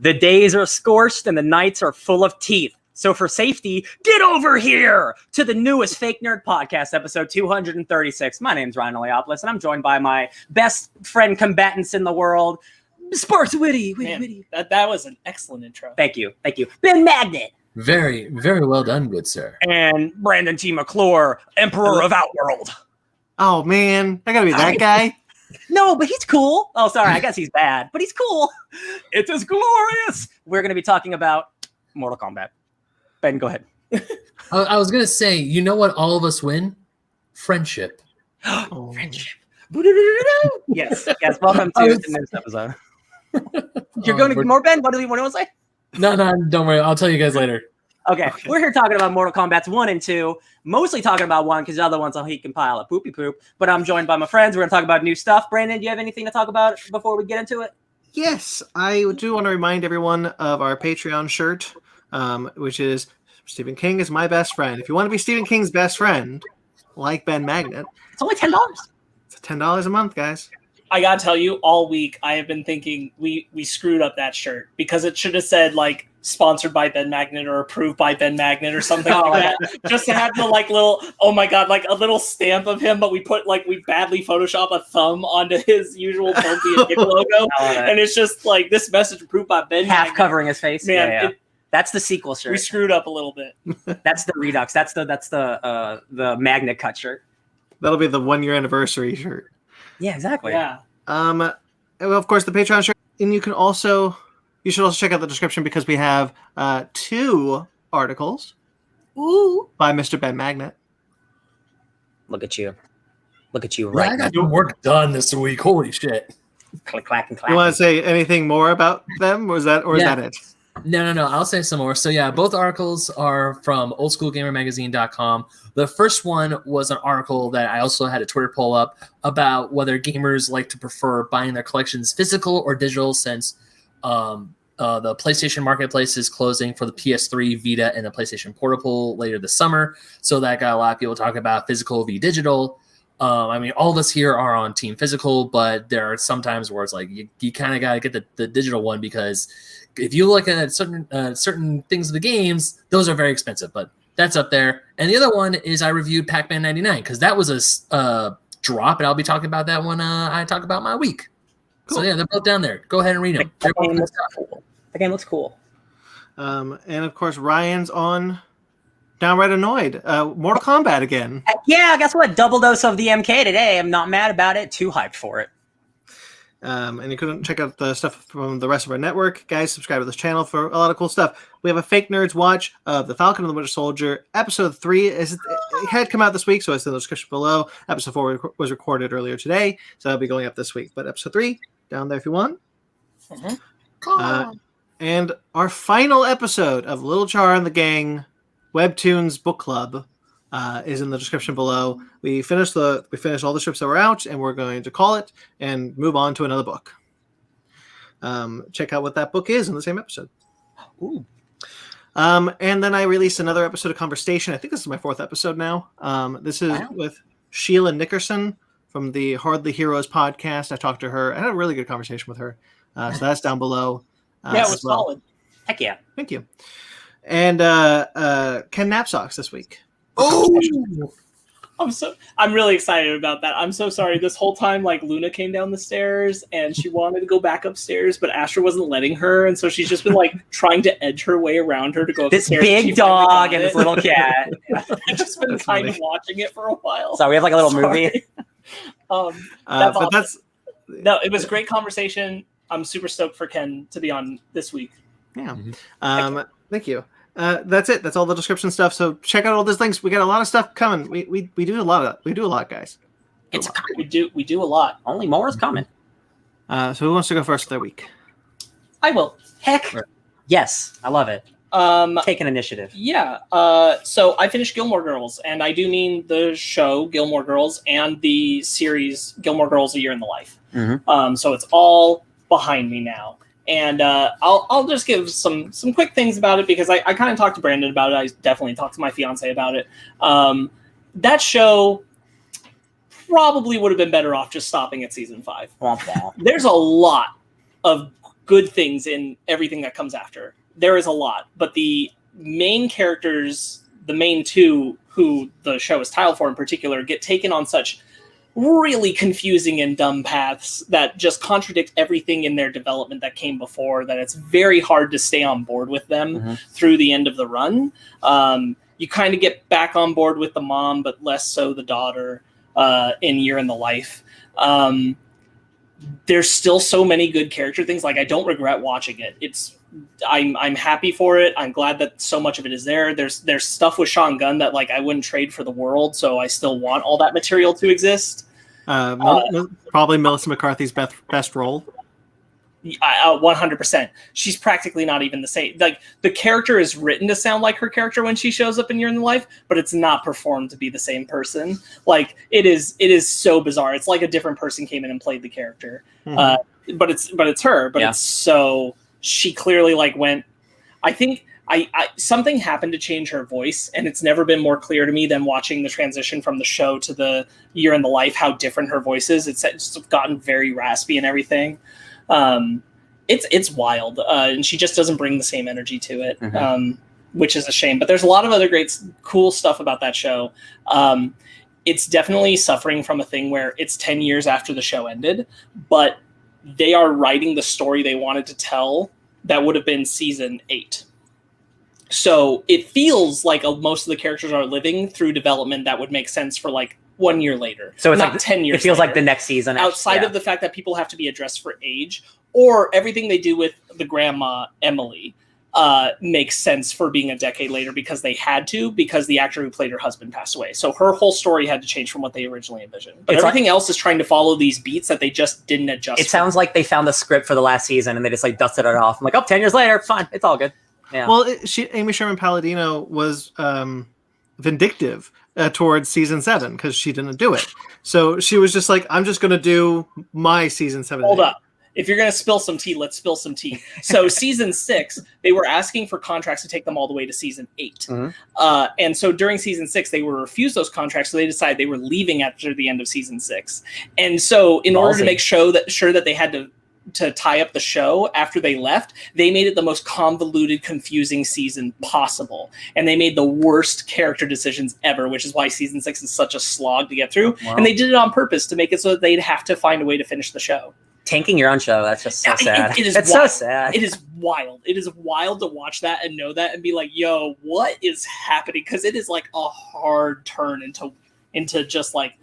The days are scorched and the nights are full of teeth. So for safety, get over here to the newest Fake Nerd Podcast, episode 236. My name's Ryan Oleopoulos, and I'm joined by my best friend combatants in the world, Sparks Witty. Man, that was an excellent intro. Thank you. Ben Magnet. Very, very well done, good sir. And Brandon T. McClure, Emperor of Outworld. Oh, man. I gotta be that guy? No, but he's cool. Oh, sorry. I guess he's bad, but he's cool. It is glorious. We're going to be talking about Mortal Kombat. Ben, go ahead. I was going to say, you know what all of us win? Friendship. Friendship. Yes. Welcome to the next episode. You're going to get more, Ben? What do you want to say? No, don't worry. I'll tell you guys later. Okay, we're here talking about Mortal Kombat 1 and 2, mostly talking about 1 because the other one's a he can pile of poopy poop, but I'm joined by my friends. We're going to talk about new stuff. Brandon, do you have anything to talk about before we get into it? Yes, I do want to remind everyone of our Patreon shirt, which is Stephen King is my best friend. If you want to be Stephen King's best friend, like Ben Magnet, it's only $10. It's $10 a month, guys. I gotta tell you, all week I have been thinking we screwed up that shirt because it should have said like sponsored by Ben Magnet or approved by Ben Magnet or something like that. Just to have the like little, oh my god, like a little stamp of him, but we badly Photoshop a thumb onto his usual Bumpy and Dick logo, and it's just like this message approved by Ben half Magnet. Covering his face. Man, yeah. That's the sequel shirt. We screwed up a little bit. That's the Redux. That's the Magnet cut shirt. That'll be the 1 year anniversary shirt. Yeah, exactly. Yeah. Well, of course, the Patreon shirt, and you should also check out the description because we have 2 articles. Ooh. By Mr. Ben Magnet. Look at you I got some work done this week. Holy shit! Click, clack, and clack. You want to say anything more about them, or is that it? No. I'll say some more. So yeah, both articles are from oldschoolgamermagazine.com. The first one was an article that I also had a Twitter poll up about whether gamers like to prefer buying their collections physical or digital, since the PlayStation Marketplace is closing for the PS3, Vita, and the PlayStation Portable later this summer. So that got a lot of people talking about physical v digital. I mean, all of us here are on Team Physical, but there are some times where it's like you kind of got to get the digital one, because if you look at certain things of the games, those are very expensive, but that's up there. And the other one is I reviewed Pac-Man 99 because that was a drop, and I'll be talking about that when I talk about my week. Cool. So yeah, they're both down there. Go ahead and read them. The game looks cool. And of course, Ryan's on Downright Annoyed. Mortal Kombat again. Yeah, guess what? Double dose of the MK today. I'm not mad about it. Too hyped for it. And you couldn't check out the stuff from the rest of our network. Guys, subscribe to this channel for a lot of cool stuff. We have a Fake Nerds watch of The Falcon and the Winter Soldier. Episode 3 it had come out this week, so it's in the description below. Episode 4 was recorded earlier today, so that'll be going up this week. But episode 3, down there if you want. Mm-hmm. And our final episode of Little Char and the Gang Webtoons Book Club is in the description below. We finished all the strips that were out, and we're going to call it and move on to another book. Check out what that book is in the same episode. Ooh. And then I released another episode of Conversation. I think this is my 4th episode now. This is with Sheila Nickerson from the Hardly Heroes podcast. I talked to her. I had a really good conversation with her. So that's down below. Yeah, it was solid. Heck yeah. Thank you. And Ken Knapsocks this week. Oh, I'm really excited about that. I'm so sorry. This whole time, like, Luna came down the stairs and she wanted to go back upstairs, but Astra wasn't letting her, and so she's just been like trying to edge her way around her to go upstairs. This big dog and this little cat. I've just been kind of watching it for a while. So we have like a little movie. That's awesome. No, it was a great conversation. I'm super stoked for Ken to be on this week. Yeah. Thank you. That's it. That's all the description stuff. So check out all those links. We got a lot of stuff coming. We do a lot, guys. We do a lot. Only more is coming. So who wants to go first for their week? I will. Heck. Yes, I love it. Take an initiative. Yeah. So I finished Gilmore Girls, and I do mean the show Gilmore Girls and the series Gilmore Girls: A Year in the Life. Mm-hmm. So it's all behind me now. And I'll just give some quick things about it because I kind of talked to Brandon about it. I definitely talked to my fiance about it. That show probably would have been better off just stopping at season 5. Womp womp. There's a lot of good things in everything that comes after. There is a lot, but the main characters, the main two who the show is titled for in particular, get taken on such really confusing and dumb paths that just contradict everything in their development that came before, that it's very hard to stay on board with them through the end of the run. You kind of get back on board with the mom, but less so the daughter in Year in the Life. There's still so many good character things. Like, I don't regret watching it. I'm happy for it. I'm glad that so much of it is there. There's stuff with Sean Gunn that like I wouldn't trade for the world, so I still want all that material to exist. Probably Melissa McCarthy's best role. 100%. She's practically not even the same. Like, the character is written to sound like her character when she shows up in Year in the Life, but it's not performed to be the same person. Like, it is so bizarre. It's like a different person came in and played the character. But it's her. But it's so, she clearly like went. I think something happened to change her voice, and it's never been more clear to me than watching the transition from the show to the Year in the Life how different her voice is. It's just gotten very raspy and everything. It's wild, and she just doesn't bring the same energy to it, which is a shame. But there's a lot of other great, cool stuff about that show. It's definitely suffering from a thing where it's 10 years after the show ended, but they are writing the story they wanted to tell that would have been season 8. So it feels like most of the characters are living through development that would make sense for like 1 year later. So it's not like 10 years. It feels later. like the next season. Outside of the fact that people have to be addressed for age, or everything they do with the grandma Emily makes sense for being a decade later because they had to, because the actor who played her husband passed away. So her whole story had to change from what they originally envisioned. But everything else is trying to follow these beats that they just didn't adjust. It sounds like they found the script for the last season and they just like dusted it off. I'm like, 10 years later, fine, it's all good. Yeah. Well, Amy Sherman Palladino was vindictive towards season 7 because she didn't do it. So she was just like, I'm just going to do my season 7. Hold up. If you're going to spill some tea, let's spill some tea. So season 6, they were asking for contracts to take them all the way to season 8. And so during season 6, they were refused those contracts. So they decided they were leaving after the end of season 6. And so in order to make sure that they had to tie up the show after they left, they made it the most convoluted, confusing season possible. And they made the worst character decisions ever, which is why season 6 is such a slog to get through. Wow. And they did it on purpose to make it so that they'd have to find a way to finish the show. Tanking your own show, that's just so sad. It's so sad. It is wild. It is wild to watch that and know that and be like, yo, what is happening? Because it is like a hard turn into just like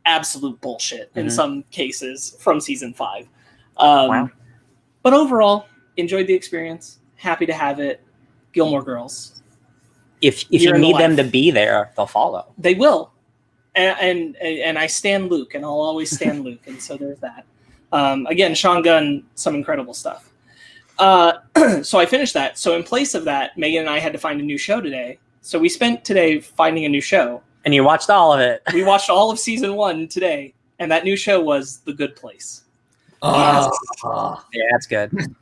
absolute bullshit in some cases from season 5. Wow. But overall, enjoyed the experience. Happy to have it. Gilmore Girls. If you need them to be there, they'll follow. They will. And I stand Luke, and I'll always stand Luke. And so there's that. Again, Sean Gunn, some incredible stuff. So I finished that. So in place of that, Megan and I had to find a new show today. So we spent today finding a new show. And you watched all of it. We watched all of season 1 today. And that new show was The Good Place. Yeah, that's good. Megan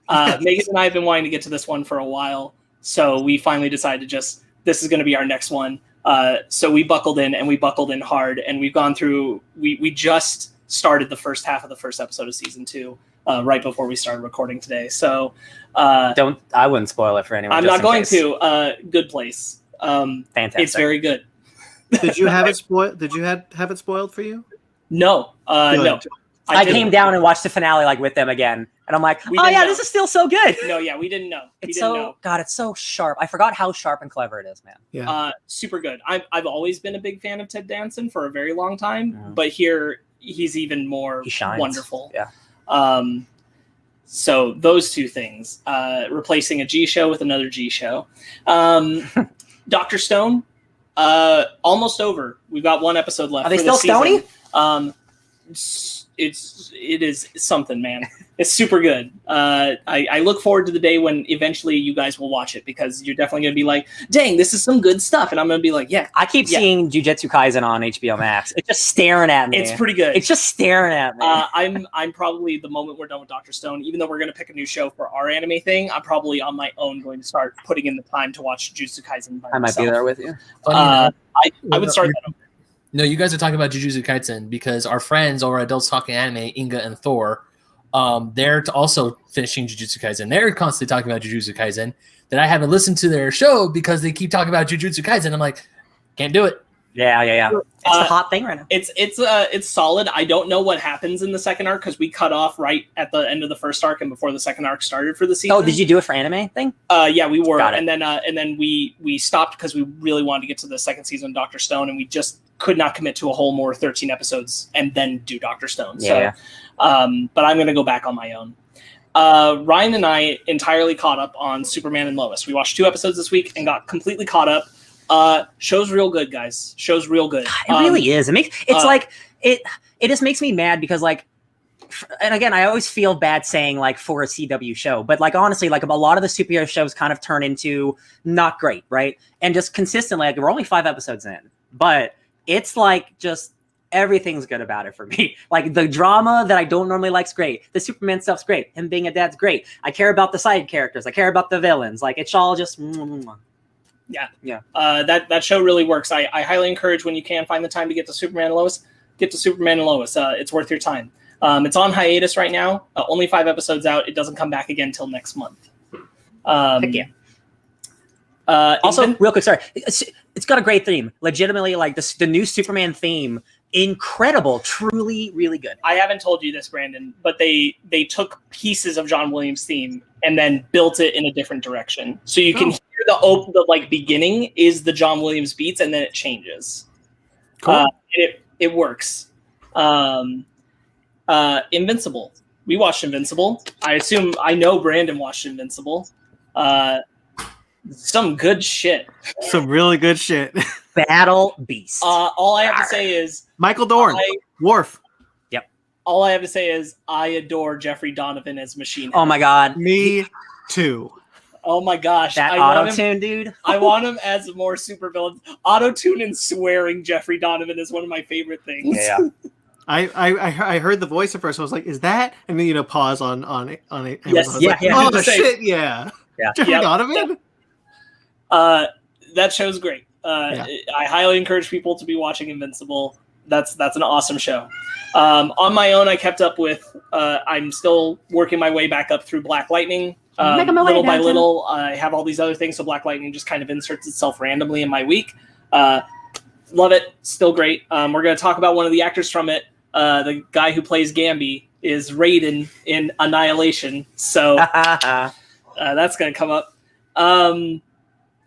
and I have been wanting to get to this one for a while. So we finally decided this is going to be our next one. So we buckled in, and we buckled in hard. And we've gone through, we just started the first half of the first episode of season 2 right before we started recording today. So I wouldn't spoil it for anyone. I'm not going to. Good Place. Fantastic. It's very good. Did you have it spoiled? Did you have it spoiled for you? No. No. I came down and watched the finale like with them again, and I'm like, this is still so good. No, yeah, we didn't know. God, it's so sharp. I forgot how sharp and clever it is, man. Yeah. Super good. I've always been a big fan of Ted Danson for a very long time, but here he's even more wonderful. Yeah. So those two things, replacing a G show with another G show. Dr. Stone, almost over. We've got one episode left. Are they still stony? It is something, man. It's super good. I look forward to the day when eventually you guys will watch it, because you're definitely going to be like, dang, this is some good stuff. And I'm going to be like, yeah. I keep seeing Jujutsu Kaisen on HBO Max. It's just staring at me. It's pretty good. It's just staring at me. I'm probably, the moment we're done with Dr. Stone, even though we're going to pick a new show for our anime thing, I'm probably on my own going to start putting in the time to watch Jujutsu Kaisen by myself. I might be there with you. I would start that over. No, you guys are talking about Jujutsu Kaisen because our friends over at Adults Talking Anime, Inga and Thor, they're also finishing Jujutsu Kaisen. They're constantly talking about Jujutsu Kaisen. That I haven't listened to their show because they keep talking about Jujutsu Kaisen. I'm like, can't do it. Yeah. It's the hot thing right now. It's solid. I don't know what happens in the second arc because we cut off right at the end of the first arc and before the second arc started for the season. Oh, did you do it for anime thing? Yeah, we were, Got it. and then we stopped because we really wanted to get to the second season of Dr. Stone, and we just could not commit to a whole more 13 episodes and then do Dr. Stone. Yeah. But I'm going to go back on my own. Ryan and I entirely caught up on Superman and Lois. We watched 2 episodes this week and got completely caught up. Show's real good, guys. Show's real good. God, it really is. It just makes me mad because like, and again, I always feel bad saying like for a CW show, but like honestly, like a lot of the superhero shows kind of turn into not great, right? And just consistently, like we're only 5 episodes in, but it's like just everything's good about it for me. Like the drama that I don't normally like's great. The Superman stuff's great. Him being a dad's great. I care about the side characters. I care about the villains. Like it's all just. Yeah. That show really works. I highly encourage when you can find the time to get to Superman and Lois. Get to Superman and Lois. It's worth your time. It's on hiatus right now. Only 5 episodes out. It doesn't come back again until next month. Heck yeah. Also, real quick, sorry. It's got a great theme. Legitimately, like the new Superman theme, incredible. Truly, really good. I haven't told you this, Brandon, but they took pieces of John Williams' theme and then built it in a different direction. So you can hear the like beginning is the John Williams beats, and then it changes. Cool. It works. Invincible. We watched Invincible. I know Brandon watched Invincible. Some good shit. Some really good shit. Battle Beast. All I have to say is Michael Dorn. Worf. Yep. All I have to say is I adore Jeffrey Donovan as Machine Head. Oh my god. Me too. Oh my gosh. That auto-tune, dude. I want him as a more super villain. Auto-tune and swearing Jeffrey Donovan is one of my favorite things. Yeah. I heard the voice at first. I was like, "Is that?" And then pause on it. Yes, yeah. yeah. Oh shit, yeah. Jeffrey Donovan. That show's great. I highly encourage people to be watching Invincible. That's an awesome show. On my own, I kept up with. I'm still working my way back up through Black Lightning. Little by little, I have all these other things, so Black Lightning just kind of inserts itself randomly in my week. Love it. Still great. We're going to talk about one of the actors from it. The guy who plays Gambi is Raiden in Annihilation. So that's going to come up.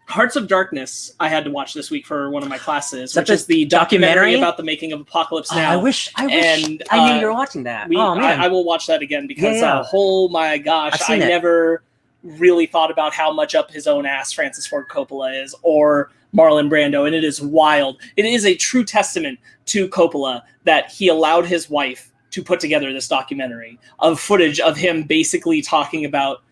Hearts of Darkness I had to watch this week for one of my classes, which is the documentary about the making of Apocalypse Now. I wish I knew you were watching that. I will watch that again because oh my gosh, I never really thought about how much up his own ass Francis Ford Coppola is, or Marlon Brando, and it is wild. It is a true testament to Coppola that he allowed his wife to put together this documentary of footage of him basically talking about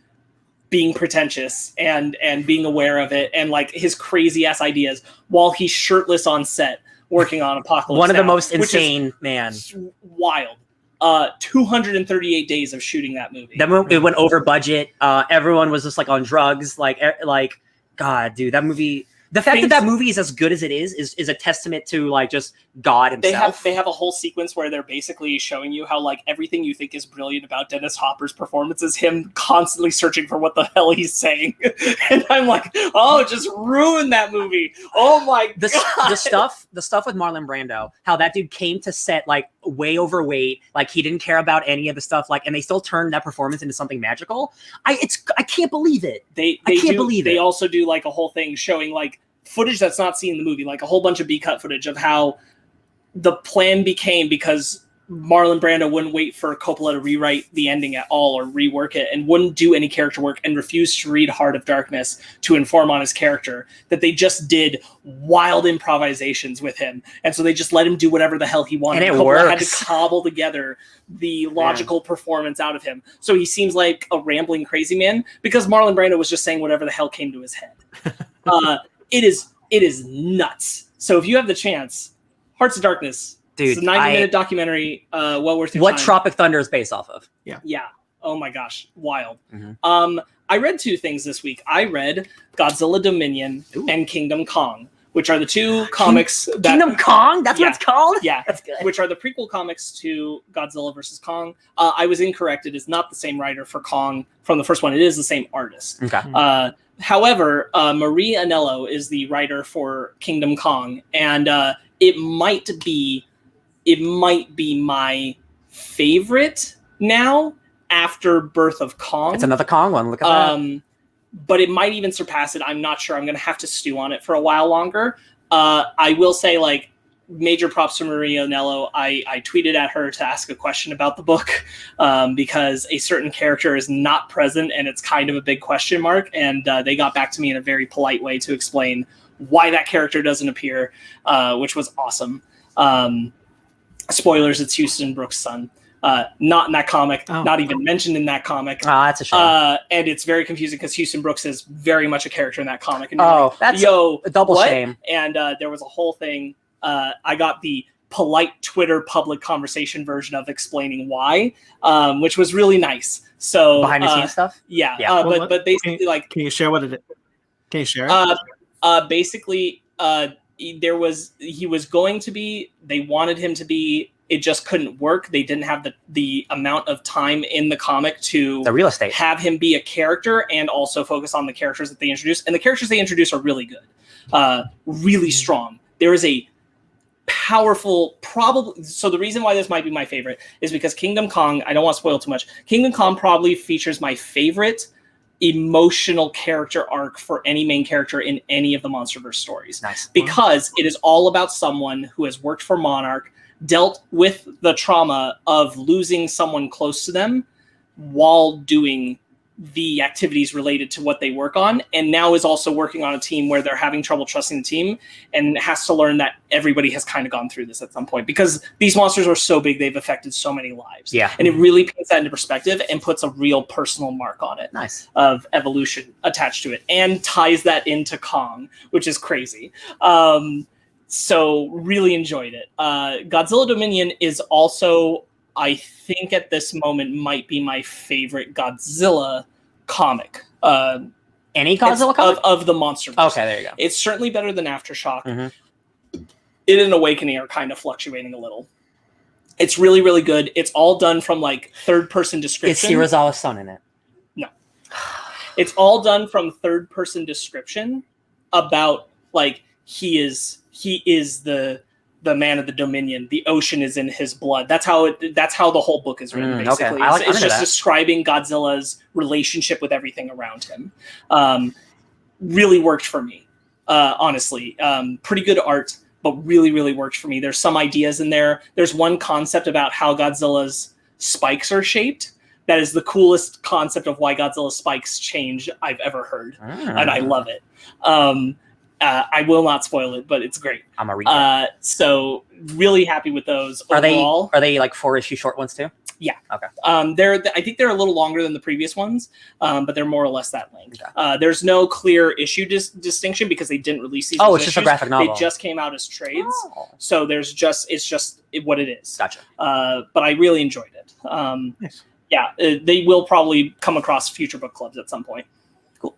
being pretentious and being aware of it and like his crazy ass ideas while he's shirtless on set working on Apocalypse One of Now, the most insane, man. Wild. 238 days of shooting that movie. That movie, it went over budget. Everyone was just like on drugs. Like, God, dude, that movie. The fact that movie is as good as it is a testament to like just God himself. They have a whole sequence where they're basically showing you how like everything you think is brilliant about Dennis Hopper's performance is him constantly searching for what the hell he's saying. And I'm like, oh, just ruin that movie. Oh my God. The stuff with Marlon Brando, how that dude came to set like way overweight, like he didn't care about any of the stuff, like, and they still turned that performance into something magical. I can't believe it. I can't believe it. They also do like a whole thing showing like footage that's not seen in the movie, like a whole bunch of B-cut footage of how the plan became because Marlon Brando wouldn't wait for Coppola to rewrite the ending at all or rework it and wouldn't do any character work and refused to read Heart of Darkness to inform on his character, that they just did wild improvisations with him. And so they just let him do whatever the hell he wanted. And Coppola had to cobble together the logical performance out of him. So he seems like a rambling crazy man because Marlon Brando was just saying whatever the hell came to his head. It is nuts. So if you have the chance, Hearts of Darkness, dude, it's a 90-minute documentary. Well worth your time. What Tropic Thunder is based off of? Yeah. Oh my gosh, wild. I read 2 things this week. I read Godzilla Dominion and Kingdom Kong, which are the two comics that Kingdom Kong. That's what it's called. Yeah, That's good. which are the prequel comics to Godzilla vs. Kong. I was incorrect. It is not the same writer for Kong from the first one. It is the same artist. Okay. However, Marie Anello is the writer for Kingdom Kong, and it might be my favorite now after Birth of Kong. It's another Kong one. Look at that. But it might even surpass it. I'm not sure. I'm going to have to stew on it for a while longer. I will say, like, major props to Maria Anello. I tweeted at her to ask a question about the book because a certain character is not present and it's kind of a big question mark. And they got back to me in a very polite way to explain why that character doesn't appear, which was awesome. Spoilers, it's Houston Brooks' son. Not in that comic, not even mentioned in that comic. Oh, that's a shame. And it's very confusing because Houston Brooks is very much a character in that comic. And that's a double shame. And there was a whole thing. I got the polite Twitter public conversation version of explaining why, which was really nice. So behind the scenes stuff. Yeah. But basically, can you share what it is? Can you share? Basically, he was going to be. They wanted him to be. It just couldn't work. They didn't have the amount of time in the comic to the real estate have him be a character and also focus on the characters that they introduce. And the characters they introduce are really good, really strong. There is a powerful, probably. So the reason why this might be my favorite is because Kingdom Kong. I don't want to spoil too much. Kingdom Kong probably features my favorite emotional character arc for any main character in any of the MonsterVerse stories. Nice. Because it is all about someone who has worked for Monarch, dealt with the trauma of losing someone close to them while doing the activities related to what they work on, and now is also working on a team where they're having trouble trusting the team and has to learn that everybody has kind of gone through this at some point because these monsters are so big, they've affected so many lives. Yeah. And it really paints that into perspective and puts a real personal mark on it. Nice. Of evolution attached to it and ties that into Kong, which is crazy. So really enjoyed it. Godzilla Dominion is also, I think at this moment, might be my favorite Godzilla comic. Any Godzilla comic? Of the MonsterVerse. Okay, there you go. It's certainly better than Aftershock. Mm-hmm. It and Awakening are kind of fluctuating a little. It's really, really good. It's all done from like third-person description. Is Hirazawa's son in it? No. It's all done from third-person description about like he is the man of the Dominion. The ocean is in his blood. That's how the whole book is written. Basically, okay. It's just describing Godzilla's relationship with everything around him. Really worked for me, honestly. Pretty good art, but really, really worked for me. There's some ideas in there. There's one concept about how Godzilla's spikes are shaped. That is the coolest concept of why Godzilla's spikes change I've ever heard, and I love it. I will not spoil it, but it's great. I'm a reader. So really happy with those. Are overall. they like 4-issue short ones too? Yeah. Okay. I think they're a little longer than the previous ones, but they're more or less that length. Okay. There's no clear issue distinction because they didn't release these. Oh, it's just a graphic novel. They just came out as trades, so it's just what it is. Gotcha. But I really enjoyed it. Nice. Yeah, they will probably come across future book clubs at some point. Cool.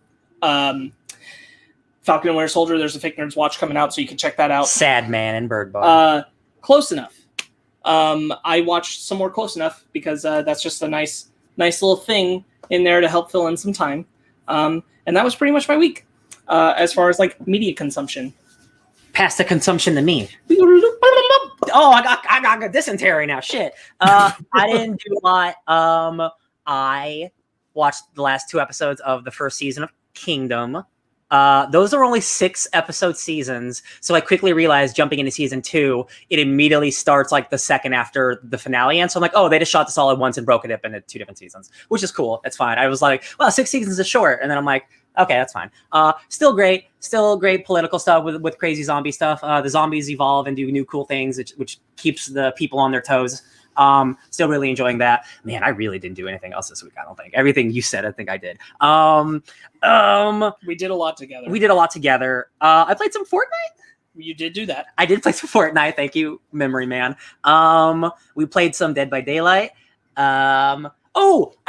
Falcon and Winter Soldier, there's a Fake Nerds Watch coming out, so you can check that out. Sad Man and Bird Boy. Close Enough. I watched some more Close Enough because that's just a nice little thing in there to help fill in some time. And that was pretty much my week as far as like media consumption. Pass the consumption to me. Oh, I got dysentery now. Shit. I didn't do a lot. I watched the last 2 episodes of the first season of Kingdom. Those are only 6-episode seasons, so I quickly realized jumping into season 2, it immediately starts like the second after the finale, and so I'm like, oh, they just shot this all at once and broke it up into 2 different seasons, which is cool. It's fine. I was like, well, 6 seasons is short, and then I'm like, okay, that's fine. Still great political stuff with crazy zombie stuff. The zombies evolve and do new cool things, which keeps the people on their toes. Still really enjoying that. Man, I really didn't do anything else this week, I don't think. Everything you said, I think I did. We did a lot together. I played some Fortnite. You did do that. I did play some Fortnite. Thank you, Memory Man. We played some Dead by Daylight. I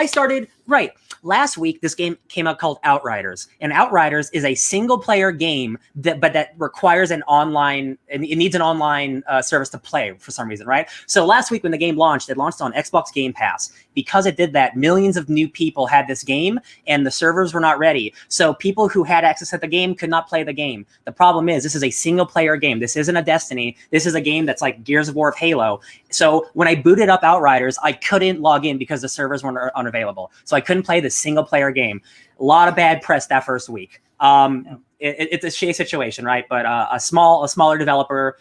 started Right. Last week, this game came out called Outriders, and Outriders is a single-player game that requires an online. It needs an online service to play for some reason, right? So last week when the game launched, it launched on Xbox Game Pass. Because it did that, millions of new people had this game, and the servers were not ready. So people who had access to the game could not play the game. The problem is, this is a single-player game. This isn't a Destiny. This is a game that's like Gears of War of Halo. So when I booted up Outriders, I couldn't log in because the servers were unavailable. So I couldn't play the single-player game. A lot of bad press that first week. It's a shitty situation, right? But a smaller developer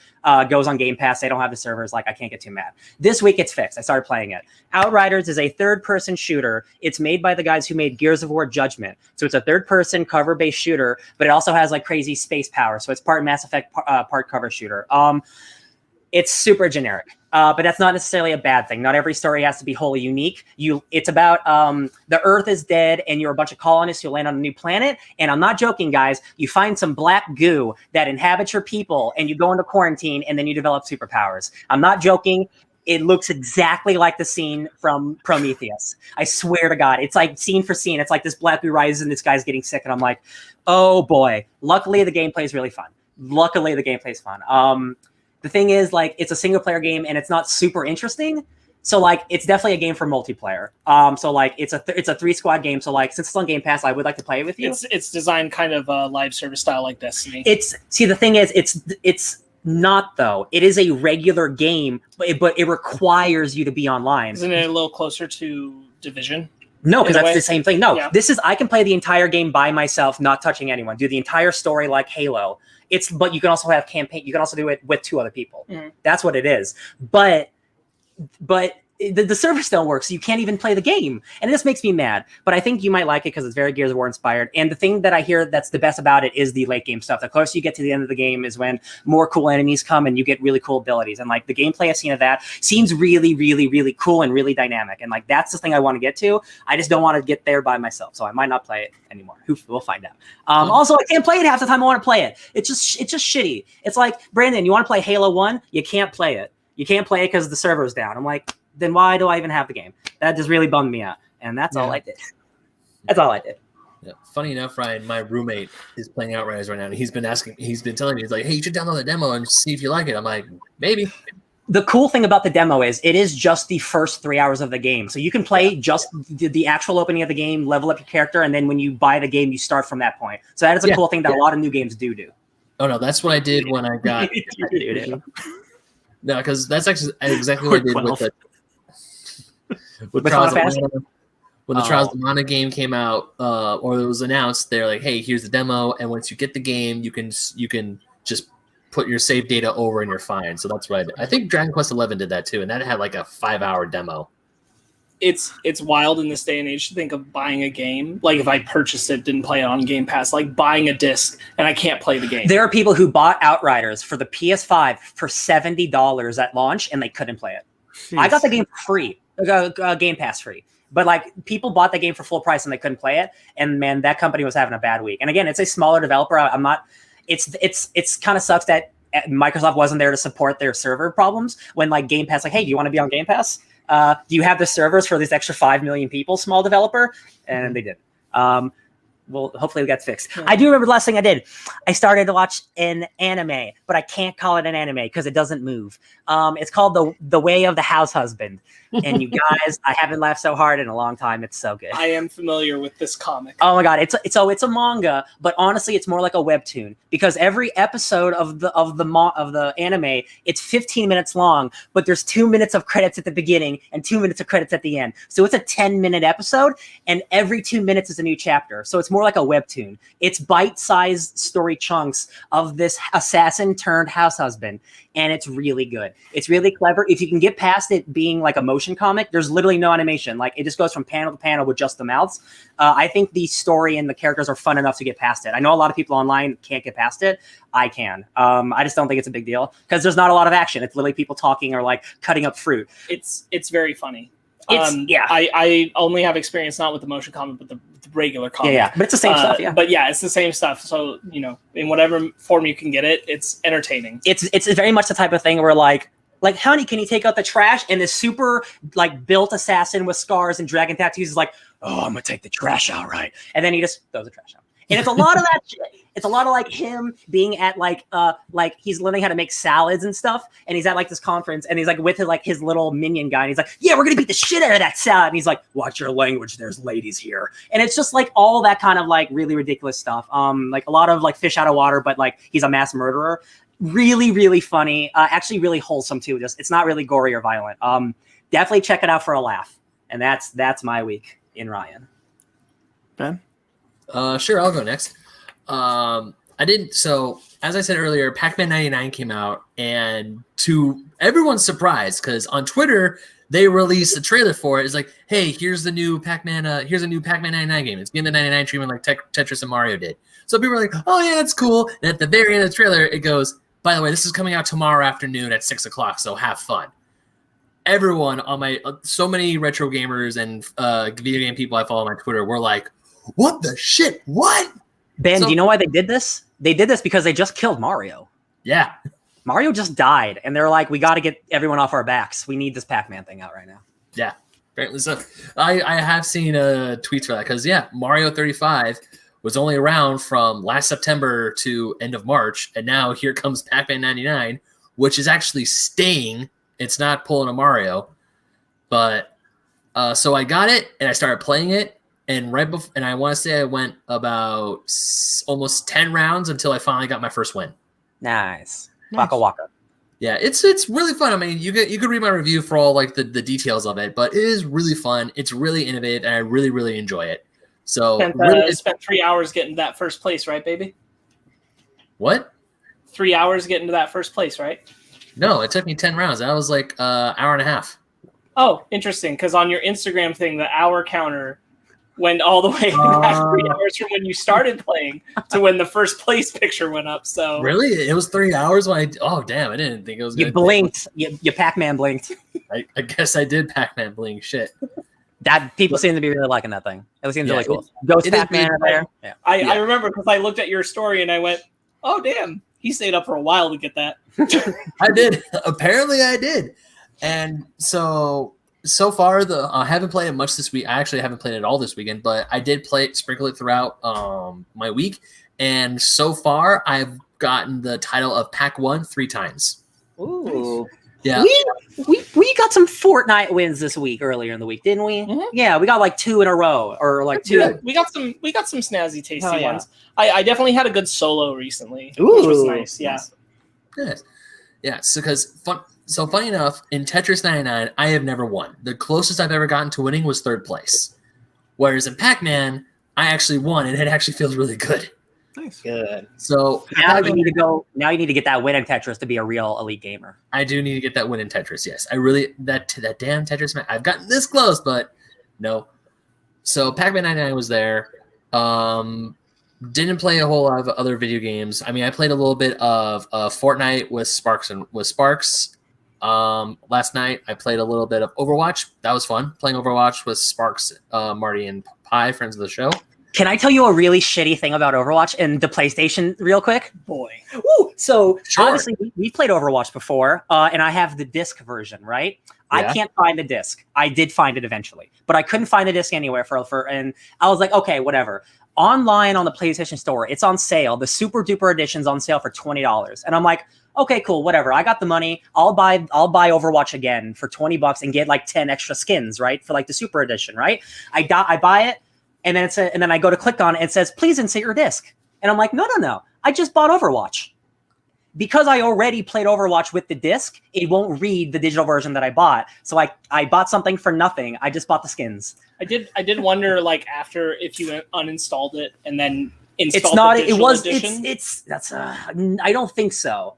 goes on Game Pass. They don't have the servers. Like, I can't get too mad. This week it's fixed. I started playing it. Outriders is a third-person shooter. It's made by the guys who made Gears of War Judgment. So it's a third-person cover-based shooter, but it also has like crazy space power. So it's part Mass Effect, part cover shooter. It's super generic. But that's not necessarily a bad thing. Not every story has to be wholly unique. It's about the Earth is dead, and you're a bunch of colonists who land on a new planet. And I'm not joking, guys. You find some black goo that inhabits your people, and you go into quarantine, and then you develop superpowers. I'm not joking. It looks exactly like the scene from Prometheus. I swear to God. It's like scene for scene. It's like this black goo rises, and this guy's getting sick, and I'm like, oh boy. Luckily, the gameplay is really fun. The thing is, like, it's a single player game and it's not super interesting. So like, it's definitely a game for multiplayer. So like, it's a 3-squad game. So like, since it's on Game Pass, I would like to play it with you. It's designed kind of live service style like Destiny. The thing is, it's not though. It is a regular game, but it requires you to be online. Isn't it a little closer to Division? No, because that's the same thing. No, yeah. I can play the entire game by myself, not touching anyone. Do the entire story like Halo. But you can also have campaign. You can also do it with 2 other people. Mm-hmm. That's what it is. But the servers don't work, so you can't even play the game. And this makes me mad. But I think you might like it because it's very Gears of War inspired. And the thing that I hear that's the best about it is the late game stuff. The closer you get to the end of the game is when more cool enemies come and you get really cool abilities. And like the gameplay I've seen of that seems really, really, really cool and really dynamic. And like that's the thing I want to get to. I just don't want to get there by myself. So I might not play it anymore. We'll find out. Also, I can't play it half the time I want to play it. It's just shitty. It's like, Brandon, you want to play Halo 1? You can't play it. You can't play it because the server's down. I'm like, then why do I even have the game? That just really bummed me out. And that's all I did. That's all I did. Yeah. Funny enough, Ryan, my roommate is playing Outriders right now, and he's been telling me, he's like, hey, you should download the demo and see if you like it. I'm like, maybe. The cool thing about the demo is it is just the first 3 hours of the game. So you can play just the actual opening of the game, level up your character, and then when you buy the game, you start from that point. So that is a cool thing that a lot of new games do. Oh, no, that's what I did when I got... No, because that's actually exactly what I did with it. With Trials of Mana, when the Trials of Mana game came out, or it was announced, they're like, "Hey, here's the demo, and once you get the game, you can just put your save data over and you're fine." So that's what I did. I think Dragon Quest XI did that too, and that had like a 5-hour demo. It's wild in this day and age to think of buying a game. Like if I purchased it, didn't play it on Game Pass, like buying a disc and I can't play the game. There are people who bought Outriders for the PS5 for $70 at launch and they couldn't play it. Jeez. I got the game free. Game Pass free, but like people bought the game for full price and they couldn't play it. And man, that company was having a bad week. And again, it's a smaller developer. I'm not. It's kind of sucks that Microsoft wasn't there to support their server problems when like Game Pass. Like, hey, do you want to be on Game Pass? Do you have the servers for this extra 5 million people? Small developer, and they did. Well, hopefully it gets fixed. I do remember the last thing I did. I started to watch an anime, but I can't call it an anime because it doesn't move. It's called The Way of the House Husband. And you guys, I haven't laughed so hard in a long time. It's so good. I am familiar with this comic. Oh my God. It's a manga, but honestly, it's more like a webtoon because every episode of the anime, it's 15 minutes long, but there's 2 minutes of credits at the beginning and 2 minutes of credits at the end. So it's a 10-minute episode and every 2 minutes is a new chapter. So it's more like a webtoon. It's bite-sized story chunks of this assassin turned house husband. And it's really good. It's really clever. If you can get past it being like a motion comic, there's literally no animation. Like it just goes from panel to panel with just the mouths. I think the story and the characters are fun enough to get past it. I know a lot of people online can't get past it. I can. I just don't think it's a big deal because there's not a lot of action. It's literally people talking or like cutting up fruit. It's very funny. I only have experience not with the motion comic, but the regular comic. Yeah, but it's the same stuff. Yeah, but yeah, it's the same stuff. So in whatever form you can get it, it's entertaining. It's very much the type of thing where like Like, honey, can you take out the trash? And this super like built assassin with scars and dragon tattoos is like, oh, I'm gonna take the trash out, right? And then he just throws the trash out. And it's a lot of that shit. It's a lot of like him being at like he's learning how to make salads and stuff. And he's at like this conference and he's like with his little minion guy. And he's like, yeah, we're gonna beat the shit out of that salad. And he's like, watch your language. There's ladies here. And it's just like all that kind of like really ridiculous stuff. Like a lot of like fish out of water, but like he's a mass murderer. Really, really funny. Actually really wholesome too. Just it's not really gory or violent. Definitely check it out for a laugh. And that's my week in Ryan. Ben? Sure, I'll go next. So as I said earlier, Pac-Man 99 came out, and to everyone's surprise, because on Twitter they released a trailer for it. It's like, hey, here's the new Pac-Man 99 game. It's getting the 99 treatment like Tetris and Mario did. So people were like, oh yeah, that's cool. And at the very end of the trailer, it goes, by the way, this is coming out tomorrow afternoon at 6:00, so have fun. Everyone on so many retro gamers and video game people I follow on Twitter were like, what the shit? What? Ben, do you know why they did this? They did this because they just killed Mario. Yeah. Mario just died, and they're like, we got to get everyone off our backs. We need this Pac-Man thing out right now. Yeah, apparently so. I have seen tweets for that because, yeah, Mario 35 was only around from last September to end of March, and now here comes Pac-Man 99, which is actually staying. It's not pulling a Mario. But so I got it, and I started playing it. And and I want to say I went about almost 10 rounds until I finally got my first win. Nice. Waka waka. Yeah, it's really fun. I mean, you could read my review for all like the details of it, but it is really fun. It's really innovative, and I really, really enjoy it. So spent 3 hours getting to that first place, right, baby? What? 3 hours getting to that first place, right? No, it took me 10 rounds. That was like hour and a half. Oh, interesting. Because on your Instagram thing, the hour counter went all the way back 3 hours from when you started playing to when the first place picture went up. So really, it was 3 hours when oh damn, I didn't think it was. You blinked. You Pac-Man blinked. I guess I did Pac-Man blink. Shit. That people seem to be really liking that thing. It seems really cool. Ghost Pac-Man in there. Yeah. I remember because I looked at your story and I went, oh damn, he stayed up for a while to get that. I did. Apparently, I did. And so far, I haven't played it much this week. I actually haven't played it all this weekend, but I did sprinkle it throughout my week. And so far, I've gotten the title of Pac-1 3 times. Ooh. Yeah. We got some Fortnite wins this week earlier in the week, didn't we? Mm-hmm. Yeah, we got like 2 in a row, or like 2. Yeah, we got some snazzy, tasty ones. I definitely had a good solo recently, Ooh. Which was nice. Yeah. Yes. Yeah. So funny enough, in Tetris 99, I have never won. The closest I've ever gotten to winning was 3rd place. Whereas in Pac-Man, I actually won, and it actually feels really good. Nice. Good. So now you need to get that win in Tetris to be a real elite gamer. I do need to get that win in Tetris. Yes, I really that damn Tetris. I've gotten this close, but no. So Pac-Man 99 was there. Didn't play a whole lot of other video games. I mean, I played a little bit of Fortnite with Sparks. Last night I played a little bit of Overwatch. That was fun playing Overwatch with Sparks, Marty, and Pi, friends of the show. Can I tell you a really shitty thing about Overwatch and the PlayStation real quick? Boy. Woo! So Sure. honestly, we played Overwatch before, and I have the disc version, right? Yeah. I can't find the disc. I did find it eventually, but I couldn't find the disc anywhere and I was like, okay, whatever. Online on the PlayStation Store, it's on sale. The super duper edition's on sale for $20. And I'm like, okay, cool, whatever. I got the money. I'll buy Overwatch again for $20 and get like 10 extra skins, right? For like the super edition, right? I buy it, and then I go to click on it, and it says, please insert your disc. And I'm like, no. I just bought Overwatch. Because I already played Overwatch with the disc, it won't read the digital version that I bought. So I bought something for nothing. I just bought the skins. I did wonder, like, after if you uninstalled it and then installed the digital edition. I don't think so.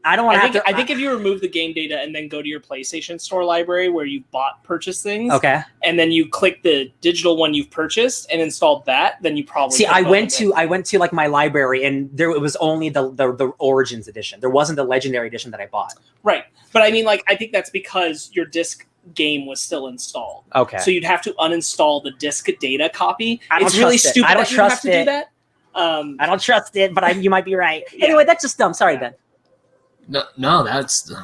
I think if you remove the game data and then go to your PlayStation Store library where you purchase things, okay, and then you click the digital one you've purchased and installed that, then you probably see. I went to like my library, and it was only the Origins edition. There wasn't the Legendary edition that I bought. Right, but I mean, like, I think that's because your disc game was still installed. Okay, so you'd have to uninstall the disc data copy. It's really stupid. I don't trust it. Do that. I don't trust it, but you might be right. Yeah. Anyway, that's just dumb. Sorry, Ben. No,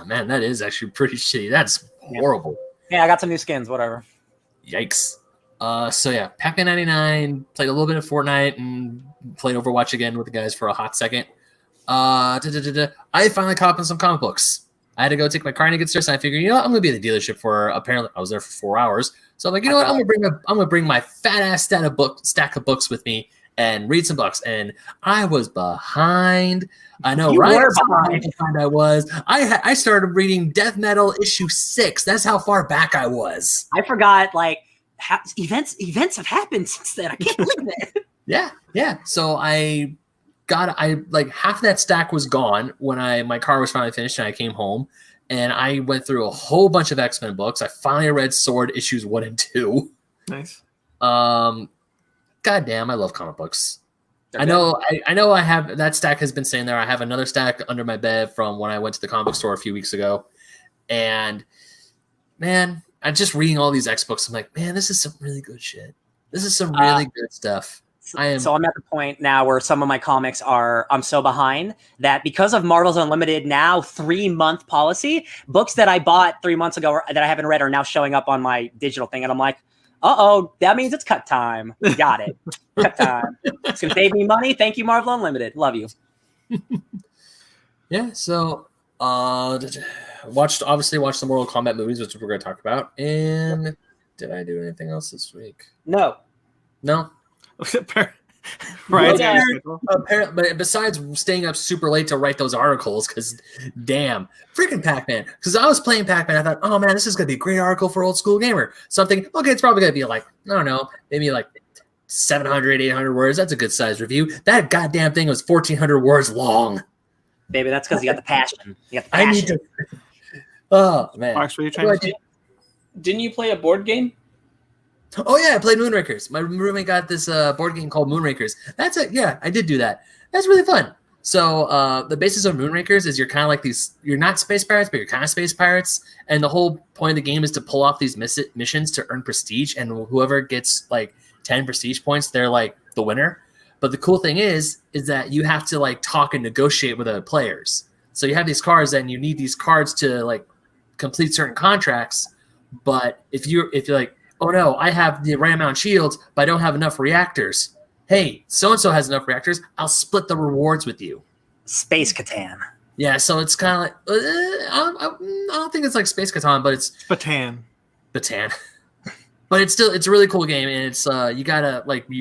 man, that is actually pretty shitty. That's horrible. Yeah, I got some new skins. Whatever. Yikes. So yeah, Pac-Man 99, played a little bit of Fortnite and played Overwatch again with the guys for a hot second. I finally caught up on some comic books. I had to go take my car and get stressed, and I figured, I'm going to be at the dealership for, apparently I was there for 4 hours. So I'm like, what? I'm going to bring my fat ass stack of books with me and read some books. And I was behind. I know, You right? were behind. I was. I started reading Death Metal issue 6. That's how far back I was. I forgot, like, events have happened since then. I can't believe it. Yeah. So I half that stack was gone when my car was finally finished and I came home, and I went through a whole bunch of X-Men books. I finally read Sword issues 1 and 2. Nice. Goddamn, I love comic books. They're I know I have that stack has been sitting there. I have another stack under my bed from when I went to the comic store a few weeks ago. And man, I'm just reading all these X books. I'm like, man, this is some really good shit. This is some really good stuff. So I'm at the point now where some of my comics I'm so behind that because of Marvel's Unlimited now 3-month policy, books that I bought 3 months ago that I haven't read are now showing up on my digital thing. And I'm like, that means it's cut time. Got it. Cut time. It's going to save me money. Thank you, Marvel Unlimited. Love you. Yeah, so watched the Mortal Kombat movies, which we're going to talk about. And did I do anything else this week? No. Right. But besides staying up super late to write those articles, because damn, freaking Pac-Man. Because I was playing Pac-Man, I thought, oh man, this is going to be a great article for Old School Gamer. So I'm thinking, okay, it's probably going to be like, I don't know, maybe like 700, 800 words. That's a good size review. That goddamn thing was 1,400 words long. Baby, that's because you got the passion. I need to. Oh man. Marks, what are you trying to do? Didn't you play a board game? Oh yeah, I played Moonrakers. My roommate got this board game called Moonrakers. I did do that. That's really fun. So the basis of Moonrakers is you're kind of like you're not space pirates, but you're kind of space pirates. And the whole point of the game is to pull off these missions to earn prestige. And whoever gets like 10 prestige points, they're like the winner. But the cool thing is that you have to like talk and negotiate with other players. So you have these cards and you need these cards to like complete certain contracts. But if you're like, oh no, I have the right amount of shields, but I don't have enough reactors. Hey, so-and-so has enough reactors. I'll split the rewards with you. Space Catan. Yeah, so it's kind of like, I don't think it's like Space Catan, but it's Batan. But it's a really cool game, and it's you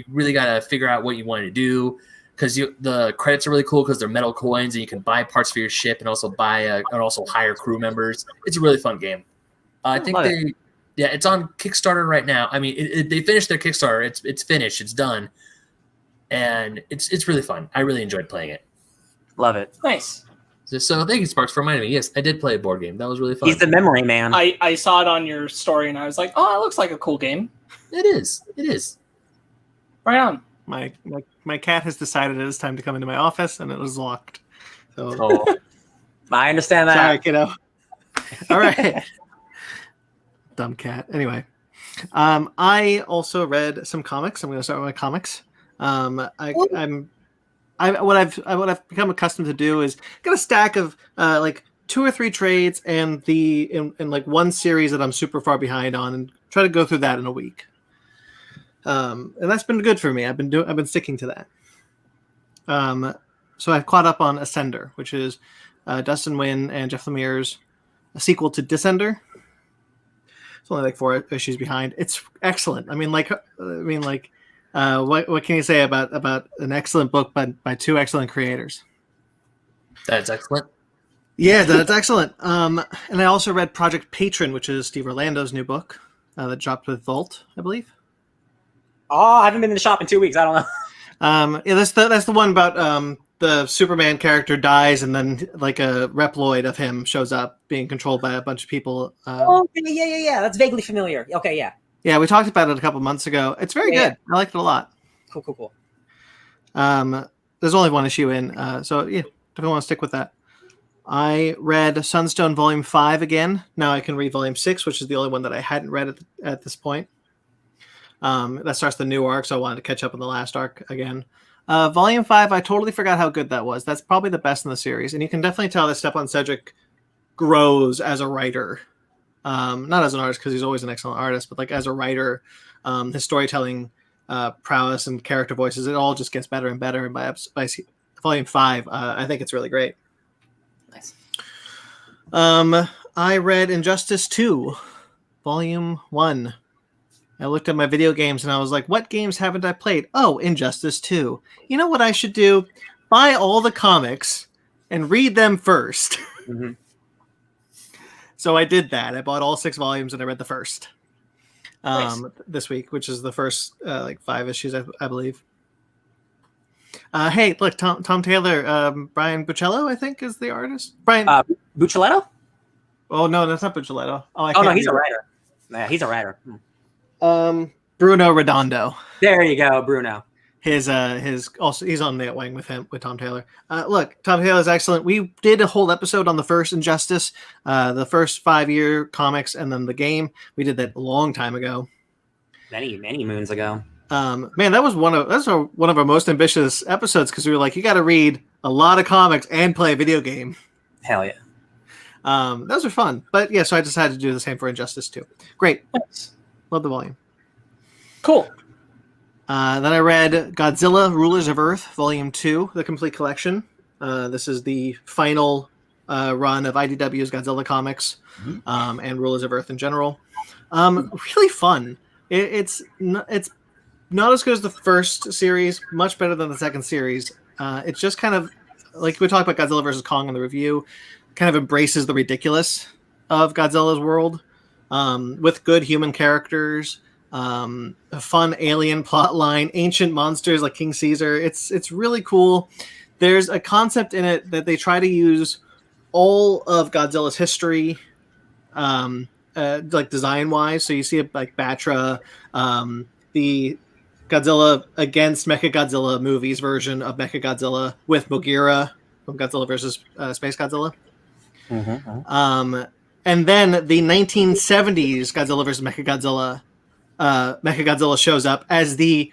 really gotta figure out what you want to do, because the credits are really cool because they're metal coins, and you can buy parts for your ship and also hire crew members. It's a really fun game. I think it's on Kickstarter right now. I mean, they finished their Kickstarter. It's finished. It's done, and it's really fun. I really enjoyed playing it. Love it. Nice. So thank you, Sparks, for reminding me. Yes, I did play a board game. That was really fun. He's the memory man. I saw it on your story and I was like, oh, it looks like a cool game. It is. Right on. My cat has decided it is time to come into my office, and it was locked. So I understand that. sorry, kiddo. All right. Dumb cat. Anyway, I also read some comics. I'm going to start with my comics. What I've become accustomed to do is get a stack of like 2 or 3 trades and in like one series that I'm super far behind on, and try to go through that in a week. And that's been good for me. I've been sticking to that. So I've caught up on Ascender, which is Dustin Nguyen and Jeff Lemire's a sequel to Descender. It's only like 4 issues behind. It's excellent. What can you say about an excellent book by 2 excellent creators? That's excellent. Yeah, that's excellent. And I also read Project Patron, which is Steve Orlando's new book that dropped with Volt, I believe. Oh, I haven't been in the shop in 2 weeks. I don't know. Yeah, that's the one about the Superman character dies, and then like a Reploid of him shows up being controlled by a bunch of people. Yeah. That's vaguely familiar. Okay, yeah. Yeah, we talked about it a couple months ago. It's very good. I liked it a lot. Cool. There's only 1 issue in, so yeah, definitely want to stick with that. I read Sunstone Volume 5 again. Now I can read Volume 6, which is the only one that I hadn't read at this point. That starts the new arc, so I wanted to catch up on the last arc again. Volume 5, I totally forgot how good that was. That's probably the best in the series, and you can definitely tell that Stepan Cedric grows as a writer. Not as an artist, because he's always an excellent artist, but like as a writer, his storytelling prowess and character voices, it all just gets better and better. And by Volume 5, I think it's really great. Nice. I read Injustice 2, Volume 1. I looked at my video games and I was like, what games haven't I played? Oh, Injustice 2. You know what I should do? Buy all the comics and read them first. Mm-hmm. So I did that. I bought all 6 volumes and I read the first Nice. this week, which is the first 5 issues, I believe. Hey, look, Tom Taylor, Brian Buccello, I think, is the artist. Brian Buccellato? Oh no, that's not Buccello. Oh no, he's a writer. Yeah, he's a writer. Bruno Redondo. There you go, Bruno. His also, he's on Nightwing with Tom Taylor. Look, Tom Taylor is excellent. We did a whole episode on the first Injustice, the first 5-year comics, and then the game. We did that a long time ago. Many moons ago. Man, that was one of our most ambitious episodes, because we were like, you got to read a lot of comics and play a video game. Hell yeah. Those are fun. But yeah, so I decided to do the same for Injustice 2. Great. Nice. Love the volume. Cool. Then I read Godzilla Rulers of Earth, Volume 2, the complete collection. This is the final run of IDW's Godzilla comics, and Rulers of Earth in general. Really fun. It's not as good as the first series, much better than the second series. It's just kind of, like we talked about Godzilla vs. Kong in the review, kind of embraces the ridiculous of Godzilla's world, with good human characters, a fun alien plot line, ancient monsters like King Caesar. It's really cool. There's a concept in it that they try to use all of Godzilla's history, like design wise. So you see it like Batra, the Godzilla against Mechagodzilla movies version of Mechagodzilla with Mogira from Godzilla versus Space Godzilla. Mm-hmm. And then the 1970s Godzilla versus Mechagodzilla, Mechagodzilla shows up as the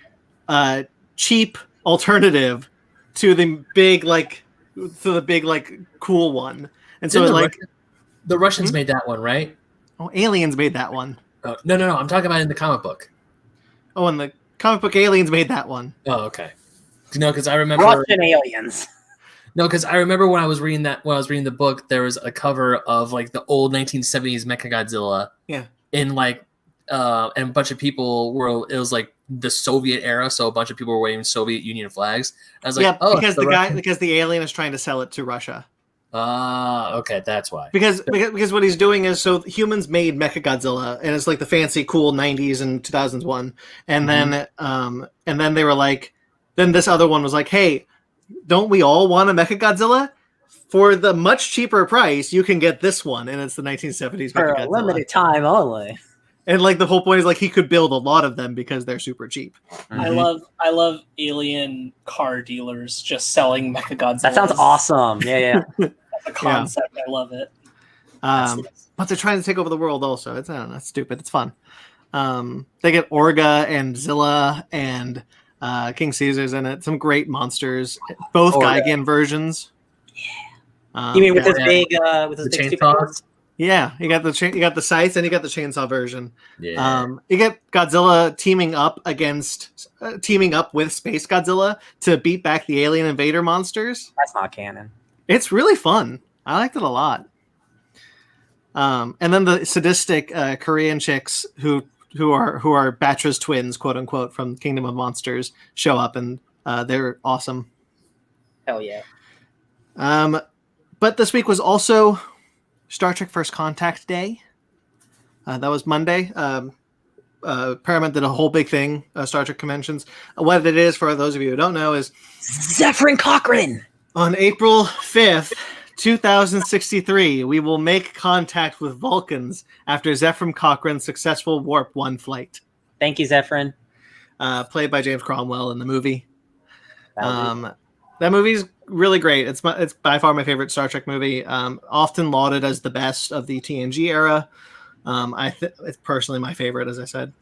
cheap alternative to the big cool one. And so the Russians made that one, right? Oh, Aliens made that one. Oh, no. I'm talking about in the comic book. Oh, and the comic book Aliens made that one. Oh, okay. No, because I remember Russian aliens. No, because I remember when I was reading the book, there was a cover of like the old 1970s Mechagodzilla. Yeah. In like, and a bunch of people it was like the Soviet era, so a bunch of people were waving Soviet Union flags. I was like, yeah, oh, because because the alien is trying to sell it to Russia. Okay, that's why. Because what he's doing is, so humans made Mechagodzilla, and it's like the fancy, cool 90s and 2000s one, and then they were like, then this other one was like, hey, don't we all want a Mechagodzilla? For the much cheaper price, you can get this one, and it's the 1970s For Mechagodzilla. a limited time only. And like the whole point is like he could build a lot of them because they're super cheap. Mm-hmm. I love alien car dealers just selling Mechagodzilla. That sounds awesome. Yeah. That's a concept. I love it. But they're trying to take over the world also. It's, I don't know, it's stupid. It's fun. They get Orga and Zilla and King Caesar's in it. Some great monsters. Both Gigan versions. Yeah. You mean with his big big chainsaws? Yeah, you got the scythe, and you got the chainsaw version. Yeah. You get Godzilla teaming up with Space Godzilla to beat back the alien invader monsters. That's not canon. It's really fun. I liked it a lot. And then the sadistic Korean chicks who are Batra's twins, quote unquote, from Kingdom of Monsters show up, and they're awesome. Hell yeah. But this week was also Star Trek First Contact Day. That was Monday. Paramount did a whole big thing, Star Trek conventions. What it is, for those of you who don't know, is Zephyrin Cochrane. On April 5th, 2063, we will make contact with Vulcans after Zephyrin Cochrane's successful Warp 1 flight. Thank you, Zephyrin. Played by James Cromwell in the movie. That movie's really great. It's by far my favorite Star Trek movie. Often lauded as the best of the TNG era. It's personally my favorite, as I said.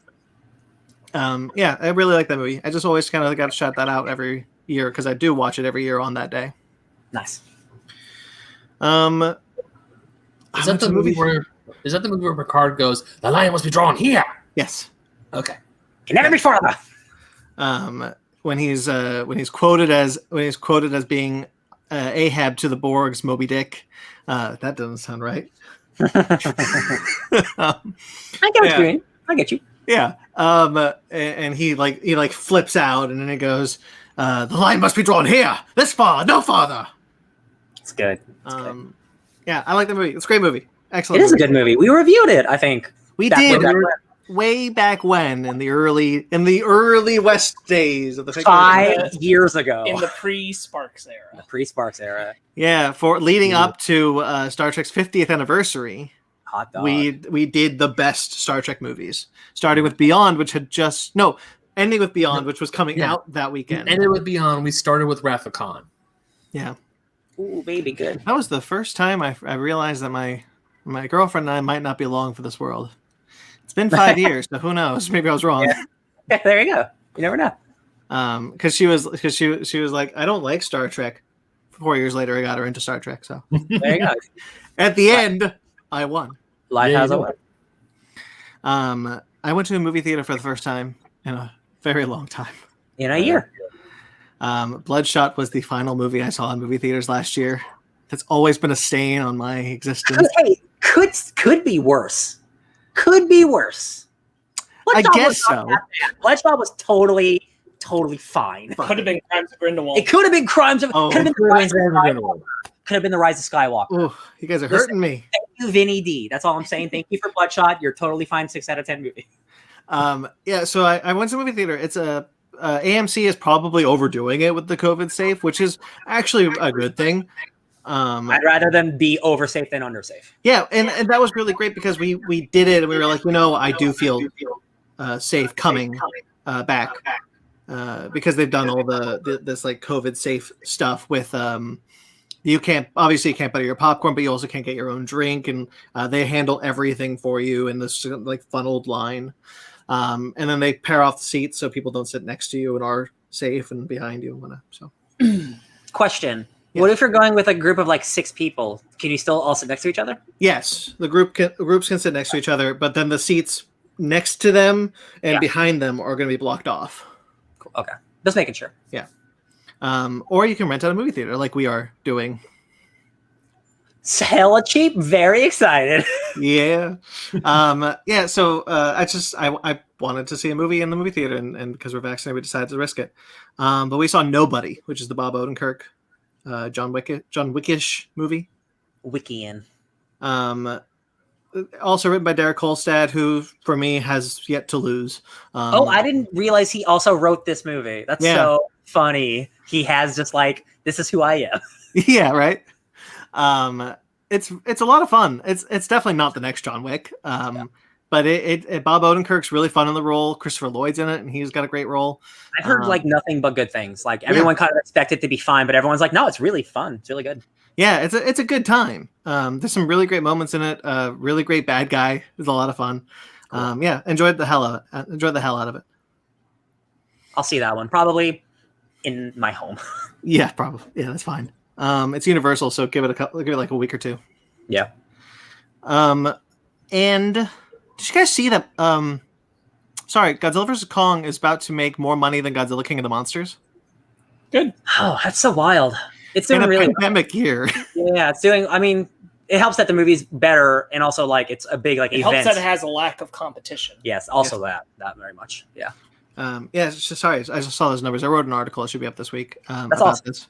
Yeah, I really like that movie. I just always kind of got to shout that out every year because I do watch it every year on that day. Nice. Is that the movie where Picard goes, "The line must be drawn here"? Yes. Okay. Can never be farther. When he's quoted as being Ahab to the Borg's Moby Dick. That doesn't sound right. I get what you're doing. I get you. Yeah. And he flips out, and then it goes, "The line must be drawn here. This far, no farther." It's good. It's good. Yeah, I like the movie. It's a great movie. Excellent. It is a good movie. We reviewed it, I think. We did. Way back when, in the early West days of the 5 years ago, in the pre-Sparks era. Yeah, for leading up to Star Trek's 50th anniversary, hot dog. we did the best Star Trek movies, starting with Beyond, ending with Beyond, which was coming out that weekend. Ended with Beyond. We started with Wrath of Khan. Yeah. Ooh, baby, good. That was the first time I realized that my girlfriend and I might not be long for this world. It's been 5 years, so who knows? Maybe I was wrong. Yeah, there you go. You never know. Because she was like, I don't like Star Trek. 4 years later, I got her into Star Trek. So there you go. At the end, I won. Life has a way. I went to a movie theater for the first time in a very long time. In a year. Bloodshot was the final movie I saw in movie theaters last year. It's always been a stain on my existence. Hey, could be worse. Could be worse. Bloodshot, I guess so. Bloodshot was totally fine. It could have been Crimes of Grindelwald. It could have been Crimes of Grindelwald. Could have been The Rise of Skywalker. Oh, you guys are hurting me. Thank you, Vinny D. That's all I'm saying. Thank you for Bloodshot. You're totally fine. 6 out of 10 movie. Yeah, so I went to the movie theater. It's AMC is probably overdoing it with the COVID safe, which is actually a good thing. I'd rather them be over safe than under safe. Yeah, and that was really great because we did it and we were like, I do feel safe coming back because they've done all this like COVID safe stuff with you can't buy your popcorn, but you also can't get your own drink, and they handle everything for you in this like funneled line. And then they pair off the seats so people don't sit next to you and are safe and behind you and whatnot. So, question: what if you're going with a group of like 6 people? Can you still all sit next to each other? Yes, the groups can sit next to each other, but then the seats next to them and behind them are going to be blocked off. Cool. Okay, just making sure. Yeah. Or you can rent out a movie theater like we are doing. It's hella cheap. Very excited. Yeah. Yeah. So I wanted to see a movie in the movie theater, and because we're vaccinated, we decided to risk it. But we saw Nobody, which is the Bob Odenkirk, John Wickish movie. Wickian. Also written by Derek Kolstad, who for me has yet to lose. I didn't realize he also wrote this movie. That's so funny. He has just like, this is who I am. Yeah. Right. It's a lot of fun. It's definitely not the next John Wick. But Bob Odenkirk's really fun in the role. Christopher Lloyd's in it, and he's got a great role. I've heard like nothing but good things. Like everyone kind of expected it to be fine, but everyone's like, no, it's really fun. It's really good. Yeah, it's a good time. There's some really great moments in it. Really great bad guy. It's a lot of fun. Cool. Yeah, enjoyed the hell out of it. I'll see that one probably in my home. Yeah, probably. Yeah, that's fine. It's Universal, so give it like a week or two. Yeah. And did you guys see that? Godzilla vs. Kong is about to make more money than Godzilla King of the Monsters. Good. Oh, that's so wild. It's doing in a really pandemic year. Yeah, it's doing. I mean, it helps that the movie's better, and also like it's a big like event. It helps that it has a lack of competition. Yes, also that very much. Yeah. Yeah. Sorry, I just saw those numbers. I wrote an article. It should be up this week. That's awesome. This.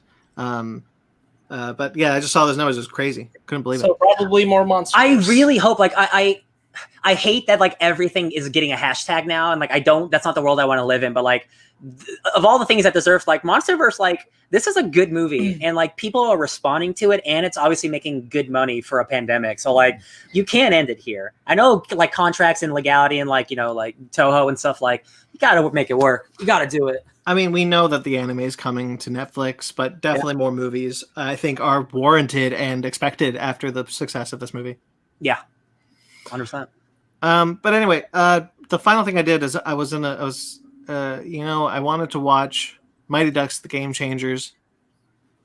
But yeah, I just saw those numbers. It was crazy. Couldn't believe it. So probably more monsters. I really hope. Like I hate that like everything is getting a hashtag now, and like that's not the world I want to live in. But like of all the things that deserve, like Monsterverse, like this is a good movie, and like people are responding to it, and it's obviously making good money for a pandemic. So like you can't end it here. I know like contracts and legality and like like Toho and stuff. Like you gotta make it work. You gotta do it. I mean, we know that the anime is coming to Netflix, but definitely more movies I think are warranted and expected after the success of this movie. Yeah, 100%. But anyway, the final thing I did is I wanted to watch Mighty Ducks: The Game Changers.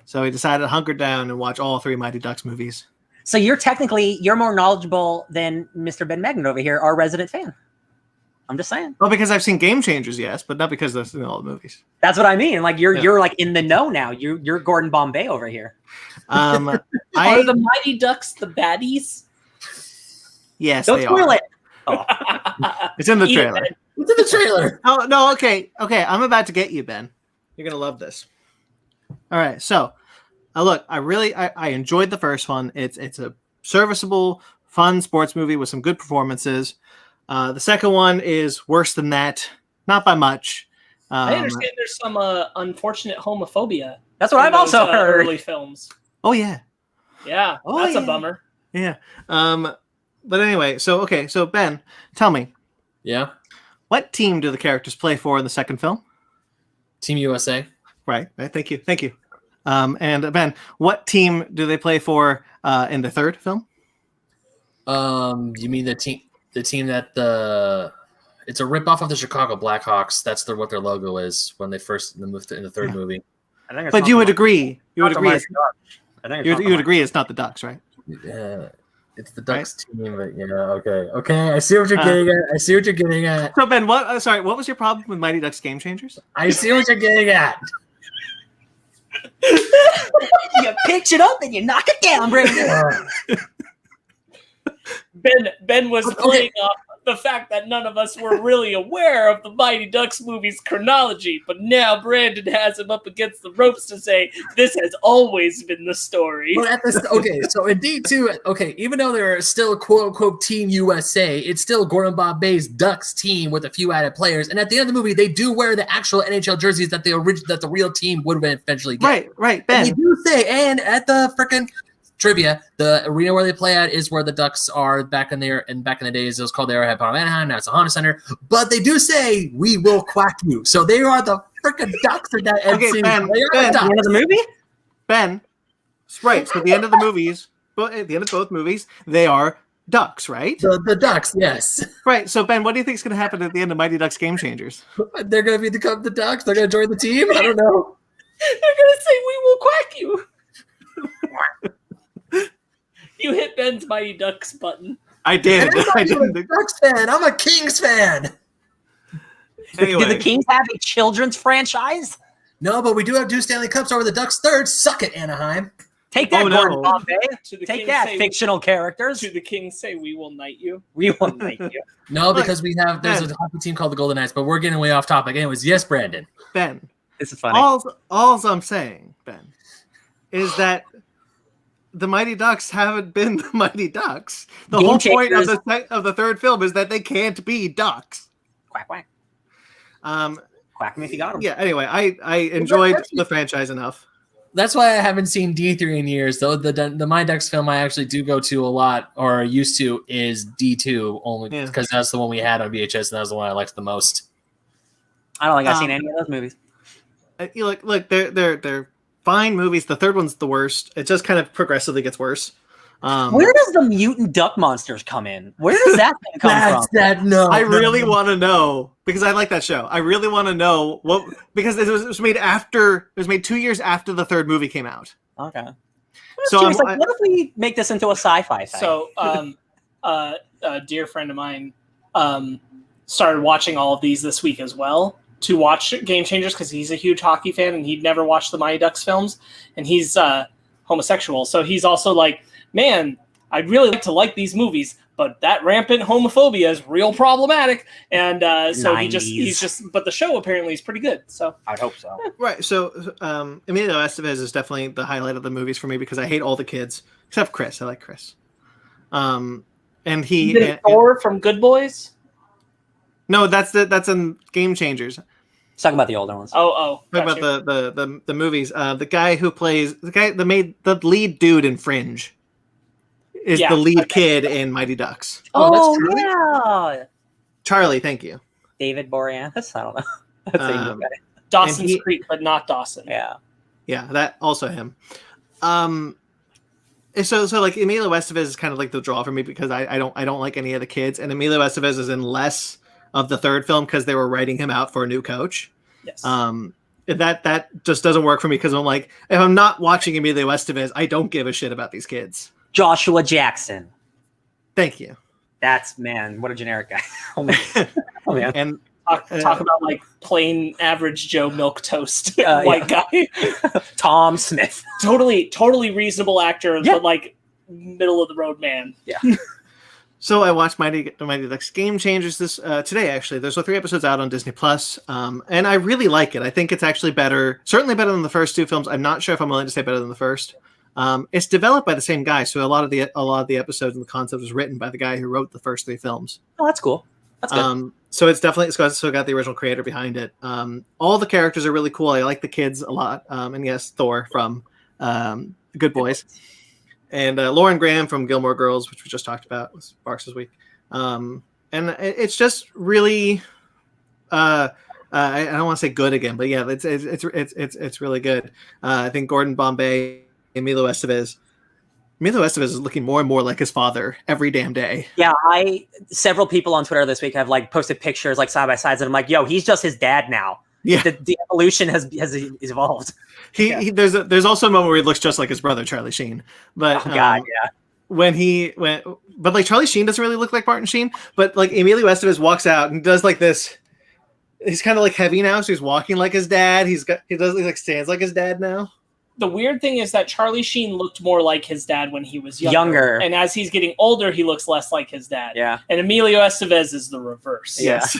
So he decided to hunker down and watch all 3 Mighty Ducks movies. So you're more knowledgeable than Mr. Ben Magnet over here, our resident fan. I'm just saying. Well, because I've seen Game Changers, yes, but not because I've seen all the movies. That's what I mean. Like you're like in the know now. You're Gordon Bombay over here. Are the Mighty Ducks the baddies? Yes, Don't they spoil are. it. Oh. It's in the trailer. It's in the trailer. Oh no, okay. I'm about to get you, Ben. You're gonna love this. All right, so look, I enjoyed the first one. It's a serviceable, fun sports movie with some good performances. The second one is worse than that, not by much. I understand there's some unfortunate homophobia. That's what I've also heard. Early films. Oh yeah, Yeah, that's a bummer. yeah. But anyway, so Ben, tell me, Yeah. what team do the characters play for in the second film? Team USA. Right. Thank you. And Ben, what team do they play for in the third film? You mean the team that it's a ripoff of the Chicago Blackhawks. That's what their logo is when they first moved in the third movie. I think it's But not you would the- agree. You would not the agree. Mighty Ducks. I think it's not the You would agree it's not the Ducks, right? Yeah, it's the Ducks team, but okay. I see what you're getting at. So Ben, what was your problem with Mighty Ducks Game Changers? I see what you're getting at. You pitch it up and you knock it down, Brandon. Ben was playing off the fact that none of us were really aware of the Mighty Ducks movie's chronology, but now Brandon has him up against the ropes to say this has always been the story. But so in D2, even though they're still quote unquote Team USA, it's still Gordon Bombay's Ducks team with a few added players. And at the end of the movie, they do wear the actual NHL jerseys that the real team would eventually get. Right, Ben. And they do say, and at the freaking trivia, the arena where they play at is where the Ducks are back in the days. It was called the Arrowhead Park of Anaheim. Now it's the Honda Center. But they do say, "We will quack you." So they are the freaking Ducks in that end scene. Ben, They are Ben, the At the end of the movie? Ben. Right. So at the end of the movies, but at the end of both movies, they are Ducks, right? The Ducks, yes. Right. So Ben, what do you think is going to happen at the end of Mighty Ducks Game Changers? They're going to become the Ducks. They're going to join the team. I don't know. They're gonna say we will quack you. You hit Ben's Mighty Ducks button. I did. And I'm not I even didn't. a Ducks fan. I'm a Kings fan. Anyway. Do the Kings have a children's franchise? No, but we do have 2 Stanley Cups over the Ducks' third. Suck it, Anaheim. Take that, Oh, no. Gordon Bombay. To the Take Kings that, say- fictional characters. To the Kings say we will knight you. We will make you. No, because there's Ben. a hockey team called the Golden Knights, but we're getting way off topic. Anyways, yes, Brandon. Ben, This is funny. all I'm saying, Ben, is that the Mighty Ducks haven't been the Mighty Ducks. The Game whole point of Changers- the third film is that they can't be ducks. Quack, quack. Um, Quack me if you got him. yeah. Anyway, I enjoyed the franchise enough. That's why I haven't seen D3 in years. Though the My Ducks film I actually do go to a lot, or used to, is D2 only because that's the one we had on VHS, and that was the one I liked the most. I don't think I've seen any of those movies. Look, they're fine movies. The third one's the worst. It just kind of progressively gets worse. Where does the mutant duck monsters come in? Where does that thing come from? I really want to know because I like that show. I really want to know because it was made after. It was made 2 years after the third movie came out. Okay. So Curious, what if we make this into a sci-fi thing? So, a dear friend of mine started watching all of these this week as well to watch Game Changers because he's a huge hockey fan and he'd never watched the Mighty Ducks films, and he's homosexual. So he's also like, man, I'd really like to like these movies, but that rampant homophobia is real problematic. And so he's just, but the show apparently is pretty good. So I'd hope so. Right. So Emilio Estevez is definitely the highlight of the movies for me because I hate all the kids except Chris. I like Chris. And he is it Thor from Good Boys? No, that's in Game Changers. Talking about the older ones. Oh, Talk gotcha. about the movies. The guy who plays the lead dude in Fringe is the lead kid in Mighty Ducks. Oh, that's yeah. Charlie, thank you. David Boreanaz? I don't know. That's a good guy. Dawson's and Creek, but not Dawson. Yeah. Yeah, that also him. So like Emilio Estevez is kind of like the draw for me because I don't like any of the kids, and Emilio Estevez is in less of the third film because they were writing him out for a new coach. Yes. that just doesn't work for me because I'm like, if I'm not watching Emilio Estevez, I don't give a shit about these kids. Joshua Jackson. Thank you. That's, man, what a generic guy. Oh man. And Talk about like plain average Joe milk toast white guy. Tom Smith. Totally reasonable actor, Yeah. but like middle of the road man. Yeah. So I watched Mighty Ducks Game Changers this today. Actually, there's 3 episodes out on Disney Plus, and I really like it. I think it's actually better, certainly better than the first 2 films. I'm not sure if I'm willing to say better than the first. It's developed by the same guy, so a lot of the episodes and the concept was written by the guy who wrote the first 3 films. Oh, that's cool. That's good. So it's still got the original creator behind it. All the characters are really cool. I like the kids a lot, and yes, Thor from Good Boys. And Lauren Graham from Gilmore Girls, which we just talked about, was Sparks this week. And it's just really, I don't want to say good again, but yeah, it's really good. I think Gordon Bombay, Emilio Estevez is looking more and more like his father every damn day. Yeah, several people on Twitter this week have like posted pictures like side by sides, and I'm like, yo, he's just his dad now. Yeah, the evolution has evolved. There's also a moment where he looks just like his brother Charlie Sheen, but oh god, yeah. But like Charlie Sheen doesn't really look like Martin Sheen, but like Emilio Estevez walks out and does like this. He's kind of like heavy now, so he's walking like his dad. He stands like his dad now. The weird thing is that Charlie Sheen looked more like his dad when he was younger. And as he's getting older, he looks less like his dad. Yeah. And Emilio Estevez is the reverse. Yes.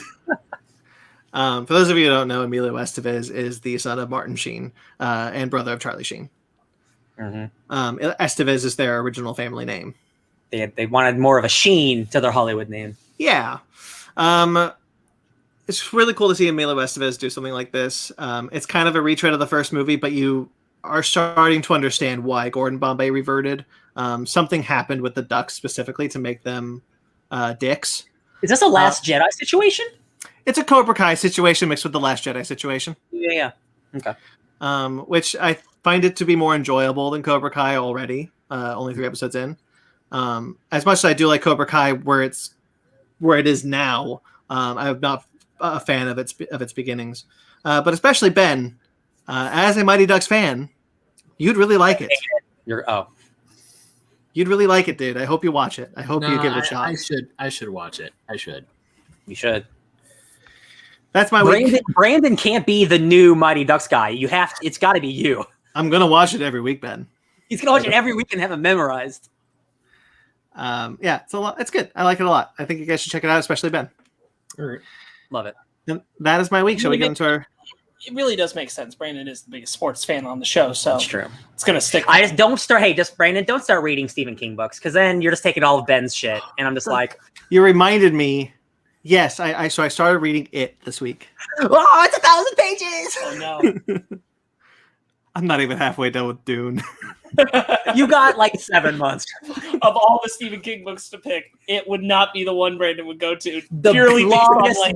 For those of you who don't know, Emilio Estevez is the son of Martin Sheen and brother of Charlie Sheen. Mm-hmm. Estevez is their original family name. They wanted more of a Sheen to their Hollywood name. Yeah. It's really cool to see Emilio Estevez do something like this. It's kind of a retread of the first movie, but you are starting to understand why Gordon Bombay reverted. Something happened with the Ducks specifically to make them dicks. Is this a Last Jedi situation? It's a Cobra Kai situation mixed with the Last Jedi situation. Yeah. Okay. Which I find it to be more enjoyable than Cobra Kai already. Only 3 episodes in. As much as I do like Cobra Kai, where it is now, I'm not a fan of its beginnings. But especially Ben, as a Mighty Ducks fan, you'd really like it. You'd really like it, dude. I hope you watch it. I hope you give it a shot. I should watch it. I should. You should. That's my week. Brandon can't be the new Mighty Ducks guy. It's got to be you. I'm gonna watch it every week, Ben. He's gonna watch it every week and have it memorized. Yeah, it's a lot. It's good. I like it a lot. I think you guys should check it out, especially Ben. All right. Love it. And that is my week. Shall we get into our? It really does make sense. Brandon is the biggest sports fan on the show, so That's true. It's gonna stick. Brandon, don't start reading Stephen King books, because then you're just taking all of Ben's shit, and I'm just like, you reminded me. Yes, I started reading it this week. Oh, it's 1,000 pages. Oh no. I'm not even halfway done with Dune. You got like 7 months. Of all the Stephen King books to pick, it would not be the one Brandon would go to. The purely based on, longest like,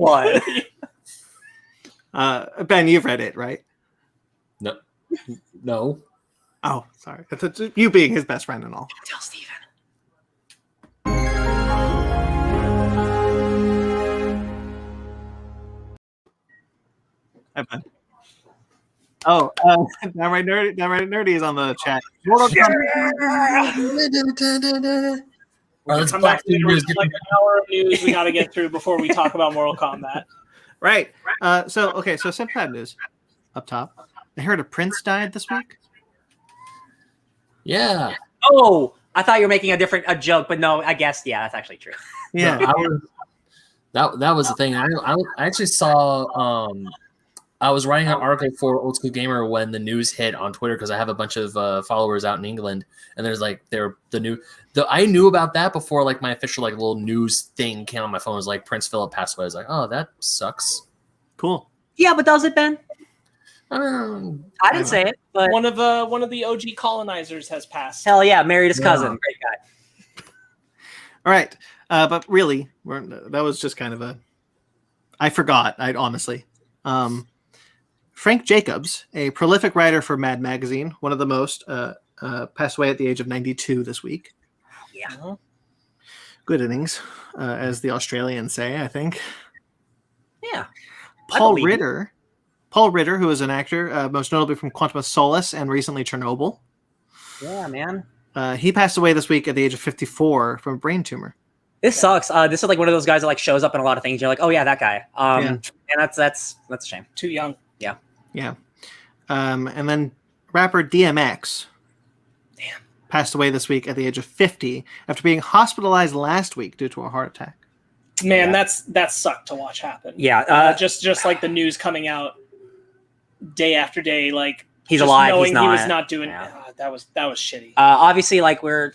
one. Ben, you've read it, right? No. Oh, sorry. That's you being his best friend and all. Tell Steven. Hi, Ben. Oh, Downright Nerdy is on the chat. Mortal Kombat. All right, let's Come back back to to news. like an hour of news we got to get through before we talk about Mortal Kombat. Right. So some bad news up top. I heard a prince died this week. Yeah. Oh, I thought you were making a joke, but no, I guess that's actually true. Yeah. No, that was the thing. I actually saw. I was writing an article for Old School Gamer when the news hit on Twitter because I have a bunch of followers out in England, and there's like I knew about that before like my official like little news thing came on my phone. It was like Prince Philip passed away. I was like, oh, that sucks. Cool. Yeah, but does it, Ben? I didn't say it, but One of the OG colonizers has passed. hell yeah, married his cousin. Yeah. Great guy. All right. But really, that was just kind of I forgot. Honestly. Frank Jacobs, a prolific writer for Mad Magazine, one of the most, passed away at the age of 92 this week. Yeah. Good innings, as the Australians say, I think. Yeah. Paul Ritter Paul Ritter, who is an actor, most notably from Quantum of Solace and recently Chernobyl. Yeah, man. He passed away this week at the age of 54 from a brain tumor. This sucks. This is like one of those guys that like shows up in a lot of things. You're like, oh yeah, that guy. And that's a shame. Too young. Yeah. Yeah. And then rapper DMX passed away this week at the age of 50 after being hospitalized last week due to a heart attack. Man, that sucked to watch happen. Yeah. Just like the news coming out day after day, like he's alive. Knowing he's not. He was not doing. Yeah. That was shitty. Obviously, like we're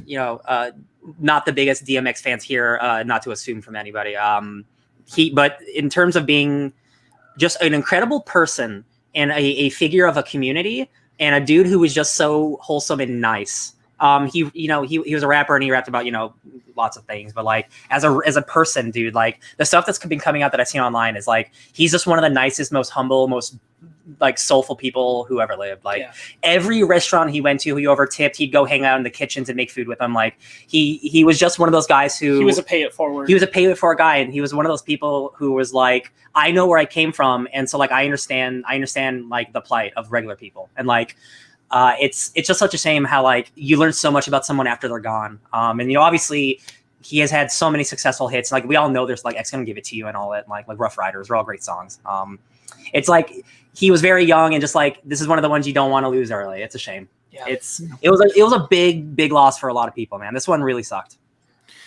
not the biggest DMX fans here. Not to assume from anybody. But in terms of being just an incredible person and a figure of a community and a dude who was just so wholesome and nice. He was a rapper and he rapped about, lots of things, but like as a person, dude, like the stuff that's been coming out that I've seen online is like, he's just one of the nicest, most humble, most like soulful people who ever lived. Like every restaurant he went to, he over tipped, he'd go hang out in the kitchens and make food with them. Like he was just one of those guys who he was a pay it forward. He was a pay it forward guy. And he was one of those people who was like, I know where I came from. And so like, I understand like the plight of regular people. And like, it's just such a shame how like you learn so much about someone after they're gone. And obviously he has had so many successful hits. Like we all know there's like X Gonna Give It To You and all that, like Rough Riders are all great songs. It's like he was very young and just like this is one of the ones you don't want to lose early. It's a shame. Yeah. It was a big loss for a lot of people, man. This one really sucked.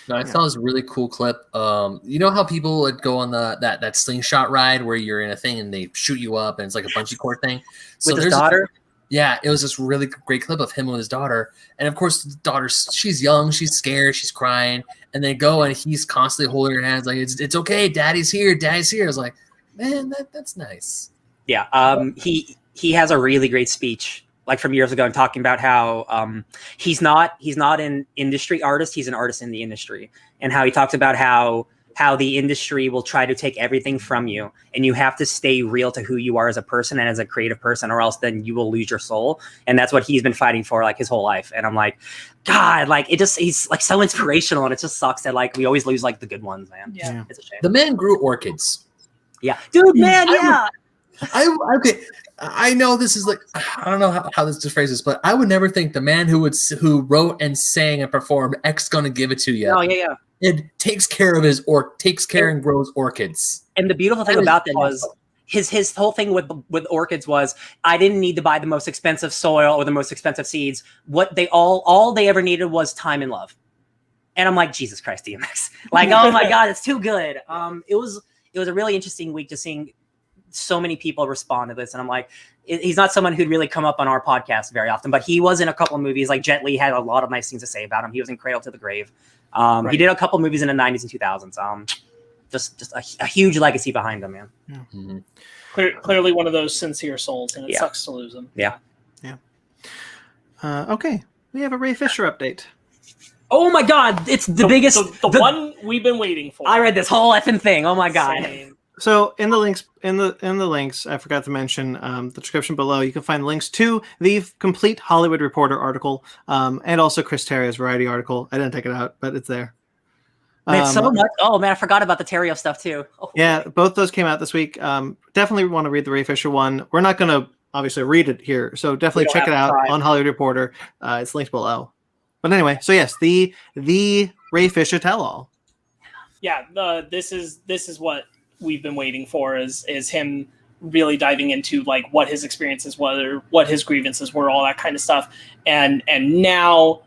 No, I saw this really cool clip. You know how people would go on that slingshot ride where you're in a thing and they shoot you up and it's like a bungee cord thing? With his daughter? Yeah, it was this really great clip of him with his daughter. And of course, the daughter, she's young, she's scared, she's crying. And they go and he's constantly holding her hands like, it's okay, daddy's here. I was like, man, that's nice. Yeah, he has a really great speech like from years ago and talking about how he's not an industry artist, he's an artist in the industry. And how he talks about how the industry will try to take everything from you and you have to stay real to who you are as a person and as a creative person or else then you will lose your soul. And that's what he's been fighting for like his whole life. And I'm like, God, like he's like so inspirational and it just sucks that like we always lose like the good ones, man. Yeah. It's a shame. The man grew orchids. Yeah. Dude, man, yeah. Okay. I know this is like, I don't know how this phrases, but I would never think the man who wrote and sang and performed X Gonna Give It To You. Oh, yeah. It takes care of and grows orchids. And the beautiful thing about that was his whole thing with orchids was I didn't need to buy the most expensive soil or the most expensive seeds. What they all they ever needed was time and love. And I'm like, Jesus Christ, DMX. Like, oh my God, it's too good. It was a really interesting week just seeing so many people respond to this. And I'm like, he's not someone who'd really come up on our podcast very often, but he was in a couple of movies. Like Jet Li had a lot of nice things to say about him. He was in Cradle to the Grave. Right. He did a couple movies in the 90s and 2000s. Just a huge legacy behind him, man. Yeah. Mm-hmm. Clearly one of those sincere souls, and it sucks to lose him. Yeah. Okay, we have a Ray Fisher update. Oh my God, it's the biggest, the one we've been waiting for. I read this whole effing thing. Oh my God. Same. So in the links, I forgot to mention the description below. You can find links to the complete Hollywood Reporter article and also Chris Terrier's Variety article. I didn't take it out, but it's there. It's so much. Oh man, I forgot about the Terrio stuff too. Oh. Yeah, both those came out this week. Definitely want to read the Ray Fisher one. We're not going to obviously read it here, so definitely check it out on Hollywood Reporter. It's linked below. But anyway, so yes, the Ray Fisher tell-all. Yeah, this is what we've been waiting for is him really diving into like what his experiences were, what his grievances were, all that kind of stuff. And now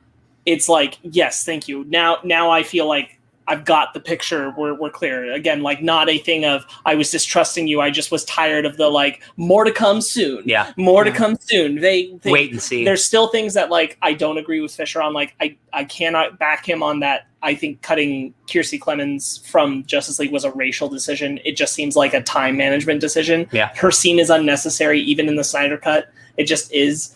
it's like, yes, thank you. Now I feel like I've got the picture. We're clear again, like not a thing of I was distrusting you. I just was tired of the like more to come soon. Yeah. More to come soon. They wait and see. There's still things that like I don't agree with Fisher on. Like I cannot back him on that. I think cutting Kiersey Clemens from Justice League was a racial decision. It just seems like a time management decision. Yeah. Her scene is unnecessary, even in the Snyder Cut. It just is.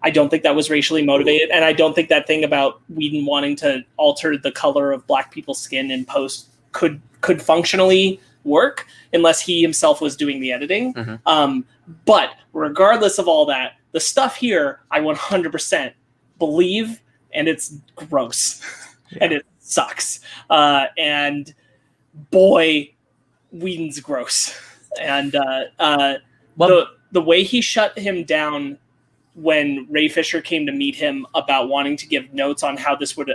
I don't think that was racially motivated. And I don't think that thing about Whedon wanting to alter the color of black people's skin in post could functionally work unless he himself was doing the editing. Mm-hmm. But regardless of all that, the stuff here, I 100% believe, and it's gross. Yeah. And it sucks. And boy, Whedon's gross. And the way he shut him down when Ray Fisher came to meet him about wanting to give notes on how this would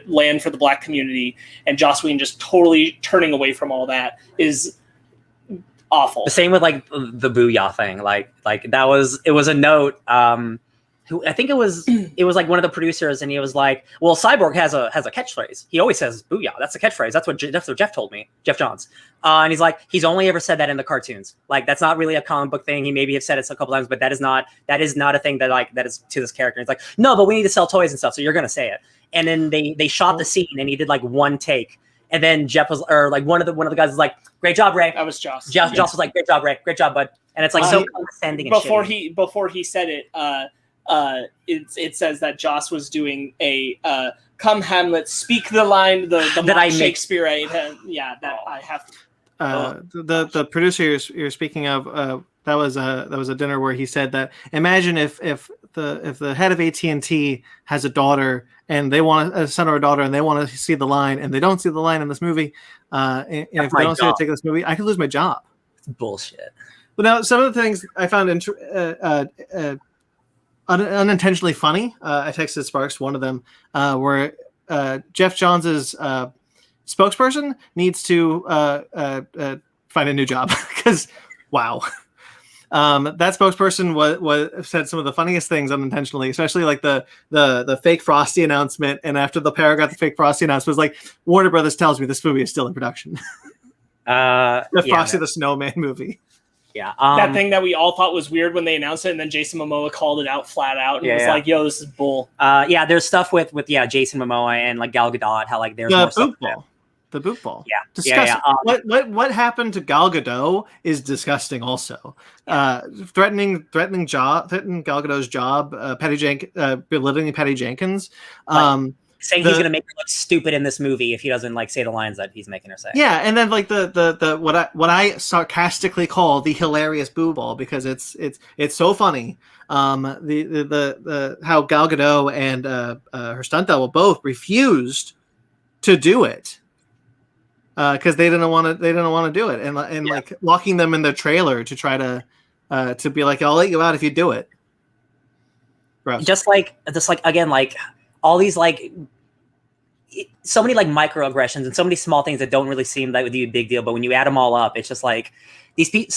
land for the Black community, and Joss Whedon just totally turning away from all that is awful. The same with like the Booyah thing. Like it was a note. Who I think it was like one of the producers, and he was like, "Well, Cyborg has a catchphrase. He always says Booyah. That's a catchphrase. That's what Jeff told me, Jeff Johns." And he's like, he's only ever said that in the cartoons. Like that's not really a comic book thing. He maybe have said it a couple times, but that is not a thing that is to this character. It's like, no, but we need to sell toys and stuff, so you're gonna say it. And then they shot the scene, and he did like one take. And then Jeff was, or like one of the guys was like, "Great job, Ray." That was Joss. Joss was like, "Great job, Ray. Great job, bud." And it's like so condescending. And before he said it, it says that Joss was doing a "Come Hamlet, speak the line that I Shakespeare." That I have. The producer you're speaking of, that was a dinner where he said that imagine if the head of AT&T has a daughter and they want a son or a daughter and they want to see the line and they don't see the line in this movie, and if they don't see it take this movie, I could lose my job. It's bullshit. But now some of the things I found unintentionally funny. I texted Sparks one of them where Jeff Johns' spokesperson needs to find a new job because wow. That spokesperson was said some of the funniest things unintentionally, especially like the fake Frosty announcement. And after the paragraph, the fake Frosty announcement was like, Warner Brothers tells me this movie is still in production. The Frosty the Snowman movie. Yeah, that thing that we all thought was weird when they announced it, and then Jason Momoa called it out flat out and was like, "Yo, this is bull." There's stuff with Jason Momoa and like Gal Gadot, how like there's more stuff. The boot ball. Yeah. Disgusting. What happened to Gal Gadot is disgusting also. Threatening Gal Gadot's job, belittling Patty Jenkins. Saying he's gonna make her look stupid in this movie if he doesn't like say the lines that he's making her say. Yeah, and then like the what I sarcastically call the hilarious boo ball because it's so funny. The how Gal Gadot and her stunt double both refused to do it. Because they didn't want to do it, and like locking them in their trailer to try to be like, I'll let you out if you do it. Gross. Just like again, like all these like so many like microaggressions and so many small things that don't really seem like would be a big deal, but when you add them all up, it's just like these people.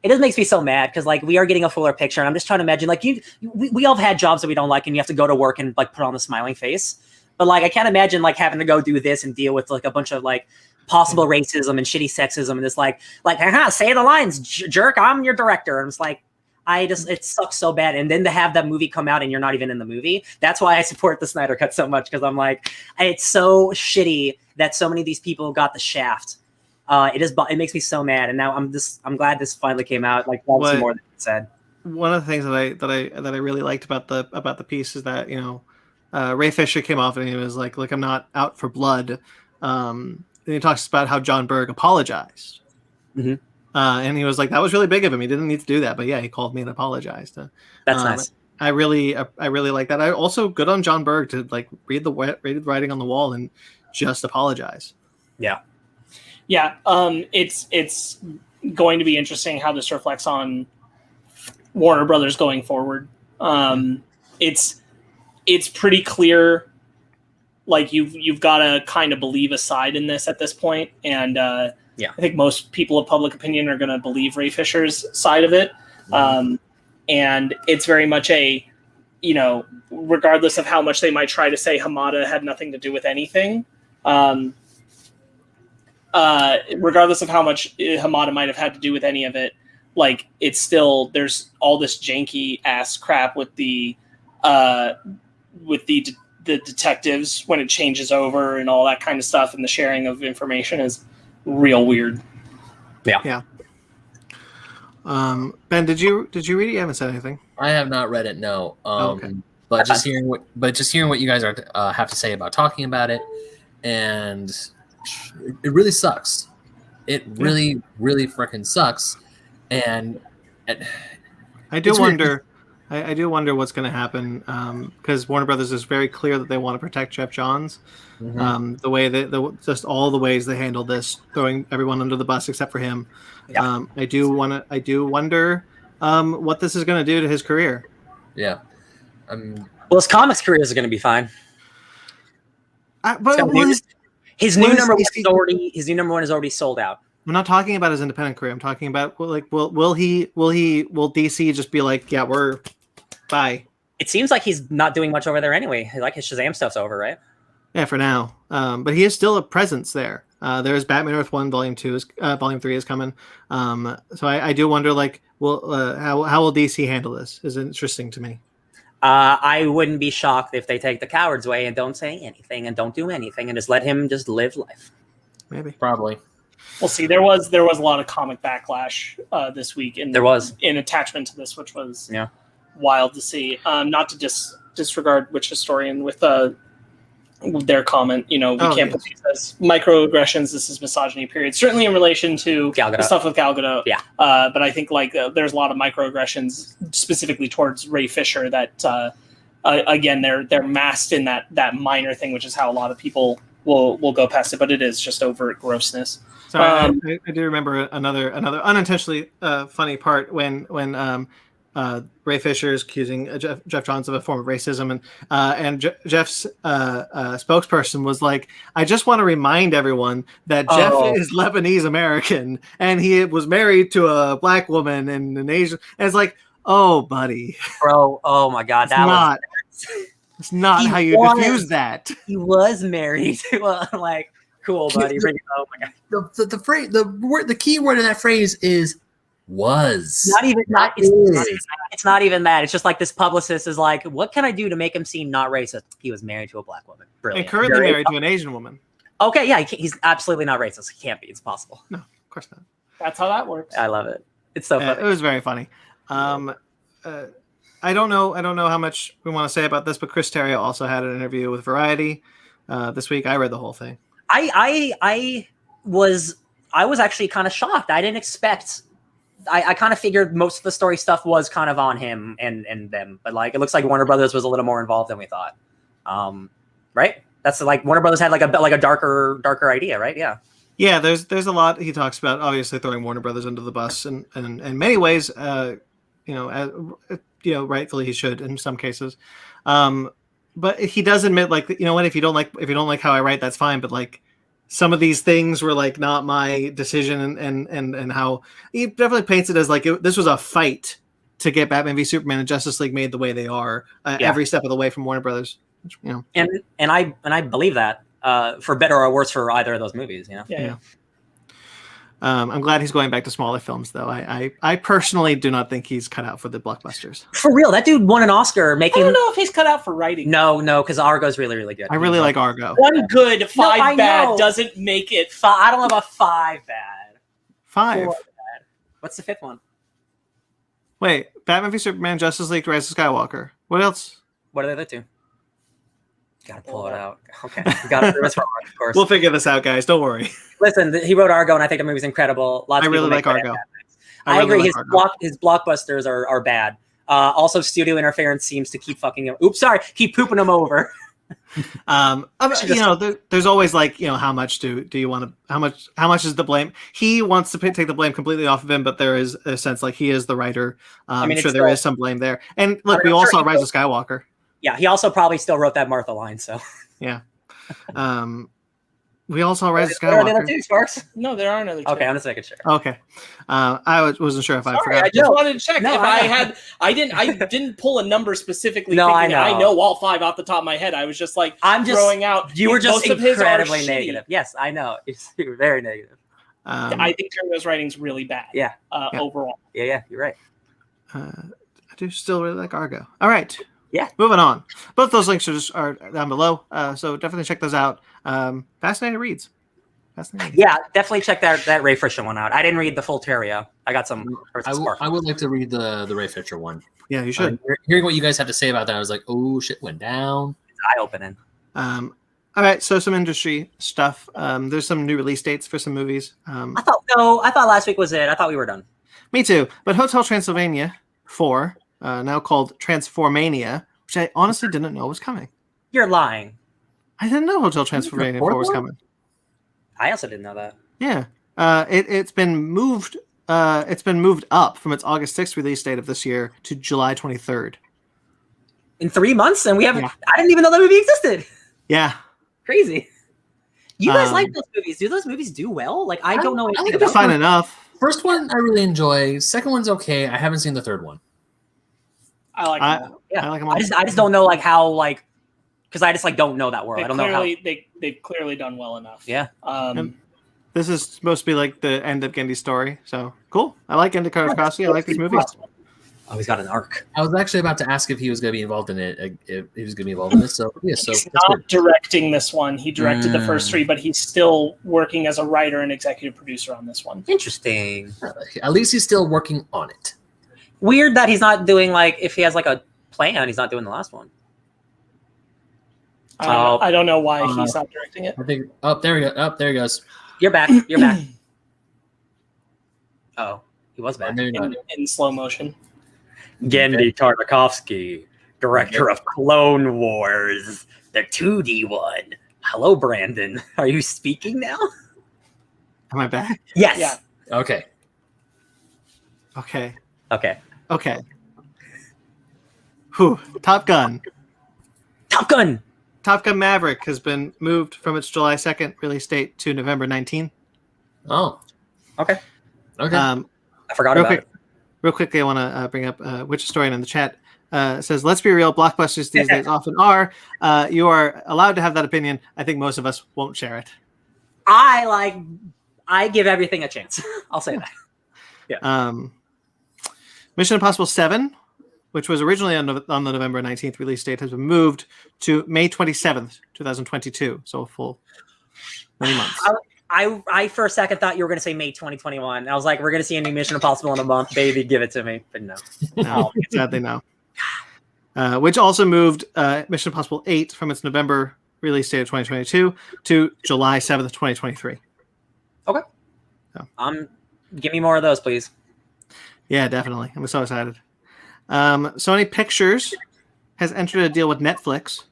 It just makes me so mad because like we are getting a fuller picture, and I'm just trying to imagine like we all have had jobs that we don't like, and you have to go to work and like put on the smiling face. But like I can't imagine like having to go do this and deal with like a bunch of like possible racism and shitty sexism and this like say the lines, jerk, I'm your director. And it's like it sucks so bad. And then to have that movie come out and you're not even in the movie. That's why I support the Snyder Cut so much, because I'm like, it's so shitty that so many of these people got the shaft. It makes me so mad. And now I'm glad this finally came out. Like that's more than it said. One of the things that I really liked about the piece is that Ray Fisher came off and he was like, look, I'm not out for blood. And he talks about how John Berg apologized. Mm-hmm. And he was like, that was really big of him. He didn't need to do that. But yeah, he called me and apologized. That's nice. I really like that. I also good on John Berg to like read the writing on the wall and just apologize. Yeah. Yeah. It's going to be interesting how this reflects on Warner Brothers going forward. It's pretty clear, like you've got to kind of believe a side in this at this point, and I think most people of public opinion are going to believe Ray Fisher's side of it, and it's very much a, regardless of how much they might try to say Hamada had nothing to do with anything, regardless of how much Hamada might have had to do with any of it, like it's still there's all this janky ass crap with the detectives when it changes over and all that kind of stuff, and the sharing of information is real weird. Yeah. Ben, did you read it? You haven't said anything. I have not read it. No. Okay. But just hearing what you guys are have to say about talking about it, and it really sucks. It really, really freaking sucks. And I do wonder I do wonder what's going to happen because Warner Brothers is very clear that they want to protect Jeff Johns. The way that just all the ways they handled this, throwing everyone under the bus except for him. Yeah. I do wonder what this is going to do to his career. Yeah. Well, his comics career is going to be fine. But his new number one is already sold out. I'm not talking about his independent career. I'm talking about like will DC just be like, yeah, we're bye. It seems like he's not doing much over there anyway. Like his Shazam stuff's over, right? Yeah, for now. But he is still a presence there. There's Batman Earth 1, Volume 3 is coming. So I do wonder, like, how will DC handle this? Is interesting to me. I wouldn't be shocked if they take the coward's way and don't say anything and don't do anything and just let him just live life. Maybe. Probably. We'll see. There was a lot of comic backlash this week, in attachment to this, which was wild to see. Not to disregard which historian with their comment. We can't put these as microaggressions. This is misogyny. Period. Certainly in relation to the stuff with Gal Gadot. Yeah. But I think there's a lot of microaggressions specifically towards Ray Fisher that again they're masked in that minor thing, which is how a lot of people will go past it. But it is just overt grossness. So I do remember another unintentionally funny part when Ray Fisher is accusing Jeff Johns of a form of racism, and Jeff's spokesperson was like, "I just want to remind everyone that Jeff is Lebanese American, and he was married to a black woman and an Asian." And it's like, "Oh, buddy, bro, oh my God, it's not how you diffuse that." He was married to like. Cool, buddy. Bring it. Oh my God. The phrase, the key word in that phrase is was. It's not even that. It's just like this publicist is like, what can I do to make him seem not racist? He was married to a black woman. Brilliant. And currently married to an Asian woman. Okay, yeah, he's absolutely not racist. He can't be. It's possible. No, of course not. That's how that works. I love it. It's so funny. It was very funny. I don't know how much we want to say about this, but Chris Terrio also had an interview with Variety this week. I read the whole thing. I was actually kind of shocked. I didn't expect. I kind of figured most of the story stuff was kind of on him and them, but like it looks like Warner Brothers was a little more involved than we thought. Right? That's like Warner Brothers had like a darker idea, right? Yeah. Yeah, there's a lot he talks about. Obviously, throwing Warner Brothers under the bus, and in many ways, rightfully he should in some cases. But he does admit, like, you know what, if you don't like how I write, that's fine. But like, some of these things were like not my decision, and how he definitely paints it as like this was a fight to get Batman v Superman and Justice League made the way they are every step of the way from Warner Brothers. And I believe that for better or worse for either of those movies. Yeah. I'm glad he's going back to smaller films, though. I personally do not think he's cut out for the blockbusters. For real, that dude won an Oscar making. I don't know if he's cut out for writing. No, because Argo's really, really good. I really like Argo. One good, five bad doesn't make it. I don't have a 5 bad. 5. 4 bad. What's the 5th one? Wait, Batman v Superman, Justice League, Rise of Skywalker. What else? What are the other 2? Gotta pull it out. Okay, we gotta prove us wrong, of course. We'll figure this out, guys. Don't worry. Listen, he wrote Argo, and I think the movie's incredible. I really like Argo. I agree. His blockbusters are bad. Also, studio interference seems to keep fucking him. Oops, sorry, keep pooping him over. There's always like, how much do you want to? How much is the blame? He wants to take the blame completely off of him, but there is a sense like he is the writer. I'm sure there is some blame there. And look, we all saw Rise of Skywalker. Yeah, he also probably still wrote that Martha line. So yeah. We all saw Rise of Skywalker. There are the other 2, Sparks? No, there are another 2. Okay, I'm just making sure. Okay, I wasn't sure if I forgot. I just wanted to check I didn't pull a number specifically. No, I know all 5 off the top of my head. I was just like, throwing out. You were just incredibly negative. Yes, I know. You were very negative. I think Terrio's writing's really bad. Yeah. Overall. Yeah, you're right. I do still really like Argo. All right. Yeah. Moving on. Both those links are down below, so definitely check those out. Fascinating reads. Yeah, definitely check that Ray Fisher one out. I didn't read the full Terrio. I got some. I would like to read the Ray Fisher one. Yeah, you should. Hearing what you guys have to say about that, I was like, oh, shit went down. It's eye-opening. All right, so some industry stuff. There's some new release dates for some movies. I thought last week was it. I thought we were done. Me too. But Hotel Transylvania 4 now called Transformania, which I honestly didn't know was coming. You're lying. I didn't know Hotel Transformania 4 was coming. I also didn't know that. Yeah. It's been moved. It's been moved up from its August 6th release date of this year to July 23rd. In 3 months, and we haven't. Yeah. I didn't even know that movie existed. Yeah. Crazy. You guys like those movies? Do those movies do well? Like I don't know. I think they're fine enough. First one I really enjoy. Second one's okay. I haven't seen the third one. I like them. Yeah, I like them all. I just don't know like how like because I just like don't know that world. I don't know how. They've clearly done well enough. Yeah. This is supposed to be like the end of Gendy's story, so cool. I like Gendy Carter's I like these movies. Oh, he's got an arc. I was actually about to ask if he was going to be involved in it. If he was going to be involved in this, so yeah. So he's not directing this one. He directed the first three, but he's still working as a writer and executive producer on this one. Interesting. At least he's still working on it. Weird that he's not doing like if he has like a plan, he's not doing the last one. I don't know why he's not directing it. I think. Oh, there we go. Oh, there he goes. You're back. You're back. Oh, he was back. In slow motion. Gendy Tartakovsky, director of Clone Wars, the 2D one. Hello, Brandon. Are you speaking now? Am I back? Yes. Yeah. Okay. Okay. Whew. Top Gun Maverick has been moved from its July 2nd release date to November 19th. Oh. Okay. Okay. I forgot about it. Real quickly, I want to bring up Witch Historian in the chat. Says, let's be real, blockbusters these days often are. You are allowed to have that opinion. I think most of us won't share it. I give everything a chance. I'll say that. Yeah. Mission Impossible 7, which was originally on the November 19th release date, has been moved to May 27th, 2022. So a full many months. I for a second thought you were going to say May 2021. I was like, we're going to see a new Mission Impossible in a month. Baby, give it to me. But no. No, sadly no. Which also moved Mission Impossible 8 from its November release date of 2022 to July 7th, 2023. Okay. So. Give me more of those, please. Yeah, definitely. I'm so excited. Sony Pictures has entered a deal with Netflix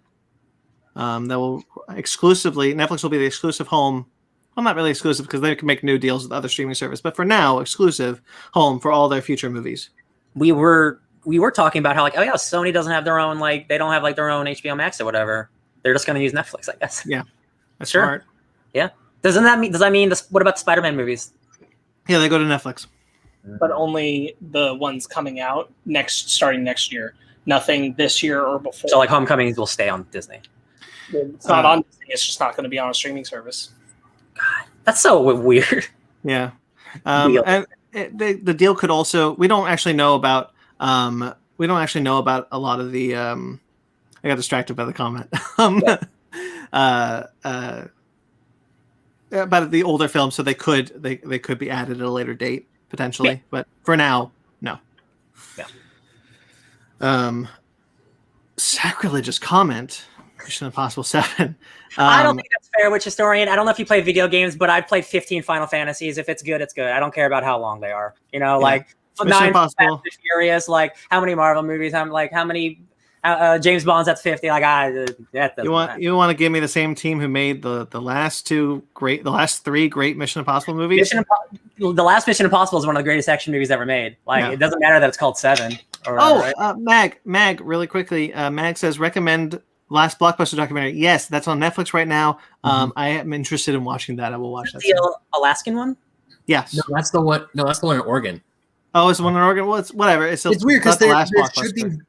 that will Netflix will be the exclusive home. Well, not really exclusive because they can make new deals with other streaming service, but for now, exclusive home for all their future movies. We were talking about how like, oh yeah, Sony doesn't have their own they don't have like their own HBO Max or whatever. They're just going to use Netflix, I guess. Yeah, that's sure. Smart. Yeah. Does that mean what about the Spider-Man movies? Yeah, they go to Netflix, but only the ones coming out starting next year. Nothing this year or before. So like Homecoming will stay on Disney. It's not on Disney. It's just not going to be on a streaming service. God, that's so weird. Yeah, and the deal could also. We don't actually know about. We don't actually know about a lot of the. I got distracted by the comment. About the older films, so they could be added at a later date potentially, but for now, no. Yeah. Sacrilegious comment. Mission Impossible 7. I don't think that's fair, Witch Historian. I don't know if you play video games, but I've played 15 Final Fantasies. If it's good, it's good. I don't care about how long they are. You know, like 9 Fast and Furious. Like how many Marvel movies? How many James Bond's at 50? Like you want to give me the same team who made the last 3 great Mission Impossible movies? The last Mission Impossible is one of the greatest action movies ever made. It doesn't matter that it's called 7. Mag, really quickly. Mag says recommend last blockbuster documentary. Yes, that's on Netflix right now. I am interested in watching that. I will watch that. The Alaskan one? Yes. No, that's the one. No, that's the one in Oregon. Oh, it's the one in Oregon. Well, it's whatever. It's weird because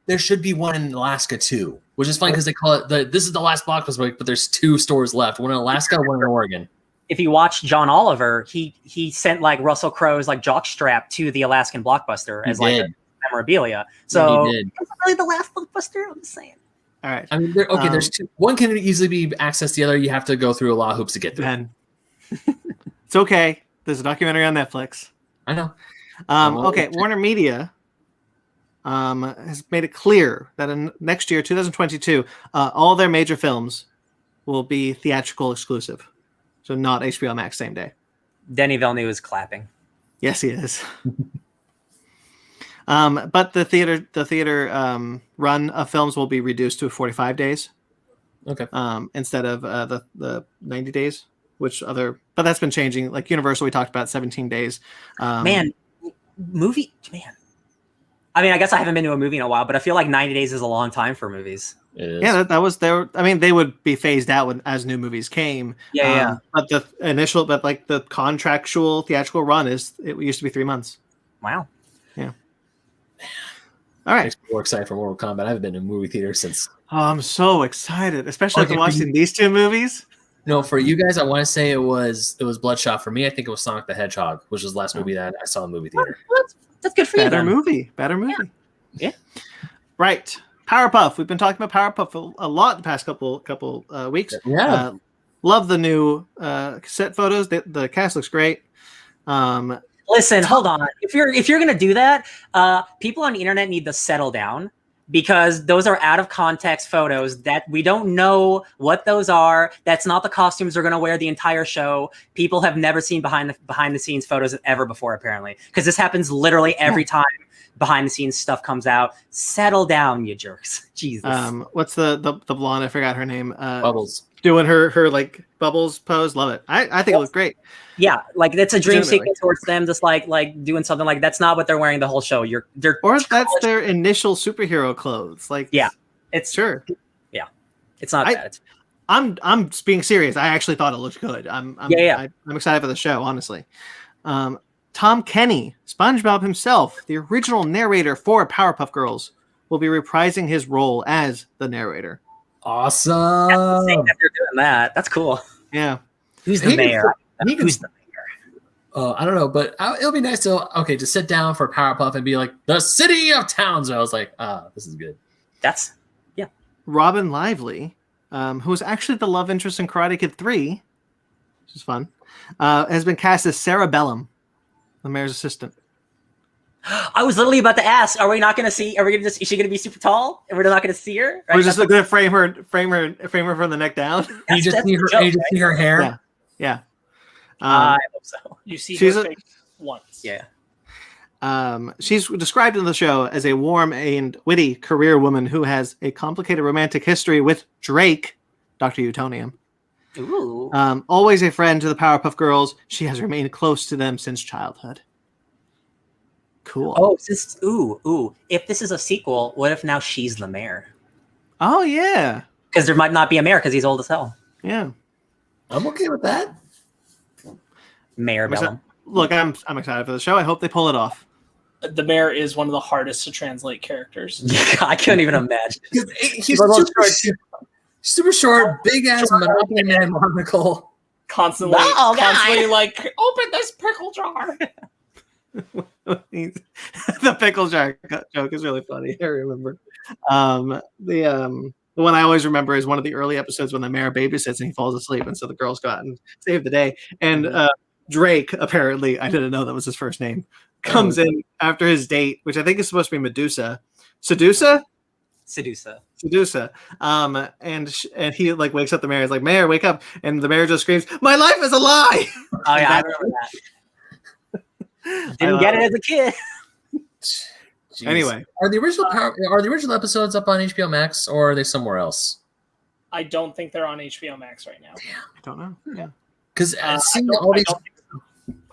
there should be one in Alaska too, which is funny because they call it this is the last blockbuster, but there's 2 stores left. One in Alaska, one in Oregon. If you watch John Oliver, he sent like Russell Crowe's like jockstrap to the Alaskan Blockbuster as like memorabilia. So it's really the last blockbuster. I'm just saying. All right. I mean, there's 2. One can easily be accessed. The other, you have to go through a lot of hoops to get through. Ben. It's okay. There's a documentary on Netflix. I know. Okay, Warner Media has made it clear that in next year, 2022, all their major films will be theatrical exclusive. So not HBO Max same day. Denis Villeneuve is clapping. Yes, he is. But the theater run of films will be reduced to 45 days. Okay. Instead of the 90 days, but that's been changing. Like Universal, we talked about 17 days. Man. I mean, I guess I haven't been to a movie in a while, but I feel like 90 days is a long time for movies. Yeah, that was there. I mean, they would be phased out as new movies came. Yeah. But the contractual theatrical run it used to be 3 months. Wow. Yeah. All right. Makes me more excited for Mortal Kombat. I haven't been to a movie theater since. Oh, I'm so excited, especially after watching these two movies. No, for you guys, I want to say it was Bloodshot. For me, I think it was Sonic the Hedgehog, which was the last movie that I saw in the movie theater. That's good for you. Better movie. Yeah. Right. Powerpuff. We've been talking about Powerpuff a lot the past couple weeks. Yeah. Love the new set photos. The cast looks great. Listen, hold on. If you're gonna do that, people on the internet need to settle down, because those are out of context photos that we don't know what those are. That's not the costumes they're gonna wear the entire show. People have never seen behind the scenes photos ever before, apparently, because this happens literally every time behind the scenes stuff comes out. Settle down, you jerks. Jesus. What's the blonde? I forgot her name. Bubbles. Doing her like Bubbles pose. Love it. I think it looks great. Yeah, like it's a dream Legitimately. sequence towards them, just like doing something like that's not what they're wearing the whole show. Or that's their initial superhero clothes. Like, yeah, it's sure. Yeah, it's not bad. I'm being serious. I actually thought it looked good. I'm excited for the show, honestly. Tom Kenny, SpongeBob himself, the original narrator for Powerpuff Girls, will be reprising his role as the narrator. Awesome. That's insane that they're doing that. That's cool. Yeah. Who's the mayor? Who's the mayor? I don't know, but it'll be nice to sit down for Powerpuff and be like, the city of Townsville. I was like, this is good. Yeah. Robin Lively, who was actually the love interest in Karate Kid 3, which is fun, has been cast as Sarah Bellum, the mayor's assistant. I was literally about to ask, are we not going to see? Is she going to be super tall? And we're not going to see her? Right? We're just going to frame her from the neck down. You just see her hair. Yeah. I hope so. You see her face once. Yeah. She's described in the show as a warm and witty career woman who has a complicated romantic history with Drake, Dr. Utonium. Ooh. Always a friend to the Powerpuff Girls, she has remained close to them since childhood. Cool. Oh, if this is a sequel, what if now she's the mayor? Oh, yeah. Because there might not be a mayor because he's old as hell. Yeah. I'm okay with that. Mayor Bellum. Look, I'm excited for the show. I hope they pull it off. The mayor is one of the hardest to translate characters. I couldn't even imagine. He's super short, big ass Monopoly Man monocle. Constantly like, open this pickle jar. The pickle jar joke is really funny. I remember. The one I always remember is one of the early episodes when the mayor babysits and he falls asleep, and so the girls go out and save the day. And Drake, apparently, I didn't know that was his first name, comes in after his date, which I think is supposed to be Medusa. Sedusa. And he like wakes up the mayor. He's like, "Mayor, wake up!" And the mayor just screams, "My life is a lie!" Oh yeah, I remember that. Didn't get it as a kid. Jeez. Anyway, are the original episodes up on HBO Max, or are they somewhere else? I don't think they're on HBO Max right now. I don't know. Yeah, because seeing all these,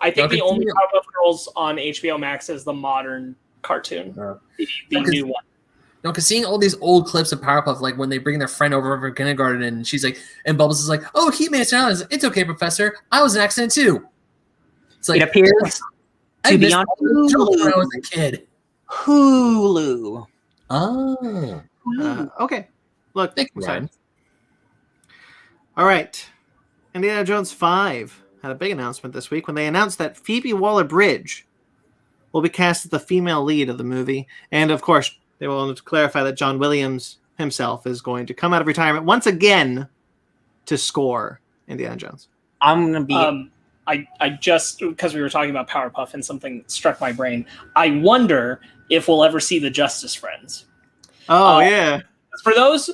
I think the only Powerpuff Girls on HBO Max is the modern cartoon, the new one. No, because seeing all these old clips of Powerpuff, like when they bring their friend over for kindergarten, and she's like, and Bubbles is like, "Oh, he made it. It's okay, Professor. I was an accident too." It's like it appears to be on Hulu when I was a kid. Hulu. Oh. Okay. Look, thank you, Ryan. All right. Indiana Jones 5 had a big announcement this week when they announced that Phoebe Waller-Bridge will be cast as the female lead of the movie, and of course, they will clarify that John Williams himself is going to come out of retirement once again to score Indiana Jones. I'm going to be... I just, because we were talking about Powerpuff and something struck my brain, I wonder if we'll ever see the Justice Friends. Oh, yeah. For those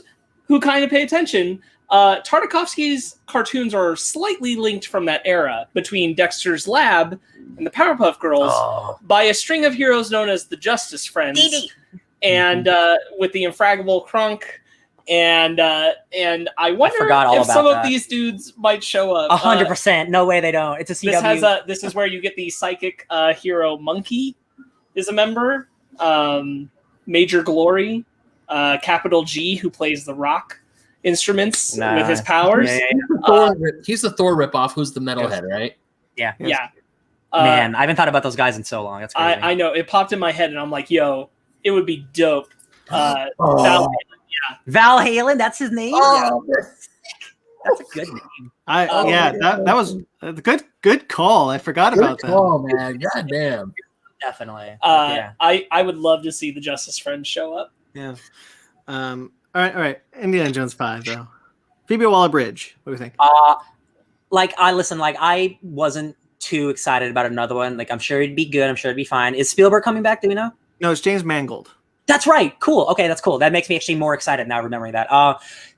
who kind of pay attention, Tartakovsky's cartoons are slightly linked from that era between Dexter's Lab and the Powerpuff Girls by a string of heroes known as the Justice Friends, and with the Infraggable Krunk. And I wonder if some of these dudes might show up. 100%. No way they don't. It's a CW. This is where you get the psychic hero Monkey is a member. Major Glory, Capital G, who plays the rock instruments with his powers. He's the Thor ripoff, who's the metalhead, right? Yeah. Man, I haven't thought about those guys in so long. That's crazy. I know. It popped in my head, and I'm like, yo, it would be dope. Val Halen, that's his name. That's a good name. That was a good call. I forgot about that. Oh man, goddamn. Definitely. I would love to see the Justice Friends show up. Yeah. All right. Indiana Jones 5 though. Phoebe Waller-Bridge. What do you think? I wasn't too excited about another one. Like, I'm sure it'd be good. I'm sure it'd be fine. Is Spielberg coming back? Do we know? No, it's James Mangold. That's right. Cool. Okay, that's cool. That makes me actually more excited now remembering that.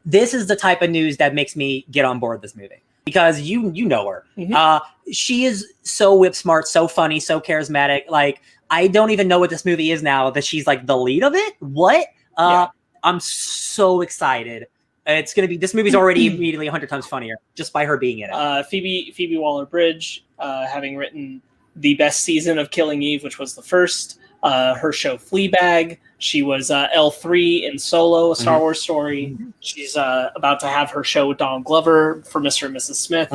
This is the type of news that makes me get on board this movie because you know her. Mm-hmm. She is so whip smart, so funny, so charismatic. Like, I don't even know what this movie is now that she's like the lead of it. What? I'm so excited. It's gonna be. This movie's already immediately 100 times funnier just by her being in it. Phoebe Waller-Bridge, having written the best season of Killing Eve, which was the first. Her show Fleabag. She was L3 in Solo, a Star Wars story. She's about to have her show with Donald Glover for Mr. and Mrs. Smith.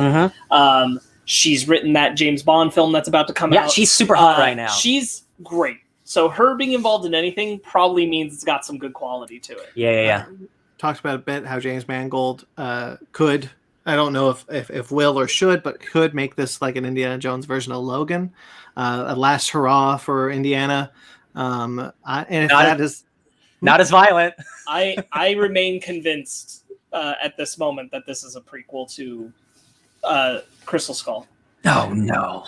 She's written that James Bond film that's about to come out. Yeah, she's super hot right now. She's great. So her being involved in anything probably means it's got some good quality to it. Yeah. Talked about a bit how James Mangold could, I don't know if will or should, but could make this like an Indiana Jones version of Logan. A last hurrah for Indiana. Not as violent. I remain convinced at this moment that this is a prequel to Crystal Skull. Oh no.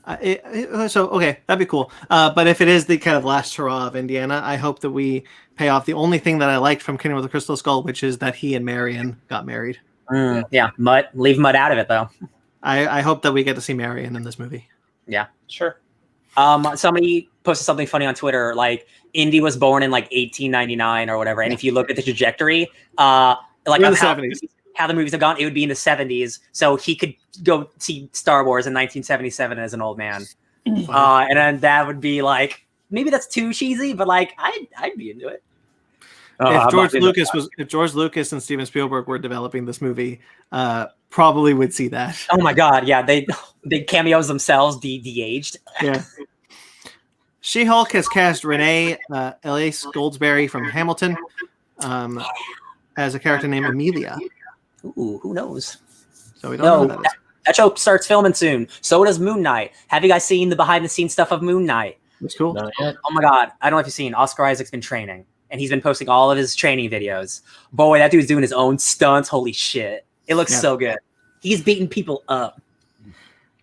Okay, that'd be cool. But if it is the kind of last hurrah of Indiana, I hope that we pay off the only thing that I liked from Kingdom of the Crystal Skull, which is that he and Marion got married. Yeah, Mutt. Leave Mutt out of it though. I hope that we get to see Marion in this movie. Yeah, sure. Somebody posted something funny on Twitter, like Indy was born in like 1899 or whatever, and if you look at the trajectory, like in the 70s. How the movies have gone, it would be in the 70s, so he could go see Star Wars in 1977 as an old man, and then that would be like, maybe that's too cheesy, but like I'd be into it. If George Lucas and Steven Spielberg were developing this movie, probably would see that. Oh my god, yeah, they cameos themselves de-aged. Yeah. She-Hulk has cast Renee Elise Goldsberry from Hamilton as a character named Amelia. Ooh, who knows? So we don't know who that is. That show starts filming soon. So does Moon Knight. Have you guys seen the behind-the-scenes stuff of Moon Knight? It's cool. Oh my god, I don't know if you've seen. Oscar Isaac's been training, and he's been posting all of his training videos. Boy, that dude's doing his own stunts. Holy shit. It looks so good. He's beating people up.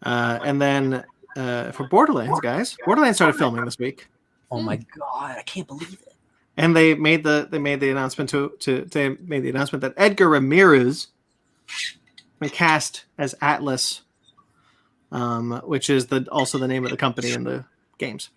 And then for Borderlands, guys, Borderlands started filming this week. Oh my god, I can't believe it. And they made the announcement that Edgar Ramirez been cast as Atlas, which is also the name of the company in the games.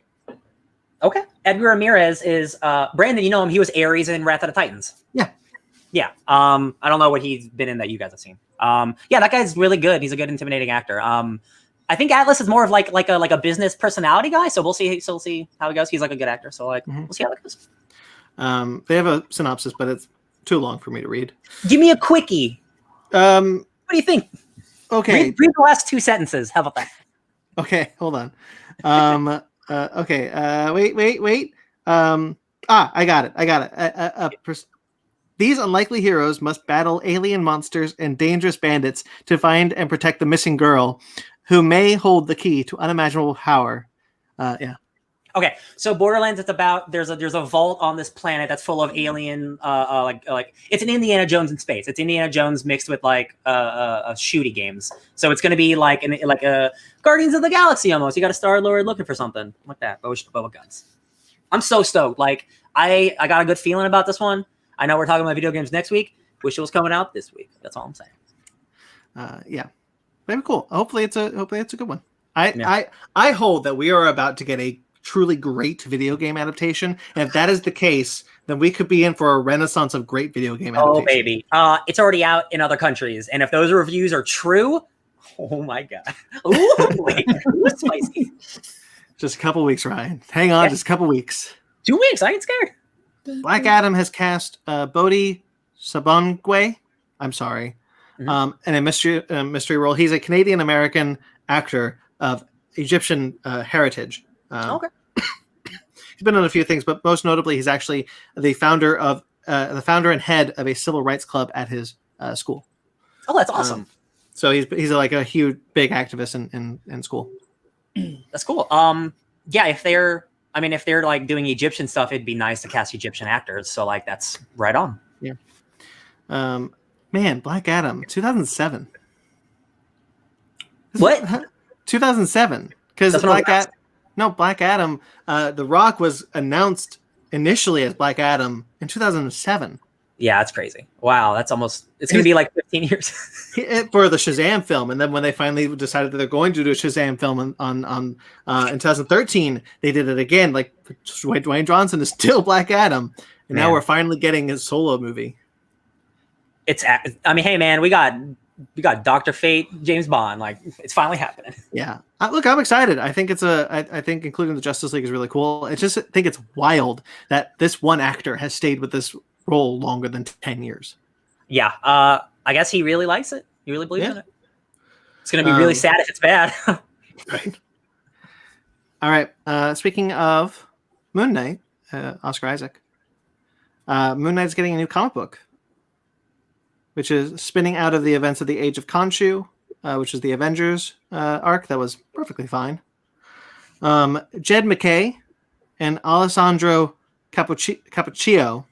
Okay. Edgar Ramirez is Brandon, you know him. He was Ares in Wrath of the Titans. Yeah. I don't know what he's been in that you guys have seen. Yeah, that guy's really good. He's a good, intimidating actor. I think Atlas is more of like a business personality guy. So we'll see how it goes. He's like a good actor. So we'll see how it goes. They have a synopsis, but it's too long for me to read. Give me a quickie. What do you think? Okay. Read the last two sentences. How about that? Okay, hold on. Okay. Wait. I got it. These unlikely heroes must battle alien monsters and dangerous bandits to find and protect the missing girl, who may hold the key to unimaginable power. Yeah. Okay, so Borderlands, it's about there's a vault on this planet that's full of alien like it's an Indiana Jones in space. It's Indiana Jones mixed with like shooty games. So it's gonna be like a Guardians of the Galaxy almost. You got a Star-Lord looking for something like that, but with guns. I'm so stoked. Like I got a good feeling about this one. I know we're talking about video games next week. Wish it was coming out this week. That's all I'm saying. Yeah, maybe cool. Hopefully it's a good one. I hold that we are about to get a truly great video game adaptation, and if that is the case, then we could be in for a renaissance of great video game adaptations. Oh baby, it's already out in other countries, and if those reviews are true, oh my god, ooh, wait, spicy. Just a couple weeks, Ryan. Hang on, just a couple weeks. 2 weeks. I get scared. Black Adam has cast Bodhi Sabongwe. I'm sorry. In a mystery role. He's a Canadian American actor of Egyptian heritage. Okay. He's been on a few things, but most notably, he's actually the founder and head of a civil rights club at his school. Oh, that's awesome. So he's like a huge, big activist in school. That's cool. Yeah, if they're like doing Egyptian stuff, it'd be nice to cast Egyptian actors. So like that's right on. Yeah. Man, Black Adam, 2007. What? 2007. Because Black Adam, The Rock was announced initially as Black Adam in 2007. Yeah, that's crazy. Wow, it's going to be like 15 years. For the Shazam film, and then when they finally decided that they're going to do a Shazam film in 2013, they did it again. Like Dwayne Johnson is still Black Adam, and now we're finally getting his solo movie. Hey man, we got Dr. Fate, James Bond. Like it's finally happening. Yeah, look, I'm excited. I think I think including the Justice League is really cool. I think it's wild that this one actor has stayed with this role longer than 10 years. Yeah, I guess he really likes it. He really believes in it. It's going to be really sad if it's bad. Right. All right. Speaking of Moon Knight, Oscar Isaac. Moon Knight's getting a new comic book, which is spinning out of the events of the Age of Khonshu, which is the Avengers arc that was perfectly fine. Jed MacKay and Alessandro Cappuccio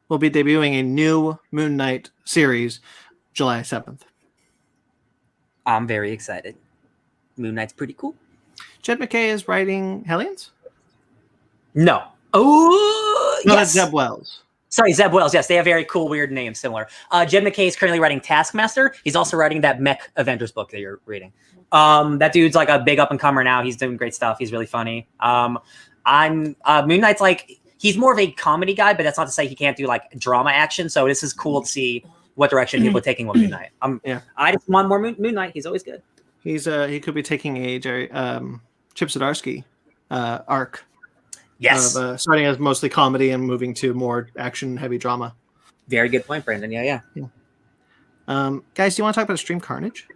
will be debuting a new Moon Knight series July 7th. I'm very excited. Moon Knight's pretty cool. Jed MacKay is writing Hellions? No. Oh, no, yes. That's Zeb Wells. Sorry, Zeb Wells. Yes, they have very cool, weird names, similar. Jed MacKay is currently writing Taskmaster. He's also writing that Mech Avengers book that you're reading. That dude's like a big up-and-comer now. He's doing great stuff. He's really funny. Moon Knight's like... He's more of a comedy guy, but that's not to say he can't do like drama action. So this is cool to see what direction people are taking with Moon Knight. I just want more Moon Knight. He's always good. He could be taking a Chip Zdarsky arc. Yes. Of, starting as mostly comedy and moving to more action-heavy drama. Very good point, Brandon. Yeah. Guys, do you want to talk about Extreme Carnage?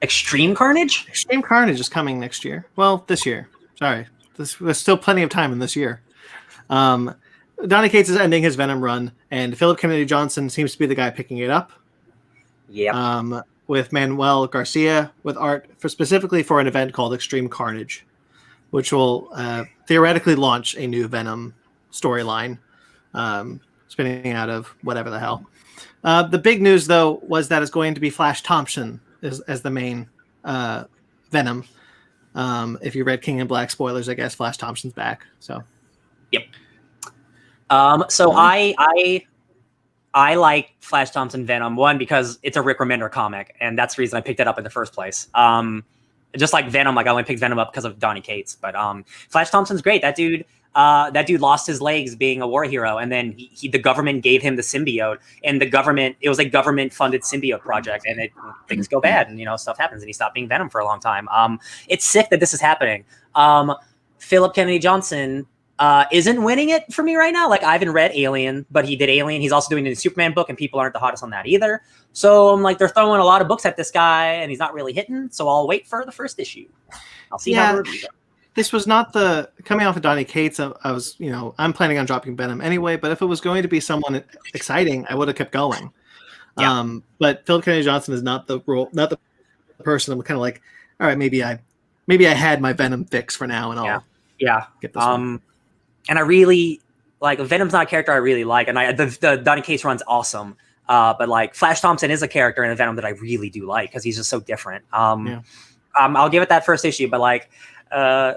Extreme Carnage? Extreme Carnage is coming next year. Well, this year. Sorry. There's still plenty of time in this year. Donny Cates is ending his Venom run, and Philip Kennedy Johnson seems to be the guy picking it up. Yeah. With Manuel Garcia with art specifically for an event called Extreme Carnage, which will theoretically launch a new Venom storyline, spinning out of whatever the hell. The big news, though, was that it's going to be Flash Thompson as the main Venom. If you read King in Black, spoilers, I guess Flash Thompson's back. So, yep. So I like Flash Thompson Venom, one, because it's a Rick Remender comic, and that's the reason I picked it up in the first place. Just like Venom, like I only picked Venom up because of Donny Cates, but Flash Thompson's great. That dude lost his legs being a war hero, and then the government gave him the symbiote, and it was a government funded symbiote project, and things go bad, and stuff happens, and he stopped being Venom for a long time. It's sick that this is happening. Philip Kennedy Johnson isn't winning it for me right now. Like I haven't read Alien, but he did Alien. He's also doing the Superman book, and people aren't the hottest on that either. So I'm like, they're throwing a lot of books at this guy, and he's not really hitting. So I'll wait for the first issue. I'll see how the reviews go. This was not coming off of Donny Cates. I was, I'm planning on dropping Venom anyway, but if it was going to be someone exciting, I would have kept going. Yeah. But Philip Kennedy Johnson is not the person. I'm kind of like, all right, maybe I had my Venom fix for now, and I'll get this one. And I really like Venom's not a character I really like, and the Donny Cates run's awesome. But like Flash Thompson is a character in a Venom that I really do like because he's just so different. I'll give it that first issue, but like. Do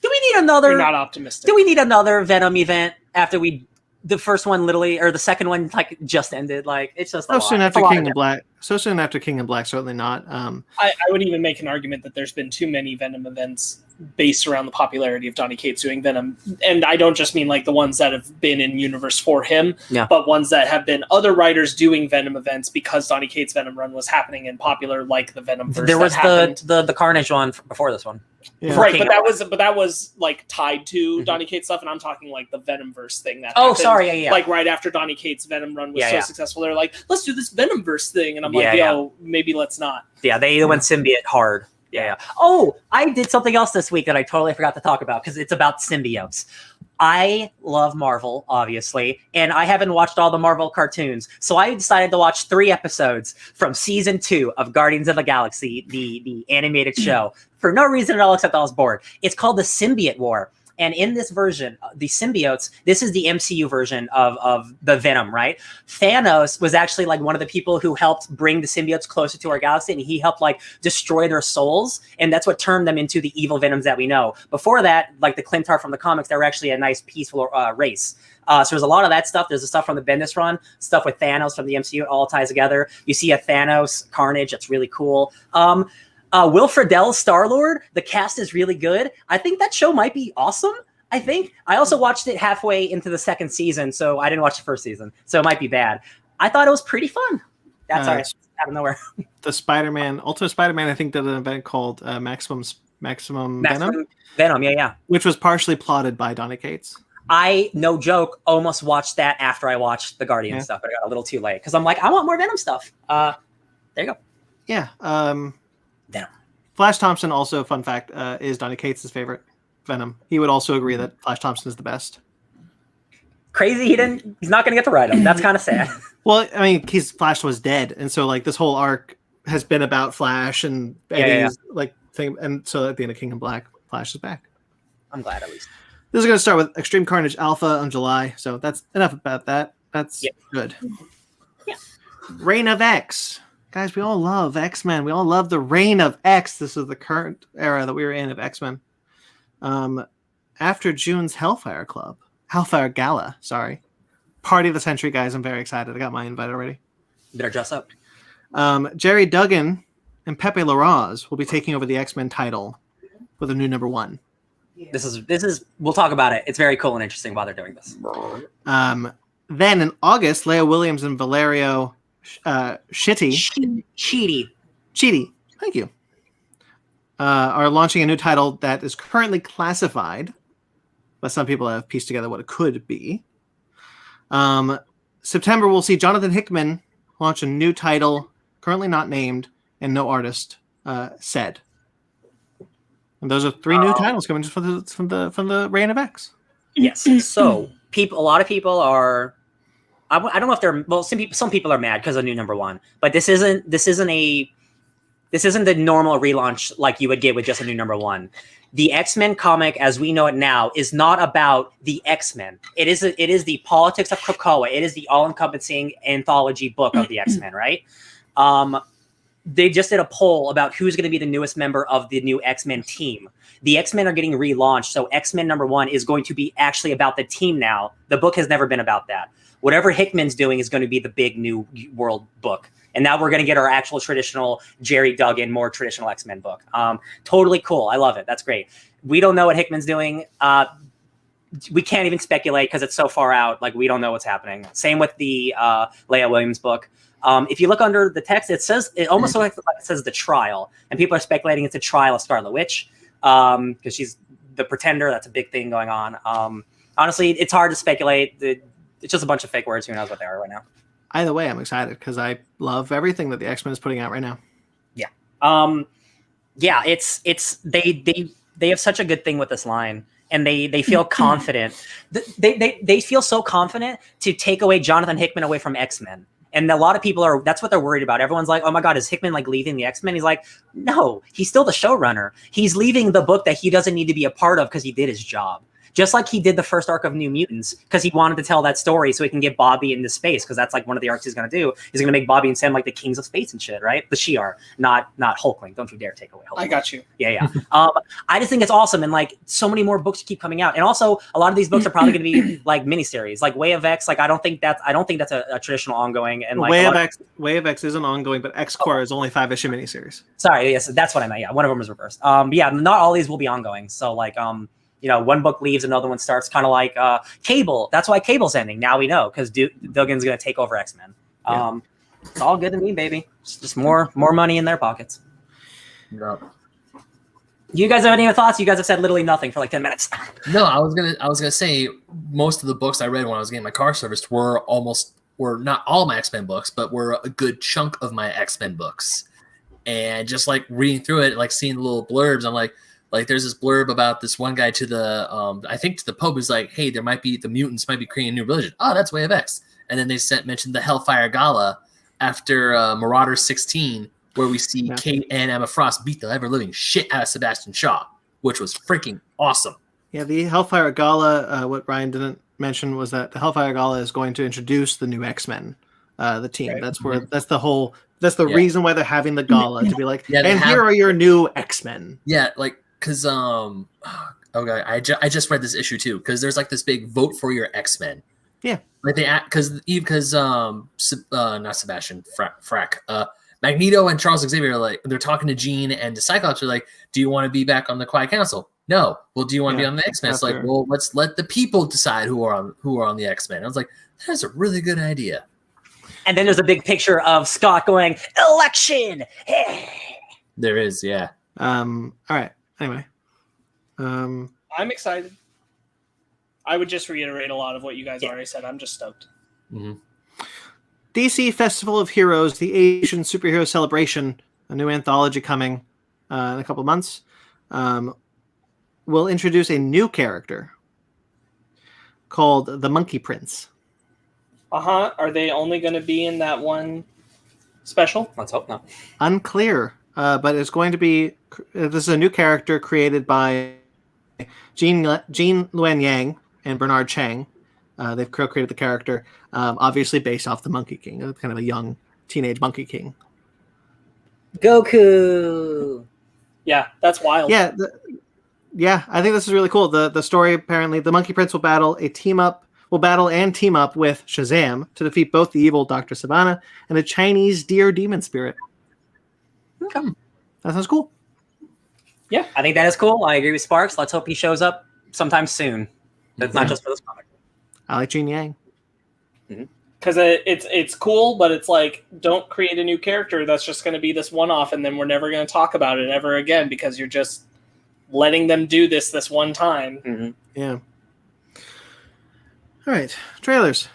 we need another? You're not optimistic. Do we need another Venom event after we the first one literally, or the second one like just ended. Like it's just so soon after King and Black. So soon after King and Black, certainly not. I would even make an argument that there's been too many Venom events based around the popularity of Donny Cates doing Venom, and I don't just mean like the ones that have been in universe for him, but ones that have been other writers doing Venom events because Donny Cates' Venom run was happening and popular, like the Venomverse. There was the Carnage one before this one, right? But that was like tied to Donny Cates stuff, and I'm talking like the Venomverse thing that. Oh, sorry, like right after Donny Cates' Venom run was so successful, they're like, let's do this Venomverse thing, and I'm like, yo, maybe let's not. Yeah, they went symbiote hard. Yeah. Oh, I did something else this week that I totally forgot to talk about because it's about symbiotes. I love Marvel, obviously, and I haven't watched all the Marvel cartoons. So I decided to watch 3 episodes from season 2 of Guardians of the Galaxy, the animated show, for no reason at all except I was bored. It's called the Symbiote War. And in this version, the symbiotes, this is the MCU version of the Venom, right? Thanos was actually like one of the people who helped bring the symbiotes closer to our galaxy, and he helped like destroy their souls, and that's what turned them into the evil Venoms that we know. Before that, like the Clintar from the comics, they were actually a nice, peaceful race. So there's a lot of that stuff. There's the stuff from the Bendis run, stuff with Thanos from the MCU, it all ties together. You see a Thanos Carnage, that's really cool. Will Friedle's Star-Lord, the cast is really good. I think that show might be awesome. I also watched it halfway into the 2nd season, so I didn't watch the 1st season, so it might be bad. I thought it was pretty fun. That's all right, out of nowhere. The Spider-Man, Ultimate Spider-Man, I think did an event called Maximum Venom. Venom, yeah. Which was partially plotted by Donny Cates. I, no joke, almost watched that after I watched the Guardian stuff, but I got a little too late because I'm like, I want more Venom stuff. There you go. Yeah. Venom. Flash Thompson, also, fun fact, is Donny Cates' favorite Venom. He would also agree that Flash Thompson is the best. Crazy, he's not going to get to ride him. That's kind of sad. Well, I mean, Flash was dead, and so like this whole arc has been about Flash and like thing, and so at the end of King and Black, Flash is back. I'm glad at least. This is going to start with Extreme Carnage Alpha on July, so that's enough about that. That's good. Yeah. Reign of X. Guys, we all love X-Men. We all love the Reign of X. This is the current era that we were in of X-Men. After June's Hellfire Gala, Party of the Century, guys. I'm very excited. I got my invite already. Better dress up. Jerry Duggan and Pepe Larraz will be taking over the X-Men title with a new number 1. This is we'll talk about it. It's very cool and interesting why they're doing this. Then in August, Leah Williams and Valerio Chiti, thank you, are launching a new title that is currently classified, but some people have pieced together what it could be. September, we'll see Jonathan Hickman launch a new title, currently not named, and no artist said. And those are 3 new titles coming just from the Reign of X. Yes. So a lot of people are. I don't know if they're some people are mad because of new number 1, but this isn't the normal relaunch like you would get with just a new number 1. The X-Men comic as we know it now is not about the X-Men. It is the politics of Krakoa. It is the all-encompassing anthology book of the X-Men, right? They just did a poll about who's going to be the newest member of the new X-Men team. The X-Men are getting relaunched, so X-Men number 1 is going to be actually about the team now. The book has never been about that. Whatever Hickman's doing is going to be the big new world book. And now we're going to get our actual traditional Jerry Duggan, more traditional X-Men book. Totally cool. I love it. That's great. We don't know what Hickman's doing. We can't even speculate because it's so far out. Like, we don't know what's happening. Same with the Leah Williams book. If you look under the text, it almost looks like it says The Trial. And people are speculating it's a trial of Scarlet Witch because she's the pretender. That's a big thing going on. Honestly, it's hard to speculate. It's just a bunch of fake words. Who knows what they are right now? Either way, I'm excited because I love everything that the X-Men is putting out right now. Yeah. It's they have such a good thing with this line, and they feel confident. They feel so confident to take away Jonathan Hickman away from X-Men. And a lot of people that's what they're worried about. Everyone's like, oh my God, is Hickman like leaving the X-Men? He's like, no, he's still the showrunner. He's leaving the book that he doesn't need to be a part of because he did his job. just like he did the first arc of New Mutants, because he wanted to tell that story so he can get Bobby into space, because that's like one of the arcs he's going to do. He's going to make Bobby and Sam like the kings of space and shit, right? The Shi'ar, not Hulkling. Don't you dare take away Hulkling. I got you. Yeah. I just think it's awesome, and like so many more books keep coming out, and also a lot of these books are probably going to be like miniseries, like Way of X. Like I don't think that's a traditional ongoing. And like Way of X is an ongoing, but X Corps is only 5-issue miniseries. Sorry, yes, that's what I meant. Yeah, one of them is reversed. Yeah, not all these will be ongoing. So like one book leaves, another one starts, kind of like Cable. That's why Cable's ending. Now we know, because Duggan's going to take over X-Men. It's all good to me, baby. It's just more money in their pockets. Yeah. You guys have any other thoughts? You guys have said literally nothing for like 10 minutes. No, I was gonna say most of the books I read when I was getting my car serviced were not all my X-Men books, but were a good chunk of my X-Men books. And just like reading through it, like seeing the little blurbs, I'm like there's this blurb about this one guy to the I think to the Pope is like, hey, the mutants might be creating a new religion. Oh, that's Way of X. And then they mentioned the Hellfire Gala after Marauder 16, where we see Kate and Emma Frost beat the ever-living shit out of Sebastian Shaw, which was freaking awesome. Yeah, the Hellfire Gala, what Ryan didn't mention was that the Hellfire Gala is going to introduce the new X-Men, the team. Right. That's the reason why they're having the gala, to be like, here are your new X-Men. Yeah, like, because, okay, I just read this issue too, because there's like this big vote for your X-Men. Yeah. Like because not Sebastian Frack, Magneto and Charles Xavier are like, they're talking to Jean, and the Cyclops are like, do you want to be back on the Quiet Council? No. Well, do you want to be on the X-Men? It's like, well, let's let the people decide who are on the X-Men. I was like, that's a really good idea. And then there's a big picture of Scott going, election. There is, yeah. All right. Anyway. I'm excited. I would just reiterate a lot of what you guys already said. I'm just stoked. Mm-hmm. DC Festival of Heroes, the Asian Superhero Celebration, a new anthology coming in a couple months, will introduce a new character called the Monkey Prince. Are they only going to be in that one special? Let's hope not. Unclear, but it's going to be. This is a new character created by Jean Luen Yang and Bernard Chang. They've co-created the character, obviously based off the Monkey King, kind of a young teenage Monkey King. Goku. Yeah, that's wild. Yeah, I think this is really cool. The story, apparently, the Monkey Prince will battle and team up with Shazam to defeat both the evil Dr. Sivana and a Chinese deer demon spirit. Okay. That sounds cool. Yeah, I think that is cool. I agree with Sparks. Let's hope he shows up sometime soon. That's not just for this comic. I like Jean Yang. Because it's cool, but it's like, don't create a new character that's just going to be this one-off, and then we're never going to talk about it ever again, because you're just letting them do this one time. Mm-hmm. Yeah. All right, trailers.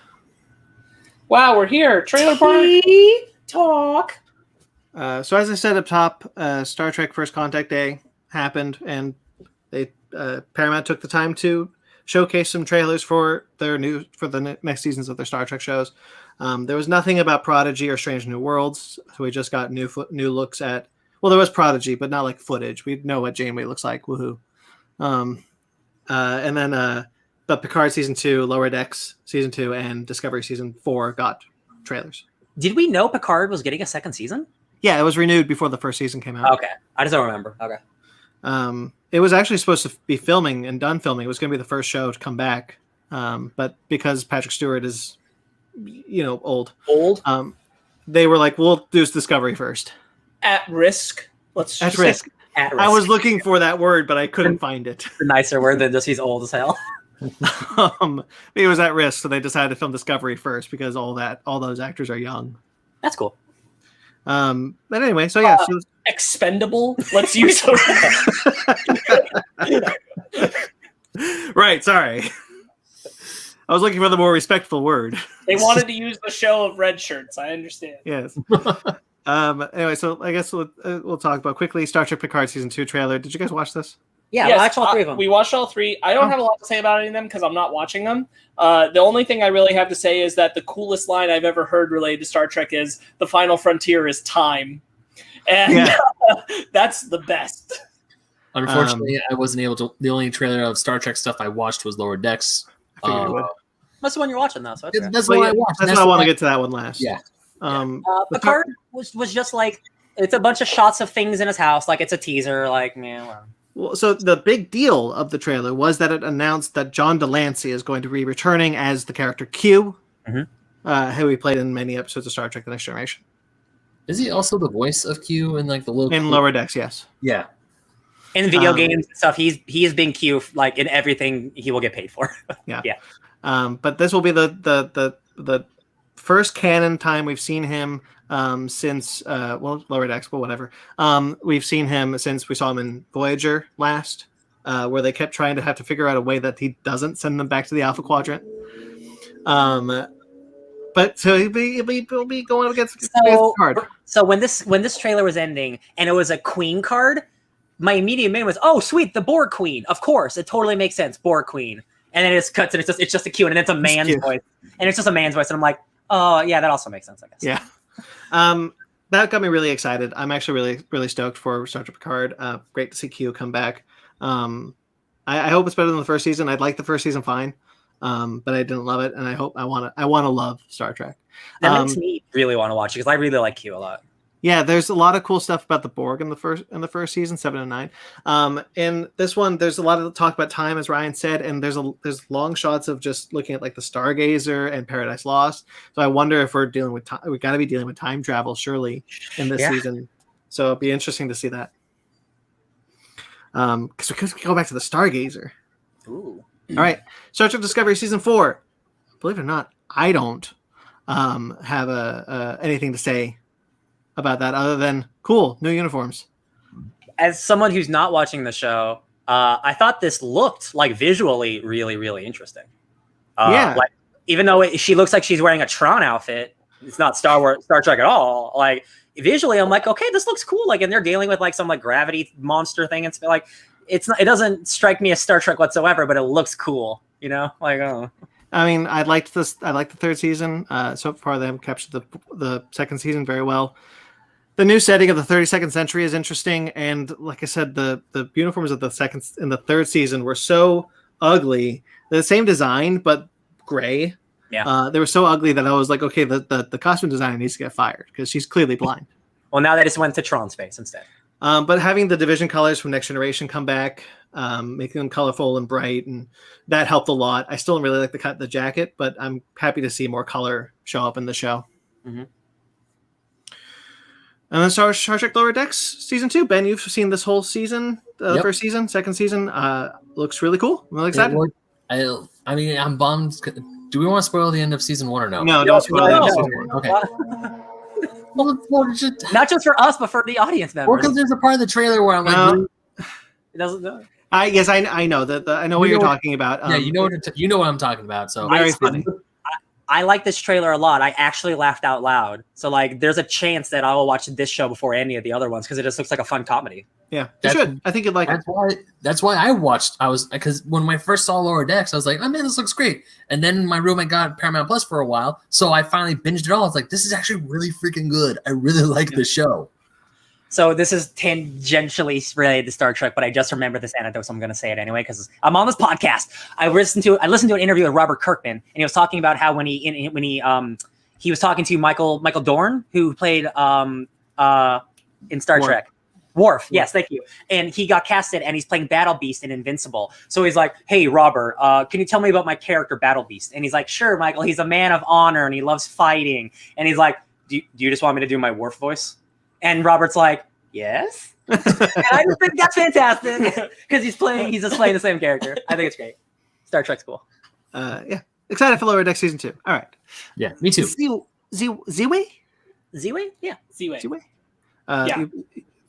Wow, we're here. Trailer park talk. So as I said up top, Star Trek First Contact Day happened, and they Paramount took the time to showcase some trailers for the next seasons of their Star Trek shows. There was nothing about Prodigy or Strange New Worlds, so we just got new looks at. Well, there was Prodigy, but not like footage. We know what Janeway looks like. Woohoo! And then, but Picard season 2, Lower Decks season 2, and Discovery season 4 got trailers. Did we know Picard was getting a second season? Yeah, it was renewed before the first season came out. Okay, I just don't remember. Okay. It was actually supposed to be filming and done filming. It was going to be the first show to come back, but because Patrick Stewart is, old, they were like, "We'll do Discovery first." At risk. At risk. I was looking for that word, but I couldn't find it. A nicer word than just he's old as hell. It was at risk, so they decided to film Discovery first because all those actors are young. That's cool. But anyway, so yeah, expendable. Let's use right. Sorry, I was looking for the more respectful word. They wanted to use the show of red shirts. I understand. Yes. Anyway, so I guess we'll talk about quickly Star Trek Picard season 2 trailer. Did you guys watch this? Yeah, yes, I watched all 3 of them. We watched all 3. I don't have a lot to say about any of them because I'm not watching them. The only thing I really have to say is that the coolest line I've ever heard related to Star Trek is the final frontier is time. And that's the best. Unfortunately, I wasn't able to. The only trailer of Star Trek stuff I watched was Lower Decks. I figured you would. That's the one you're watching, though. So that's That's what I watched. That's why I want to get to that one last. Yeah. Picard was just like, it's a bunch of shots of things in his house. Like, it's a teaser. Like, man. Well, so the big deal of the trailer was that it announced that John Delancey is going to be returning as the character Q, who he played in many episodes of Star Trek: The Next Generation. Is he also the voice of Q in like the little in Lower Decks? Yes. Yeah. In video games and stuff, he is being Q like in everything he will get paid for. Yeah. Yeah. But this will be the first canon time we've seen him since Lower Decks, but whatever. We've seen him since we saw him in Voyager last, where they kept trying to have to figure out a way that he doesn't send them back to the Alpha Quadrant. But so he'll be going against the card. So when this trailer was ending and it was a Queen card, my immediate mind was, oh sweet, the Borg Queen. Of course, it totally makes sense, Borg Queen. And then it just cuts and it's just a Q, and then it's a man's voice, and it's just a man's voice, and I'm like, oh yeah, that also makes sense, I guess. Yeah. That got me really excited. I'm actually really, really stoked for Star Trek Picard. Great to see Q come back. I hope it's better than the first season. I'd like the first season fine, but I didn't love it, and I want to love Star Trek. That makes me really want to watch it because I really like Q a lot. Yeah, there's a lot of cool stuff about the Borg in the first season, 7 and 9. In this one, there's a lot of talk about time, as Ryan said, and there's long shots of just looking at like the Stargazer and Paradise Lost. So I wonder if we're dealing with time. We've got to be dealing with time travel surely in this season. So it'll be interesting to see that. Because we go back to the Stargazer. Ooh. All right, Star Trek Discovery season 4. Believe it or not, I don't have anything to say about that other than cool new uniforms. As someone who's not watching the show, I thought this looked like visually really, really interesting. Like, even though she looks like she's wearing a Tron outfit, it's not Star Trek at all. Like visually, I'm like, okay, this looks cool. Like, and they're dealing with like some like gravity monster thing. It's like, it doesn't strike me as Star Trek whatsoever, but it looks cool. You know, like oh. I mean, I liked this. I liked the third season. So far, they have captured the second season very well. The new setting of the 32nd century is interesting, and like I said, the uniforms of the second and the third season were so ugly. The same design, but gray. Yeah, they were so ugly that I was like, okay, the costume designer needs to get fired because she's clearly blind. Well, now they just went to Tron space instead. But having the division colors from Next Generation come back, making them colorful and bright, and that helped a lot. I still don't really like the jacket, but I'm happy to see more color show up in the show. Mm-hmm. And then Star Trek Lower Decks season 2. Ben, you've seen this whole season, Yep. First season, second season. Looks really cool. I'm really excited. I mean, I'm bummed. Do we want to spoil the end of season 1 or no? No, don't spoil no. it. Season 1. Okay. Not just for us, but for the audience members. Well, because there's a part of the trailer where I'm like, No. It doesn't know. Yes, I know that. I know what you're talking about. yeah, you know what I'm talking about. So Very funny. I like this trailer a lot. I actually laughed out loud. So like, there's a chance that I will watch this show before any of the other ones because it just looks like a fun comedy. Yeah, you should. I think you'd like it. That's why I watched. Because when I first saw Lower Decks, I was like, oh man, this looks great. And then my roommate got Paramount Plus for a while, so I finally binged it all. I was like, this is actually really freaking good. I really like the show. So this is tangentially related to Star Trek, but I just remember this anecdote, so I'm going to say it anyway because I'm on this podcast. I listened to an interview with Robert Kirkman, and he was talking about how when he was talking to Michael Dorn, who played in Star Trek. Worf, yes, thank you. And he got casted, and he's playing Battle Beast in Invincible. So he's like, "Hey, Robert, can you tell me about my character, Battle Beast?" And he's like, "Sure, Michael. He's a man of honor, and he loves fighting." And he's like, "Do you just want me to do my Worf voice?" And Robert's like, "Yes." And I just think that's fantastic because he's just playing the same character. I think it's great. Star Trek's cool. Yeah, excited for Lower Deck season 2. All right. Yeah, me too. Z-Way? Z-Way? Yeah. Z-Way. Z-Way? Yeah.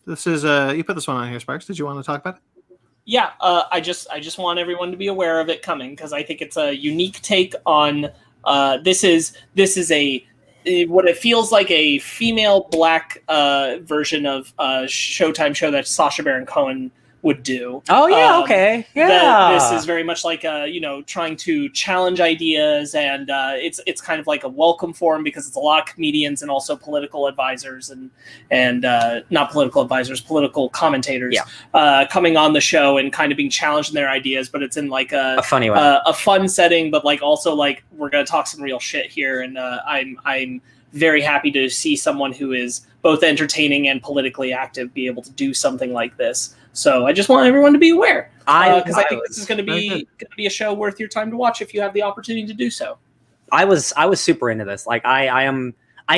This is you put this one on here, Sparks. Did you want to talk about it? Yeah, I just want everyone to be aware of it coming because I think it's a unique take on this is a what it feels like a female black version of a Showtime show that Sacha Baron Cohen would do. Oh yeah, okay, yeah. That this is very much like trying to challenge ideas, and it's kind of like a welcome forum because it's a lot of comedians and also political advisors and not political advisors, political commentators coming on the show and kind of being challenged in their ideas, but it's in like a funny way, a fun setting, but like also like we're gonna talk some real shit here, and I'm very happy to see someone who is both entertaining and politically active be able to do something like this. So I just want everyone to be aware, because I think this is going to be a show worth your time to watch if you have the opportunity to do so. I was super into this. Like I'm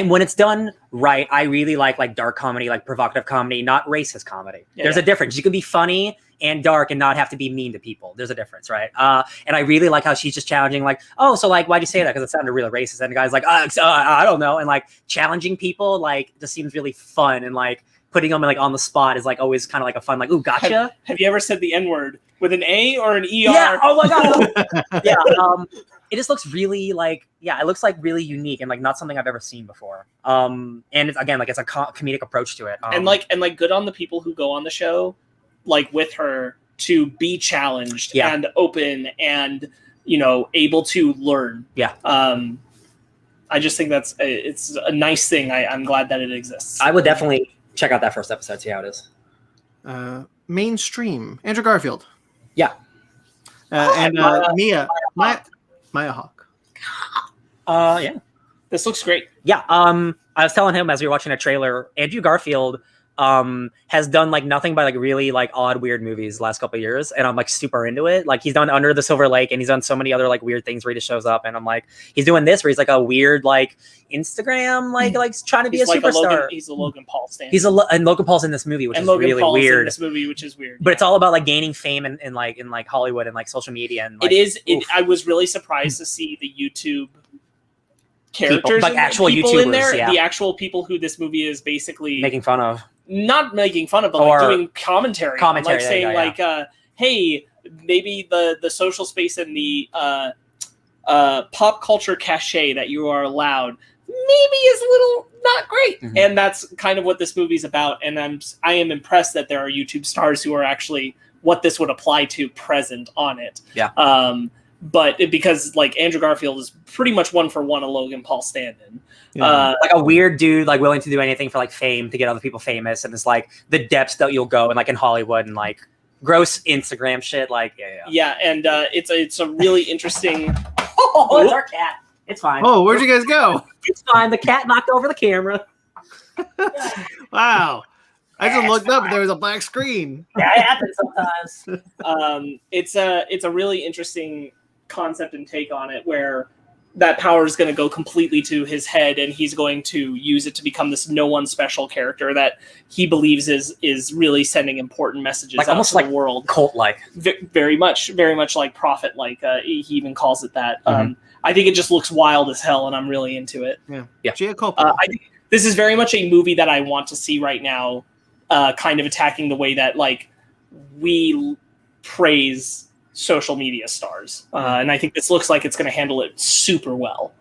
when it's done right, I really like dark comedy, like provocative comedy, not racist comedy. Yeah, There's a difference. You can be funny and dark and not have to be mean to people. There's a difference, right? And I really like how she's just challenging, like, oh, so like, why'd you say that? Because it sounded really racist. And the guy's like, I don't know. And like challenging people, like, just seems really fun, and like putting them like on the spot is like always kind of like a fun, like, ooh, gotcha. Have you ever said the N-word with an A or an ER? Yeah. Oh my god. Yeah. It just looks really like, it looks like really unique and like not something I've ever seen before. And it's, again, like it's a comedic approach to it. And like good on the people who go on the show, like with her, to be challenged and open and able to learn. Yeah. I just think it's a nice thing. I'm glad that it exists. I would definitely check out that first episode, see how it is. Mainstream, Andrew Garfield. Yeah. And Maya Hawke. Yeah. This looks great. Yeah. I was telling him as we were watching a trailer, Andrew Garfield has done like nothing but like really like odd, weird movies the last couple of years, and I'm like super into it. Like he's done Under the Silver Lake, and he's done so many other like weird things where he just shows up, and I'm like, he's doing this where he's like a weird like Instagram like trying to be a superstar. He's a Logan Paul stand. And Logan Paul's in this movie, which is really weird. In this movie, which is weird, but it's all about like gaining fame in like Hollywood and like social media. And like, I was really surprised to see the YouTube characters, people, like actual people YouTubers in there, the actual people who this movie is basically making fun of. Not making fun of, but like doing commentary, like saying like, hey, maybe the social space and the pop culture cachet that you are allowed maybe is a little not great. Mm-hmm. And that's kind of what this movie's about. And I am impressed that there are YouTube stars who are actually what this would apply to present on it. Yeah. But because like Andrew Garfield is pretty much one for one a Logan Paul stand-in. Yeah. Like a weird dude, like willing to do anything for like fame to get other people famous, and it's like the depths that you'll go and like in Hollywood and like gross Instagram shit. Like and it's a really interesting. It's our cat. It's fine. Oh, where'd you guys go? It's fine. The cat knocked over the camera. Wow. I just looked up and there was a black screen. Yeah, it happens sometimes. It's a really interesting concept and take on it, where that power is going to go completely to his head, and he's going to use it to become this no one special character that he believes is really sending important messages like out almost to like the world. Cult-like. Very much like Prophet, like he even calls it that. Mm-hmm. I think it just looks wild as hell, and I'm really into it. Yeah. I think this is very much a movie that I want to see right now, kind of attacking the way that like we praise social media stars, and I think this looks like it's going to handle it super well.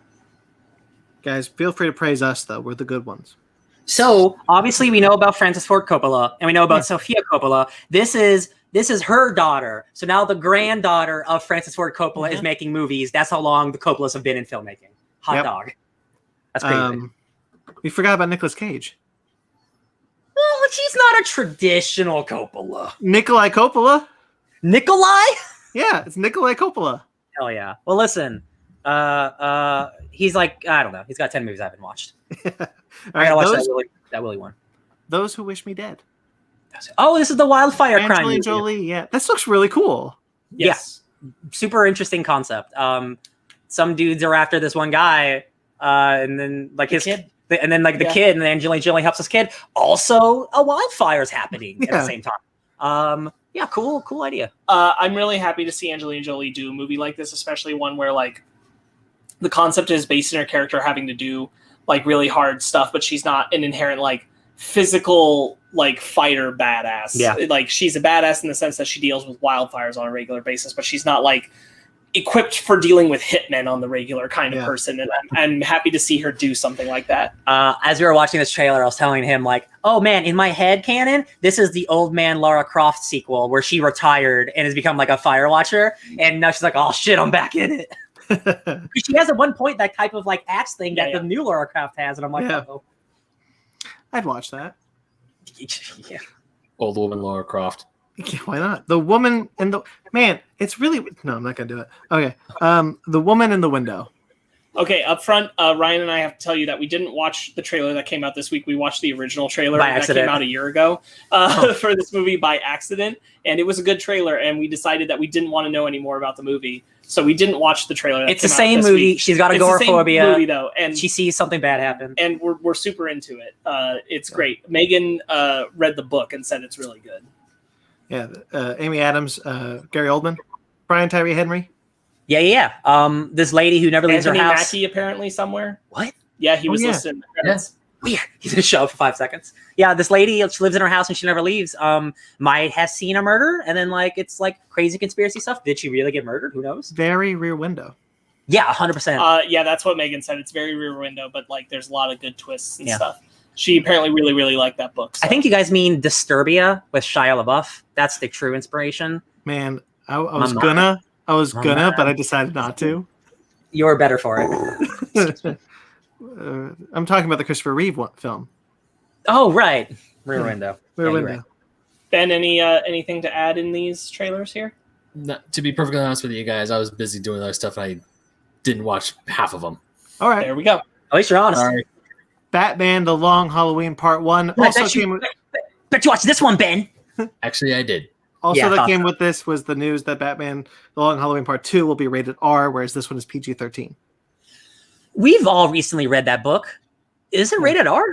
Guys, feel free to praise us though. We're the good ones. So obviously we know about Francis Ford Coppola, and we know about Sofia Coppola. This is her daughter. So now the granddaughter of Francis Ford Coppola is making movies. That's how long the Coppolas have been in filmmaking. Hot dog. That's crazy. We forgot about Nicolas Cage. Well, she's not a traditional Coppola. Nikolai Coppola? Nikolai? Yeah, it's Nikolai Coppola. Hell yeah. Well, listen, he's like, I don't know. He's got 10 movies I haven't watched. I gotta watch that Willy one. Those Who Wish Me Dead. Oh, this is the wildfire crime. Angelina Jolie, yeah. This looks really cool. Yes. Yeah. Super interesting concept. Some dudes are after this one guy, and then like his kid. And then like the kid, and then Angelina Jolie helps his kid. Also, a wildfire's happening at the same time. Yeah, cool idea. I'm really happy to see Angelina Jolie do a movie like this, especially one where like the concept is based in her character having to do like really hard stuff, but she's not an inherent like physical like fighter badass. Yeah, like she's a badass in the sense that she deals with wildfires on a regular basis, but she's not like equipped for dealing with hitmen on the regular kind of Yeah. person, and I'm happy to see her do something like that. As we were watching this trailer, I was telling him, like, oh man, in my head canon, this is the Old Man Lara Croft sequel where she retired and has become like a fire watcher, and now she's like, oh shit, I'm back in it. She has at one point that type of like axe thing that the new Lara Croft has, and I'm like, oh. I'd watch that. Yeah. Old woman Laura Croft. Yeah, why not? The woman and the man. It's really no. I'm not gonna do it. Okay. The woman in the window. Okay, up front, Ryan and I have to tell you that we didn't watch the trailer that came out this week. We watched the original trailer that came out a year ago for this movie by accident, and it was a good trailer. And we decided that we didn't want to know any more about the movie, so we didn't watch the trailer. It's the same movie. She's got agoraphobia. Movie though, and she sees something bad happen, and we're super into it. It's great. Megan read the book and said it's really good. Yeah, Amy Adams, Gary Oldman, Brian Tyree Henry. Yeah. This lady who never leaves her house. Mackie apparently somewhere. What? Yeah, he was listed in the credits. Weird. He's gonna show up for 5 seconds. Yeah, this lady, she lives in her house and she never leaves. Might have seen a murder, and then like it's like crazy conspiracy stuff. Did she really get murdered? Who knows? Very Rear Window. Yeah, 100%. Yeah, that's what Megan said. It's very Rear Window, but like there's a lot of good twists and stuff. She apparently really, really liked that book. So. I think you guys mean Disturbia with Shia LaBeouf. That's the true inspiration. Man, I was gonna, but I decided not to. You're better for it. I'm talking about the Christopher Reeve film. Oh, right. Rear Window. Rear Window. Right. Ben, anything to add in these trailers here? No, to be perfectly honest with you guys, I was busy doing other stuff and I didn't watch half of them. All right. There we go. At least you're honest. All right. Batman: The Long Halloween Part 1. Bet you watch this one, Ben. Actually, I did. That came with this was the news that Batman: The Long Halloween Part 2 will be rated R, whereas this one is PG-13. We've all recently read that book. Is it rated R?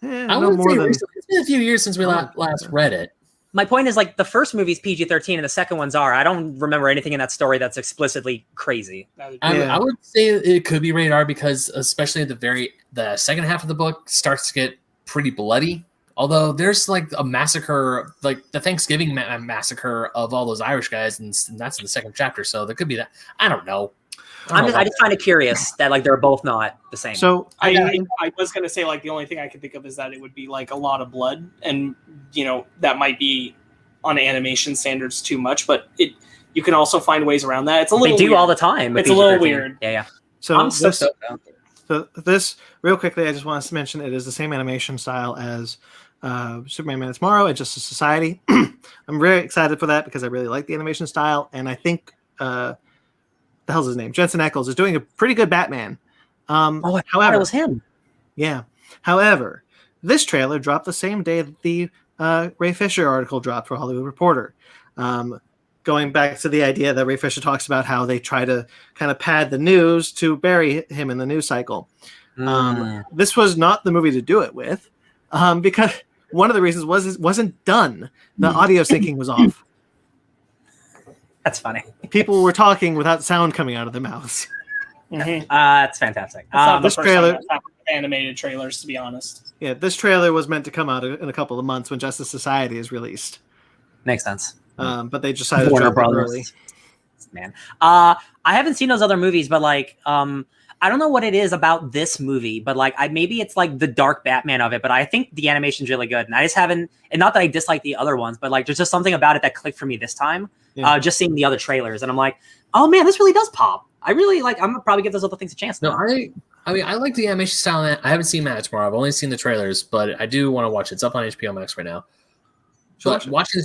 I wouldn't say it's been a few years since we last read it. My point is, like, the first movie's PG-13 and the second one's R. I don't remember anything in that story that's explicitly crazy. I would say it could be rated R because, especially at the second half of the book, starts to get pretty bloody. Although there's like a massacre, like the Thanksgiving massacre of all those Irish guys, and that's in the second chapter. So there could be that. I don't know. I just find it curious that like they're both not the same. So I was gonna say like the only thing I could think of is that it would be like a lot of blood, and that might be on animation standards too much, but you can also find ways around that. It's a little they do weird. all the time. It's a little weird. Yeah. So this real quickly, I just want to mention it is the same animation style as Superman Man of Tomorrow and Justice Society. I'm very excited for that because I really like the animation style, and I think the hell's his name? Jensen Ackles is doing a pretty good Batman. However, it was him. Yeah. However, this trailer dropped the same day that the Ray Fisher article dropped for Hollywood Reporter. Going back to the idea that Ray Fisher talks about how they try to kind of pad the news to bury him in the news cycle. This was not the movie to do it with because one of the reasons was it wasn't done. The audio syncing was off. That's funny. People were talking without sound coming out of their mouths. Mm-hmm. That's fantastic. This trailer, animated trailers, to be honest. Yeah, this trailer was meant to come out in a couple of months when Justice Society is released. Makes sense. But they decided to drop it early. Man, I haven't seen those other movies, but like, I don't know what it is about this movie, but like, maybe it's like the dark Batman of it. But I think the animation's really good, and I just haven't. And not that I dislike the other ones, but like, there's just something about it that clicked for me this time. Yeah. Just seeing the other trailers, and I'm like, oh man, this really does pop. I really like. I'm gonna probably give those other things a chance. No, I mean, I like the animation style. I haven't seen Man of Tomorrow. I've only seen the trailers, but I do want to watch it. It's up on HBO Max right now. But watching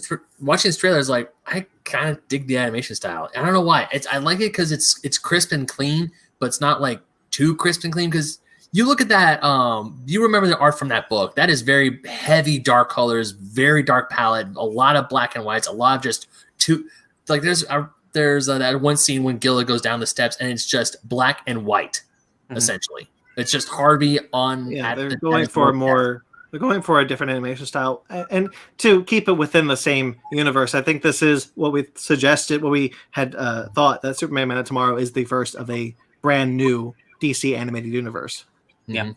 this trailer is like, I kind of dig the animation style. I don't know why. I like it because it's crisp and clean, but it's not like too crisp and clean. Because you look at that, you remember the art from that book. That is very heavy, dark colors, very dark palette, a lot of black and whites, a lot of just like there's that one scene when Gilla goes down the steps and it's just black and white, essentially. It's just Harvey on. Yeah, they're going for a different animation style, and to keep it within the same universe. I think this is what we suggested. What we had thought that Superman Man of Tomorrow is the first of a brand new DC animated universe. Yeah.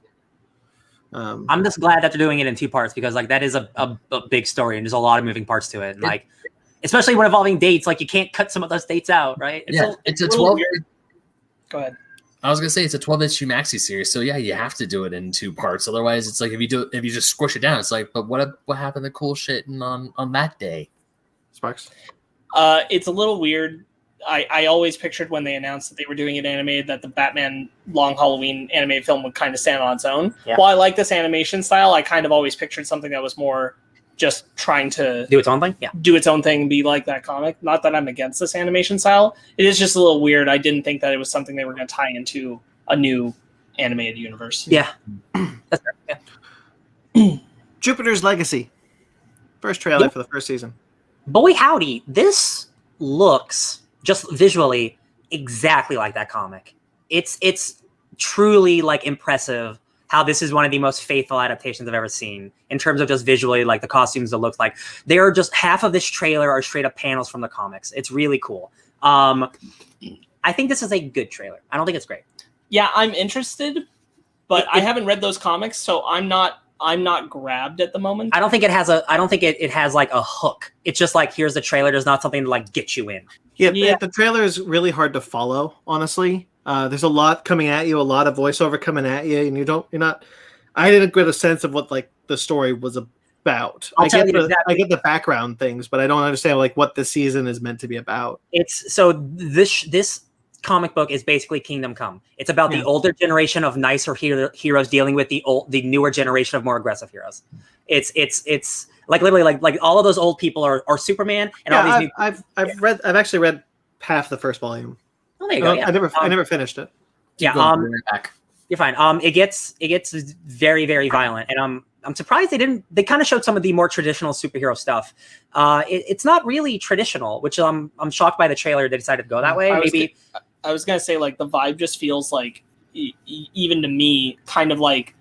I'm just glad that they're doing it in two parts because like that is a big story and there's a lot of moving parts to it. And like especially when involving dates. Like you can't cut some of those dates out, right? It's a little 12. weird. Go ahead. I was gonna say it's a 12-issue maxi series, so yeah, you have to do it in 2 parts. Otherwise, it's like if you just squish it down, it's like, but what happened to cool shit on that day? Sparks. It's a little weird. I always pictured when they announced that they were doing it animated that the Batman Long Halloween animated film would kind of stand on its own. Yeah. While I like this animation style, I kind of always pictured something that was more just trying to Do its own thing. Yeah. do its own thing and be like that comic. Not that I'm against this animation style. It is just a little weird. I didn't think that it was something they were going to tie into a new animated universe. Yeah. That's fair. Yeah. Jupiter's Legacy. First trailer for the first season. Boy howdy, this looks just visually exactly like that comic. It's truly like impressive how this is one of the most faithful adaptations I've ever seen in terms of just visually, like the costumes, it looks like. They are just half of this trailer are straight up panels from the comics. It's really cool. I think this is a good trailer. I don't think it's great. Yeah, I'm interested, but I haven't read those comics, so I'm not grabbed at the moment. I don't think it has it has like a hook. It's just like, here's the trailer. There's not something to like get you in. Yeah, the trailer is really hard to follow, honestly. There's a lot coming at you, a lot of voiceover coming at you, and I didn't get a sense of what like the story was about. I get the background things, but I don't understand like what the season is meant to be about. It's so this comic book is basically Kingdom Come. It's about the older generation of nicer heroes dealing with the newer generation of more aggressive heroes. It's like literally like all of those old people are Superman and all these new. I've actually read half the first volume. Oh, there you go. Yeah. I never finished it. Yeah. You're fine. It gets very, very violent, and I'm surprised they kind of showed some of the more traditional superhero stuff. It's not really traditional, which I'm shocked by the trailer they decided to go that way. I was gonna say like the vibe just feels like even to me kind of like,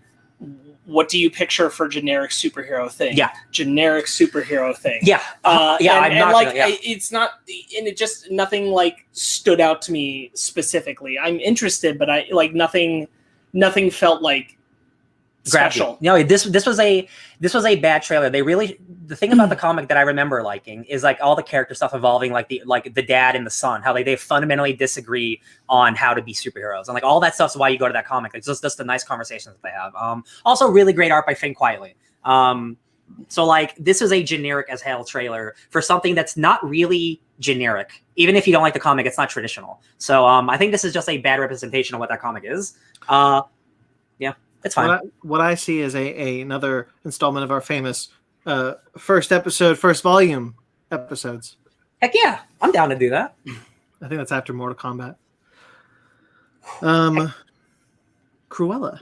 what do you picture for generic superhero thing? Yeah, generic superhero thing. Yeah, it's not, and it just nothing like stood out to me specifically. I'm interested, but I like nothing felt like special. No, this was a bad trailer. The thing about the comic that I remember liking is like all the character stuff involving like the dad and the son, how they fundamentally disagree on how to be superheroes, and like all that stuff's why you go to that comic. It's just the nice conversations that they have. Also really great art by Finn Quietly. So like this is a generic as hell trailer for something that's not really generic. Even if you don't like the comic, it's not traditional. So I think this is just a bad representation of what that comic is. Yeah. It's fine. What I see is another installment of our famous first volume episodes. Heck yeah, I'm down to do that. I think that's after Mortal Kombat. Cruella.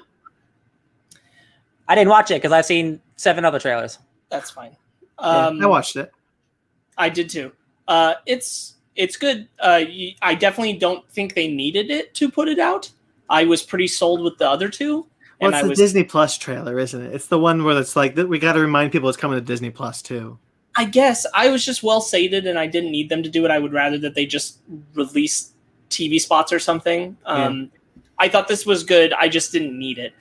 I didn't watch it because I've seen 7 other trailers. That's fine. I watched it. I did too. It's good. I definitely don't think they needed it to put it out. I was pretty sold with the other 2. Well, it's the Disney Plus trailer, isn't it? It's the one where it's like we got to remind people it's coming to Disney Plus too. I guess I was just well sated, and I didn't need them to do it. I would rather that they just release TV spots or something. I thought this was good. I just didn't need it.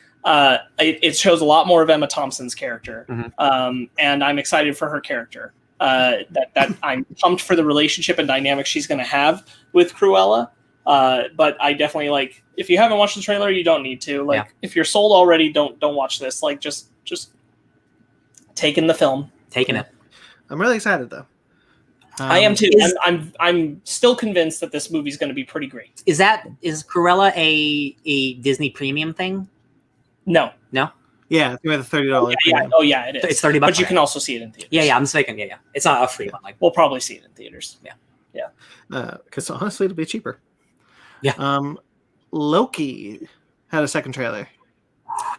It shows a lot more of Emma Thompson's character, and I'm excited for her character. That I'm pumped for the relationship and dynamic she's going to have with Cruella. But I definitely like, if you haven't watched the trailer, you don't need to. Like, if you're sold already, don't watch this. Like, just take in the film. Taking it. I'm really excited though. I am too. I'm still convinced that this movie's going to be pretty great. Is Cruella a Disney premium thing? No. Yeah, it's going to be the $30. Yeah. Oh yeah, it is. It's $30, but you can also see it in theaters. Yeah. I'm mistaken. Yeah. It's not a free one. Like we'll probably see it in theaters. Yeah. Because honestly, it'll be cheaper. Yeah. Loki had a second trailer.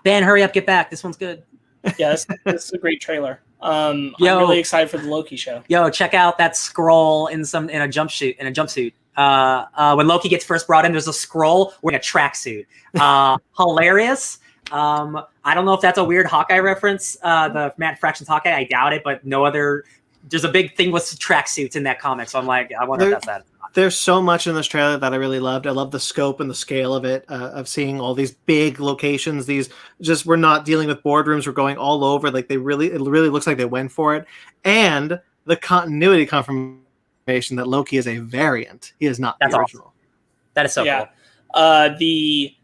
Ben, hurry up, get back. This one's good. Yeah, this is a great trailer. I'm really excited for the Loki show. Yo, check out that scroll in a jumpsuit. When Loki gets first brought in, there's a scroll wearing a tracksuit. Hilarious. I don't know if that's a weird Hawkeye reference. The Matt Fraction's Hawkeye, I doubt it, but no other. There's a big thing with tracksuits in that comic, so I'm like, I wonder if that's that. There's so much in this trailer that I really loved. I love the scope and the scale of it, of seeing all these big locations. We're not dealing with boardrooms. We're going all over. Like it really looks like they went for it. And the continuity information that Loki is a variant. He is not That's the original. awesome. That is so Yeah. cool. The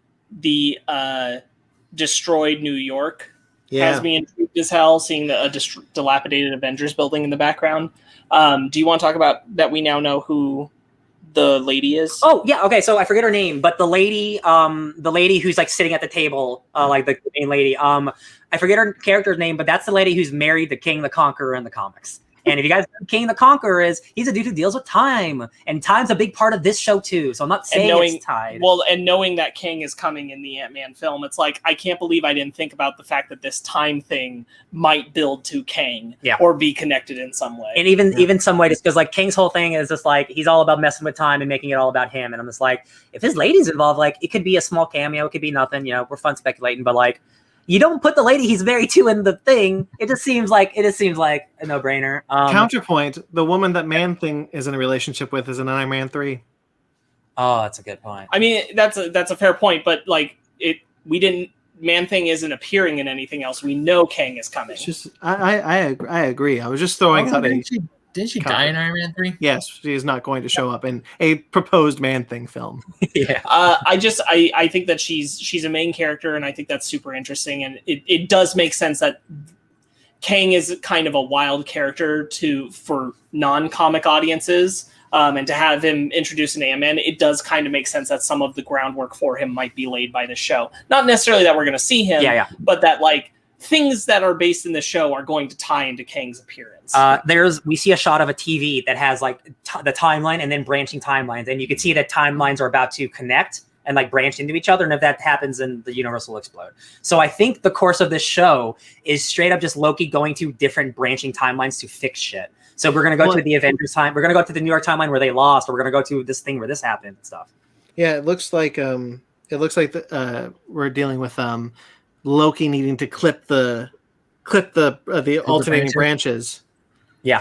destroyed New York Yeah. has me intrigued as hell, seeing a dilapidated Avengers building in the background. Do you want to talk about that? We now know who the lady is. Oh yeah, okay. So I forget her name, but the lady who's like sitting at the table, like the main lady. I forget her character's name, but that's the lady who's married to King the Conqueror in the comics. And if you guys know who King the Conqueror is, he's a dude who deals with time, and time's a big part of this show too. So I'm not saying it's tied. Well, and knowing that King is coming in the Ant-Man film, it's like I can't believe I didn't think about the fact that this time thing might build to Kang, or be connected in some way. And even some way, just because like King's whole thing is just like he's all about messing with time and making it all about him. And I'm just like, if his lady's involved, like it could be a small cameo, it could be nothing. You know, we're fun speculating, but like. You don't put the lady he's married to in the thing. It just seems like a no-brainer. Counterpoint: the woman that Man-Thing is in a relationship with is in Iron Man 3. Oh, that's a good point. I mean, that's a fair point, but like Man-Thing isn't appearing in anything else. We know Kang is coming. It's just I agree. I was just throwing out Didn't she die in Iron Man 3? Yes, she is not going to show up in a proposed Man-Thing film. Yeah. I think that she's a main character, and I think that's super interesting, and it does make sense that Kang is kind of a wild character for non-comic audiences, and to have him introduced in Ant-Man, it does kind of make sense that some of the groundwork for him might be laid by the show. Not necessarily that we're going to see him, but that like things that are based in the show are going to tie into Kang's appearance. We see a shot of a TV that has like the timeline and then branching timelines, and you can see that timelines are about to connect and like branch into each other. And if that happens, then the universe will explode. So I think the course of this show is straight up just Loki going to different branching timelines to fix shit. So we're going to go to the Avengers time. We're going to go to the New York timeline where they lost, or we're going to go to this thing where this happened and stuff. Yeah, it looks like we're dealing with Loki needing to clip the alternating branches. Yeah.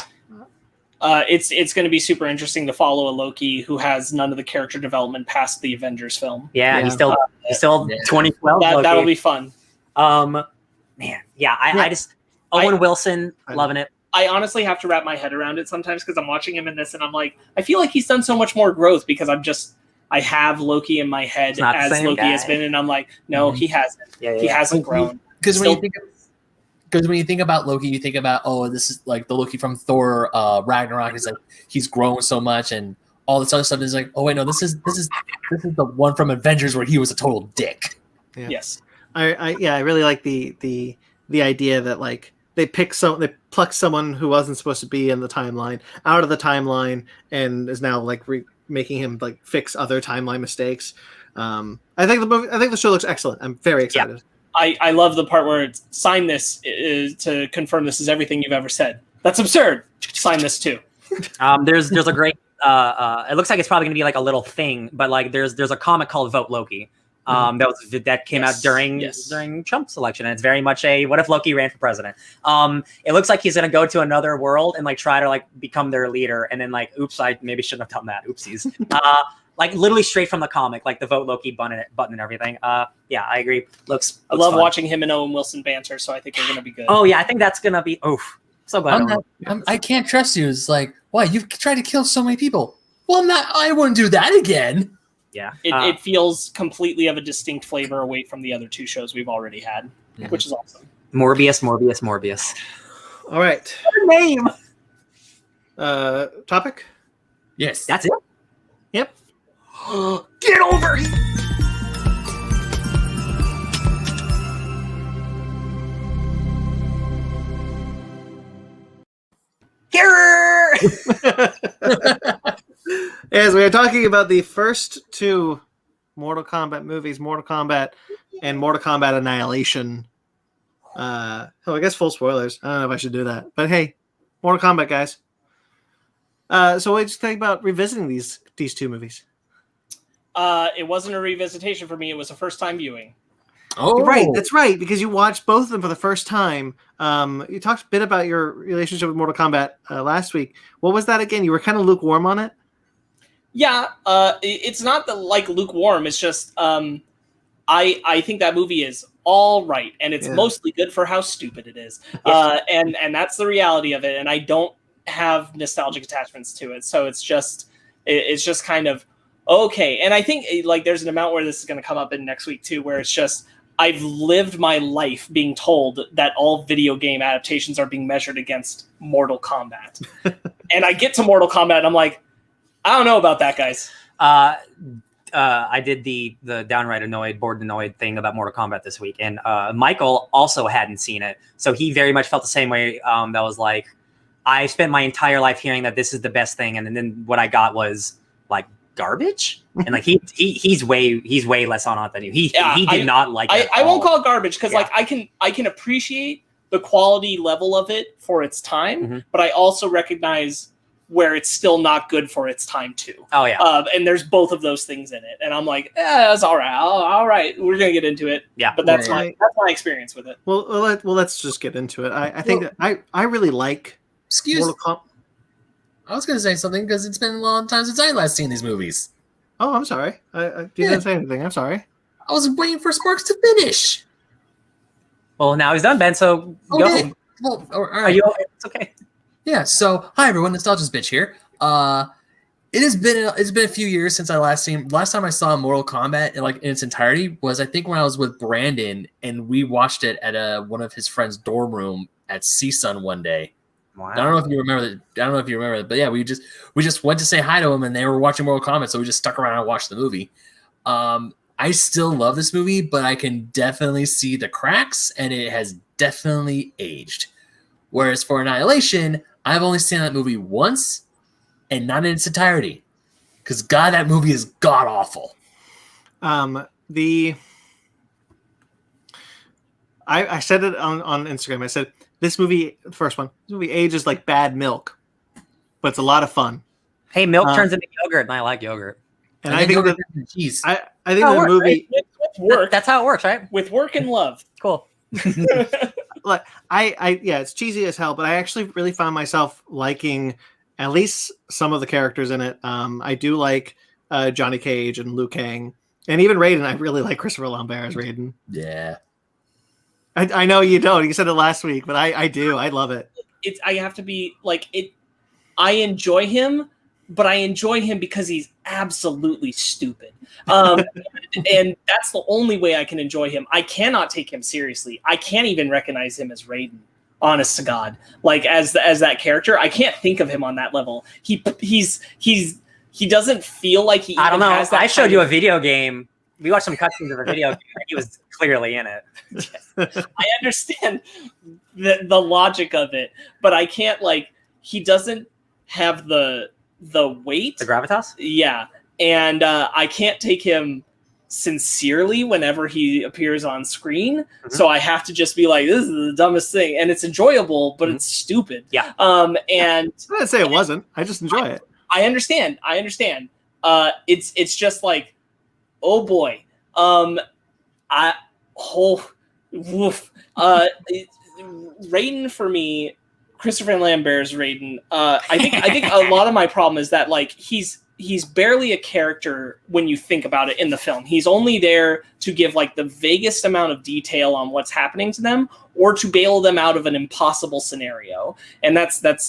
It's going to be super interesting to follow a Loki who has none of the character development past the Avengers film. Yeah. He's still 2012. That'll be fun. I just Owen Wilson, loving it. I honestly have to wrap my head around it sometimes because I'm watching him in this and I'm like, I feel like he's done so much more growth because I have Loki in my head as Loki has been, and I'm like, no, he hasn't. He hasn't grown. Because when you think about Loki, you think about, oh, this is like the Loki from Thor Ragnarok. It's like he's grown so much, and all this other stuff is like, oh wait, no, this is the one from Avengers where he was a total dick. Yeah. Yes, I really like the idea that like they pluck someone who wasn't supposed to be in the timeline out of the timeline and is now like making him like fix other timeline mistakes. I think the show looks excellent. I'm very excited. Yeah. I love the part where it's sign this to confirm this is everything you've ever said. That's absurd. Sign this too. There's a great it looks like it's probably gonna be like a little thing, but like there's a comic called Vote Loki. That came out during Trump's election, and it's very much a what if Loki ran for president. It looks like he's gonna go to another world and like try to like become their leader, and then like, oops, I maybe shouldn't have done that. Oopsies. Like literally straight from the comic, like the Vote Loki button and everything. I agree. Looks I love fun. watching him and Owen Wilson banter, so I think they're gonna be good. Oh yeah, I think that's gonna be. Oof, so glad. I can't trust you. It's like, why you've tried to kill so many people? Well, I wouldn't do that again. Yeah, it feels completely of a distinct flavor away from the other two shows we've already had, which is awesome. Morbius. All right. What a name. Topic? Yes. That's it? Yep. Get over here! As we are talking about the first two Mortal Kombat movies, Mortal Kombat and Mortal Kombat Annihilation. I guess full spoilers. I don't know if I should do that. But hey, Mortal Kombat, guys. So what did you think about revisiting these two movies? It wasn't a revisitation for me. It was a first-time viewing. Oh, right. That's right, because you watched both of them for the first time. You talked a bit about your relationship with Mortal Kombat last week. What was that again? You were kind of lukewarm on it? Yeah, it's not like lukewarm. It's just I think that movie is all right, and it's mostly good for how stupid it is. And that's the reality of it. And I don't have nostalgic attachments to it, so it's just kind of okay. And I think like there's an amount where this is going to come up in next week too, where it's just I've lived my life being told that all video game adaptations are being measured against Mortal Kombat, and I get to Mortal Kombat and I'm like, I don't know about that, guys. I did the downright bored annoyed thing about Mortal Kombat this week, and Michael also hadn't seen it, so he very much felt the same way. That was like, I spent my entire life hearing that this is the best thing, and then what I got was like garbage, and like he's way less on it than you. He did not like it. I won't call it garbage because like I can appreciate the quality level of it for its time, but I also recognize where it's still not good for its time too. Oh yeah. And there's both of those things in it, and I'm like, that's all right. All right, we're gonna get into it. Yeah, but that's my experience with it. Well, let's just get into it. I think that I really like. Excuse. I was gonna say something because it's been a long time since I last seen these movies. Oh, I'm sorry. You didn't say anything. I'm sorry. I was waiting for Sparks to finish. Well, now he's done, Ben. So okay. go. Well, all right. Are you okay? It's okay. Yeah, so hi everyone, Nostalgia's Bitch here. It's been a few years since last time I saw Mortal Kombat in its entirety was I think when I was with Brandon and we watched it at one of his friends' dorm room at CSUN one day. Wow. I don't know if you remember that. But yeah, we just went to say hi to him and they were watching Mortal Kombat, so we just stuck around and watched the movie. I still love this movie, but I can definitely see the cracks and it has definitely aged. Whereas for Annihilation, I've only seen that movie once, and not in its entirety, because God, that movie is god awful. I said it on Instagram. I said this movie, the first one, this movie ages like bad milk, but it's a lot of fun. Hey, milk turns into yogurt, and I like yogurt. And I think that cheese. I think the movie with work. That's how it works, right? With work and love. Cool. Like it's cheesy as hell, but I actually really found myself liking at least some of the characters in it. I do like Johnny Cage and Liu Kang, and even Raiden. I really like Christopher Lambert as Raiden. Yeah, I know you don't. You said it last week, but I do. I love it. I have to be like it. I enjoy him, but I enjoy him because he's absolutely stupid. And that's the only way I can enjoy him. I cannot take him seriously. I can't even recognize him as Raiden, honest to God. Like as that character, I can't think of him on that level. He doesn't feel like he. I don't know. Has that I showed you a video game. We watched some cutscenes of a video game. He was clearly in it. I understand the logic of it, but I can't he doesn't have the weight, the gravitas. Yeah, and I can't take him sincerely whenever he appears on screen. So I have to just be like, this is the dumbest thing, and it's enjoyable, but it's stupid. Yeah. And I didn't say it wasn't. I just enjoy it. I understand. It's just like, oh boy. Raiden for me. Christopher Lambert's Raiden. I think a lot of my problem is that he's barely a character when you think about it in the film. He's only there to give the vaguest amount of detail on what's happening to them, or to bail them out of an impossible scenario. And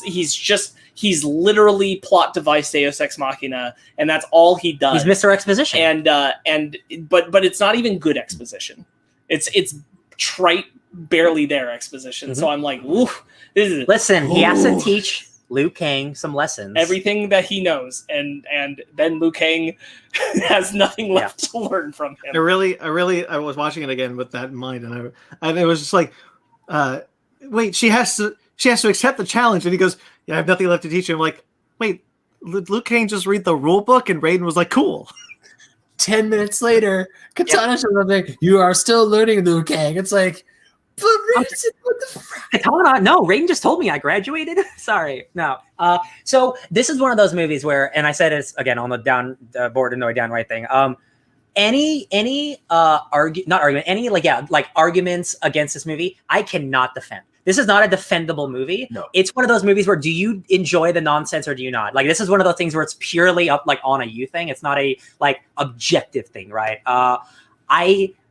he's literally plot device Deus Ex Machina, and that's all he does. He's Mr. Exposition. But it's not even good exposition. It's trite, barely there exposition. So I'm like, oof. Listen, he has to teach Liu Kang some lessons. Everything that he knows, and then Liu Kang has nothing left to learn from him. I was watching it again with that in mind, and it was just like, wait, she has to accept the challenge, and he goes, yeah, I have nothing left to teach him. I'm like, wait, Liu Kang just read the rule book, and Raiden was like, cool. 10 minutes later, Katana shows up like, you are still learning, Liu Kang. It's like, but Raiden, what the fuck? Katana? No, Raiden just told me I graduated. Sorry, no. So this is one of those movies where, and I said it's again on the board annoyed downright thing. Any arguments against this movie, I cannot defend. This is not a defendable movie. No. It's one of those movies where do you enjoy the nonsense or do you not? This is one of those things where it's purely up on a you thing. It's not a objective thing, right?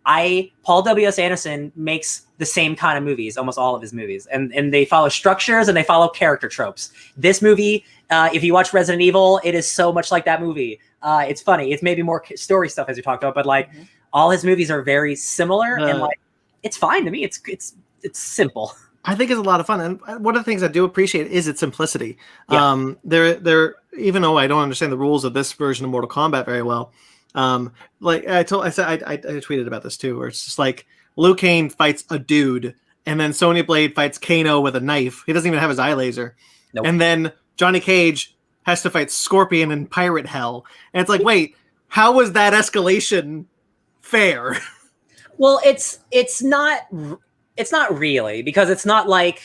Paul W.S. Anderson makes the same kind of movies, almost all of his movies, and they follow structures and they follow character tropes. This movie, if you watch Resident Evil, it is so much like that movie. It's funny. It's maybe more story stuff as you talked about, but like all his movies are very similar, and like it's fine to me. It's simple. I think it's a lot of fun, and one of the things I do appreciate is its simplicity. Yeah. There, even though I don't understand the rules of this version of Mortal Kombat very well. Like I tweeted about this too, where it's just like Liu Kang fights a dude, and then Sonya Blade fights Kano with a knife. He doesn't even have his eye laser. Nope. And then Johnny Cage has to fight Scorpion in Pirate Hell. And it's like, wait, how was that escalation fair? Well, it's not really, because it's not like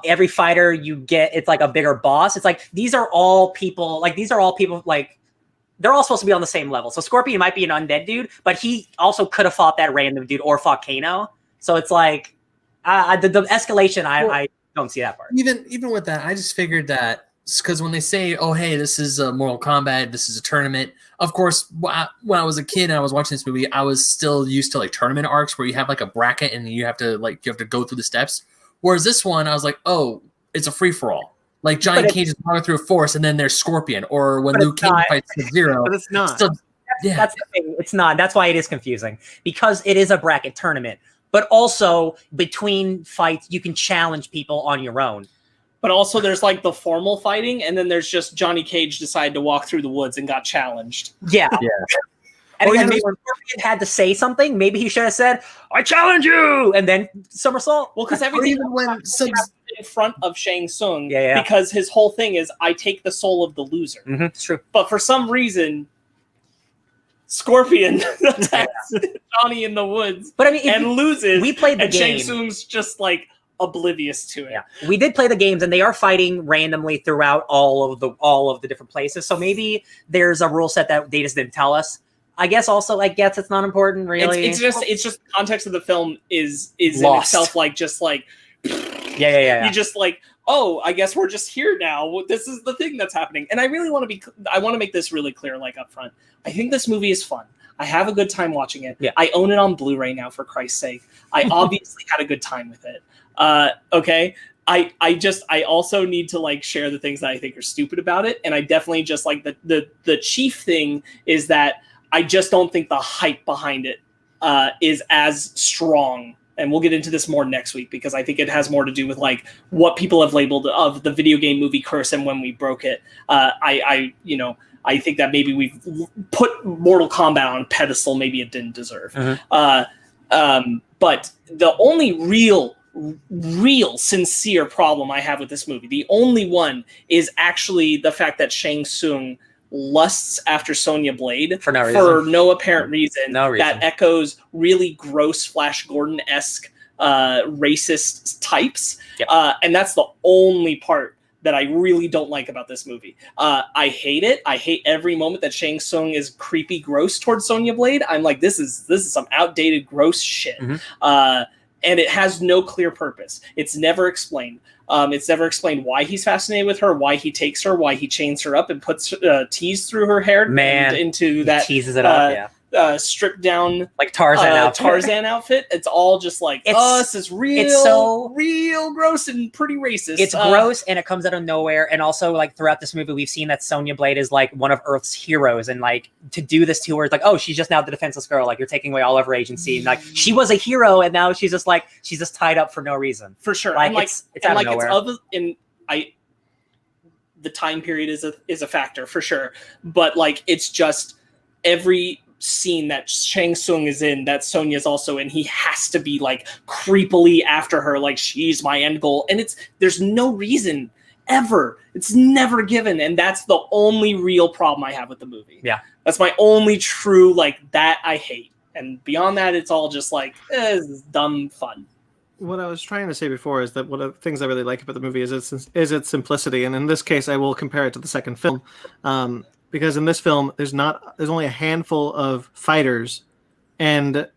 every fighter you get, it's like a bigger boss. It's like these are all people like they're all supposed to be on the same level. So Scorpion might be an undead dude, but he also could have fought that random dude or fought Kano. So it's like the escalation. I don't see that part. Even with that, I just figured that because when they say, "Oh, hey, this is a Mortal Kombat, this is a tournament," of course, when I was a kid and I was watching this movie, I was still used to like tournament arcs where you have like a bracket and you have to go through the steps. Whereas this one, I was like, "Oh, it's a free for all." Like Johnny Cage is going through a forest, and then there's Scorpion, or when Liu Kang fights Sub-Zero. But it's not. That's the thing. It's not. That's why it is confusing, because it is a bracket tournament. But also between fights, you can challenge people on your own. But also there's like the formal fighting, and then there's just Johnny Cage decided to walk through the woods and got challenged. Yeah. And again, maybe Scorpion had to say something. Maybe he should have said, "I challenge you," and then somersault. Well, because everything in front of Shang Tsung, because his whole thing is, I take the soul of the loser. Mm-hmm, it's true. But for some reason, Scorpion attacks Johnny in the woods, but I mean, and loses. We played the game. Shang Tsung's just like oblivious to it. Yeah, we did play the games, and they are fighting randomly throughout all of the different places. So maybe there's a rule set that they just didn't tell us. I guess it's not important, really. It's just the context of the film is Lost. in itself like just like yeah. You just like, oh, I guess we're just here now. This is the thing that's happening. And I really want to make this really clear, like up front. I think this movie is fun. I have a good time watching it. Yeah. I own it on Blu-ray now, for Christ's sake. I obviously had a good time with it. Okay. I also need to like share the things that I think are stupid about it. And I definitely just like the chief thing is that I just don't think the hype behind it is as strong. And we'll get into this more next week, because I think it has more to do with like what people have labeled of the video game movie curse and when we broke it. I think that maybe we've put Mortal Kombat on a pedestal maybe it didn't deserve. Mm-hmm. But the only real sincere problem I have with this movie, the only one, is actually the fact that Shang Tsung lusts after Sonya Blade for no apparent reason. That echoes really gross Flash Gordon-esque racist types. Yep. And that's the only part that I really don't like about this movie. I hate it. I hate every moment that Shang Tsung is creepy gross towards Sonya Blade. I'm like, this is some outdated gross shit. Mm-hmm. And it has no clear purpose. It's never explained. It's never explained why he's fascinated with her, why he takes her, why he chains her up and puts tease through her hair and into that teases it up, stripped down like Tarzan outfit. It's all just like, this is real. It's so real gross and pretty racist. It's gross, and it comes out of nowhere. And also, like throughout this movie, we've seen that Sonya Blade is like one of Earth's heroes, and like to do this to her, it's like, oh, she's just now the defenseless girl. Like you're taking away all of her agency. And like she was a hero, and now she's just tied up for no reason. For sure. Like it's out of nowhere. The time period is a factor for sure, but like it's just every scene that Shang Tsung is in that Sonya's also in, he has to be like creepily after her, like she's my end goal, and there's no reason ever. It's never given, and that's the only real problem I have with the movie. Yeah, that's my only true like that I hate, and beyond that, it's all just like this is dumb fun. What I was trying to say before is that one of the things I really like about the movie is its simplicity, and in this case, I will compare it to the second film. Because in this film, there's only a handful of fighters, and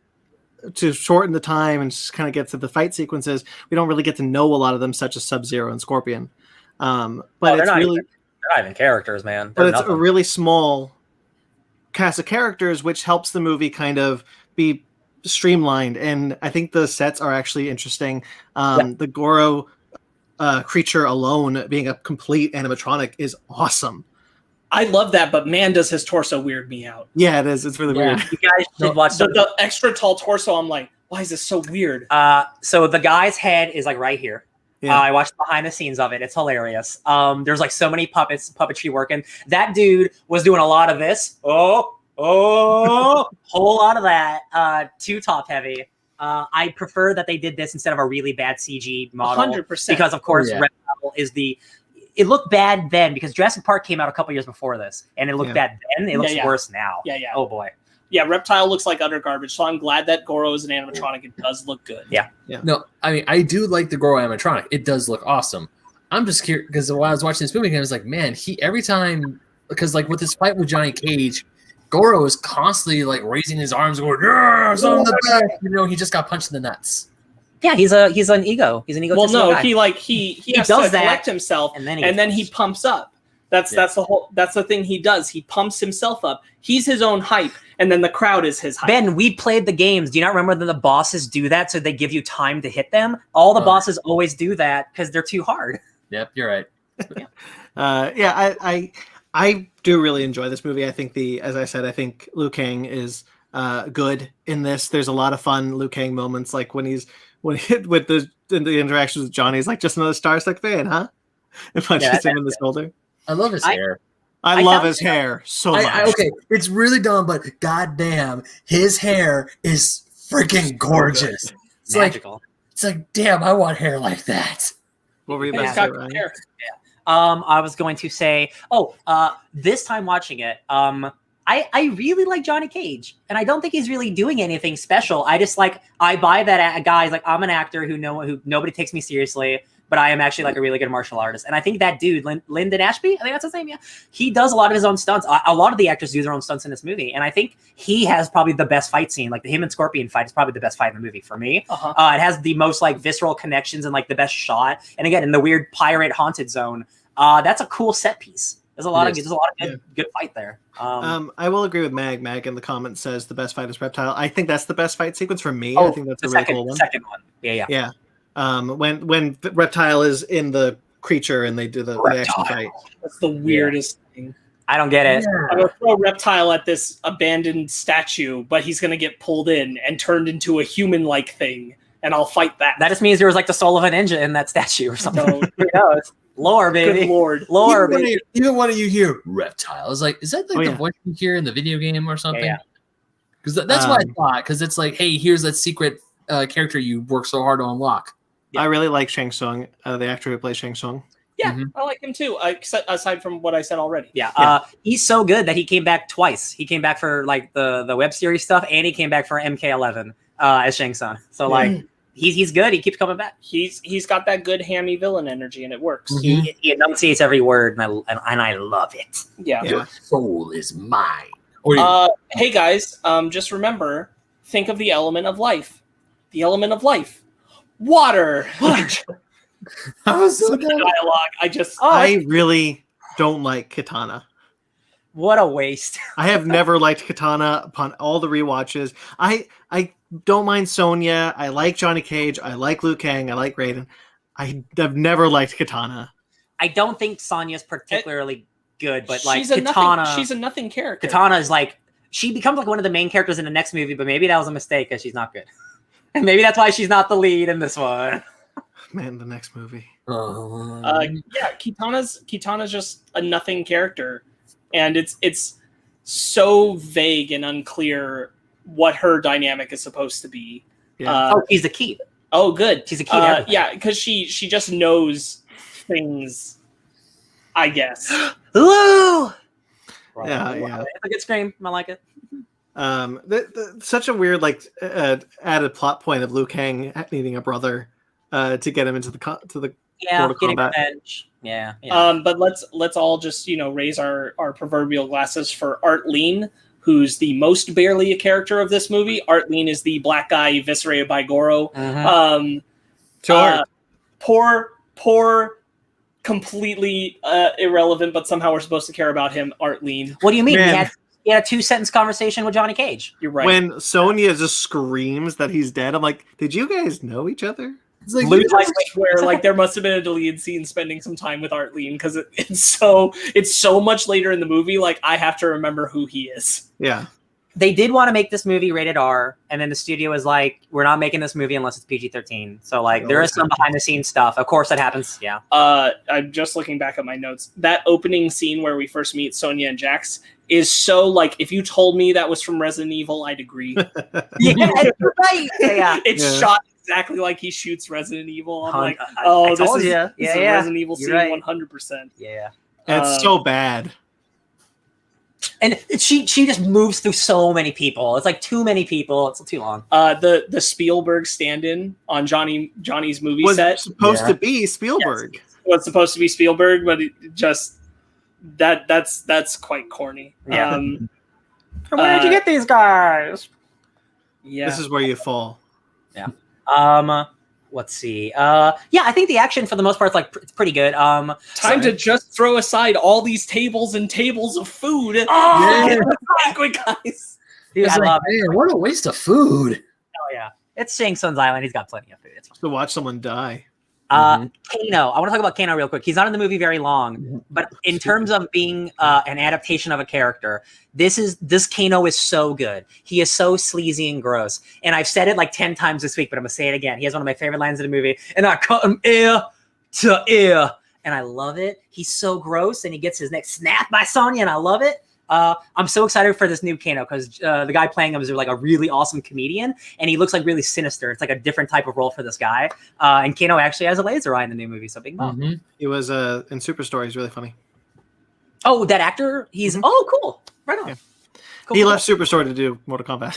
to shorten the time and just kind of get to the fight sequences, we don't really get to know a lot of them, such as Sub-Zero and Scorpion. But they're not even characters, man. But it's a really small cast of characters, which helps the movie kind of be streamlined. And I think the sets are actually interesting. The Goro creature alone being a complete animatronic is awesome. I love that, but man, does his torso weird me out. Yeah, it is. It's really weird. You guys should watch the extra tall torso. I'm like, why is this so weird? So the guy's head is like right here. Yeah. I watched behind the scenes of it. It's hilarious. There's like so many puppetry working. That dude was doing a lot of this. Whole lot of that. Too top heavy. I prefer that they did this instead of a really bad CG model. 100%. Because of course, Reptile is it looked bad then because Jurassic Park came out a couple years before this, and it looked bad then. It looks worse now. Yeah. Oh boy. Yeah, Reptile looks like utter garbage, so I'm glad that Goro is an animatronic. It does look good. Yeah. No, I mean, I do like the Goro animatronic. It does look awesome. I'm just curious because while I was watching this movie, I was like, man, every time, because like with this fight with Johnny Cage, Goro is constantly like raising his arms, going, "Yeah, I'm the best." You know, he just got punched in the nuts. Yeah, he's an ego. He's an ego. Well, no, guy. he has does to that, collect himself, and then he pumps up. That's the thing he does. He pumps himself up. He's his own hype, and then the crowd is his hype. Ben, we played the games. Do you not remember that the bosses do that so they give you time to hit them? All the bosses always do that because they're too hard. Yep, you're right. I do really enjoy this movie. I think as I said, I think Liu Kang is good in this. There's a lot of fun Liu Kang moments, like when with the interactions with Johnny, he's like, just another Star-Stuck fan, huh? And punches him in the shoulder. I love his hair. I love his hair so much. Okay, it's really dumb, but goddamn, his hair is freaking gorgeous. It's magical. It's like, damn, I want hair like that. What were you about to say, Ryan? I was going to say, this time watching it, I really like Johnny Cage, and I don't think he's really doing anything special. I buy that guy's like, I'm an actor who nobody takes me seriously, but I am actually like a really good martial artist. And I think that dude, Lyndon Ashby, I think that's his name. Yeah, he does a lot of his own stunts. A lot of the actors do their own stunts in this movie, and I think he has probably the best fight scene. Like the him and Scorpion fight is probably the best fight in the movie for me. It has the most like visceral connections and like the best shot. And again, in the weird pirate haunted zone, that's a cool set piece. There's a lot of good fight there. I will agree with Mag. Mag in the comments says the best fight is Reptile. I think that's the best fight sequence for me. I think that's a really cool one. Second one. Yeah. When Reptile is in the creature and they do the action fight. That's the weirdest thing. I don't get it. Yeah. I'm gonna throw Reptile at this abandoned statue, but he's gonna get pulled in and turned into a human-like thing, and I'll fight that. That just means there was like the soul of a ninja in that statue or something. No. Who knows? Lore, baby. Good lord. Lore, baby. Even one of you hear Reptile. Is that like Oh, the yeah. voice you hear in the video game or something? Yeah. Because that's what I thought. Because it's like, hey, here's that secret character you worked so hard to unlock. I really like Shang Tsung, the actor who plays Shang Tsung. Yeah, I like him too. Aside from what I said already. Yeah. He's so good that he came back twice. He came back for like the web series stuff, and he came back for MK11 as Shang Tsung. So like he's good. He keeps coming back. He's got that good hammy villain energy, and it works. He enunciates every word, and I love it. Yeah. Your soul is mine. Hey guys, just remember, think of the element of life. The element of life. Water. That was so good. Dialogue. I really don't like Katana. What a waste. I have never liked Katana upon all the rewatches. I don't mind Sonya. I like Johnny Cage. I like Liu Kang. I like Raiden. I have never liked Katana. I don't think Sonya's particularly good, but like she's Katana, she's a nothing character. Katana is like, she becomes like one of the main characters in the next movie, but maybe that was a mistake because she's not good. And maybe that's why she's not the lead in this one. Man, the next movie. Kitana's just a nothing character, and it's so vague and unclear what her dynamic is supposed to be. Yeah. She's the key. Oh, good. She's a key. To yeah, because she just knows things, I guess. Ooh! Yeah. It's a good scream. I like it. Such a weird added plot point of Liu Kang needing a brother to get him into the Mortal getting Kombat. revenge. Yeah. But let's all just raise our proverbial glasses for Art Lean, who's the most barely a character of this movie. Art Lean is the black guy eviscerated by Goro. Poor, completely irrelevant, but somehow we're supposed to care about him. Art Lean. What do you mean? Man. he had a 2-sentence conversation with Johnny Cage. You're right. When Sonya just screams that he's dead, I'm like, did you guys know each other? It's like, Luke, I swear, like there must have been a deleted scene spending some time with Arlene because it's so much later in the movie. Like I have to remember who he is. Yeah. They did want to make this movie rated R, and then the studio was like, we're not making this movie unless it's PG-13. So like there is some behind the scenes stuff. Of course that happens. Yeah. I'm just looking back at my notes. That opening scene where we first meet Sonya and Jax is so like if you told me that was from Resident Evil, I'd agree. Yeah, you're right. Yeah. It's shot exactly like he shoots Resident Evil. I'm like, I this told is ya. this is a Resident Evil scene 100%. Yeah. It's so bad. And she just moves through so many people. It's like too many people. It's too long. The Spielberg stand-in on Johnny's movie Was set supposed to be Spielberg. Yes, was supposed to be Spielberg, but it just that's quite corny. Yeah. Where did you get these guys? Yeah. This is where you fall. Yeah. Let's see. Yeah, I think the action for the most part is like it's pretty good. Time to just throw aside all these tables and tables of food. Oh, Get the banquet, guys. Dude, I love man, what a waste of food. Oh yeah, it's Shang Tsung's island. He's got plenty of food. It's fine. To watch someone die. Kano. I want to talk about Kano real quick. He's not in the movie very long, but in terms of being an adaptation of a character, this Kano is so good. He is so sleazy and gross. And I've said it like 10 times this week, but I'm gonna say it again. He has one of my favorite lines in the movie, and I cut him ear to ear, and I love it. He's so gross, and he gets his neck snapped by Sonya, and I love it. I'm so excited for this new Kano because the guy playing him is like a really awesome comedian, and he looks like really sinister. It's like a different type of role for this guy. And Kano actually has a laser eye in the new movie, so big bump. He was in Superstore. He's really funny. Oh, that actor? He's oh cool. Right on. Yeah. Cool, He cool. left Superstore to do Mortal Kombat.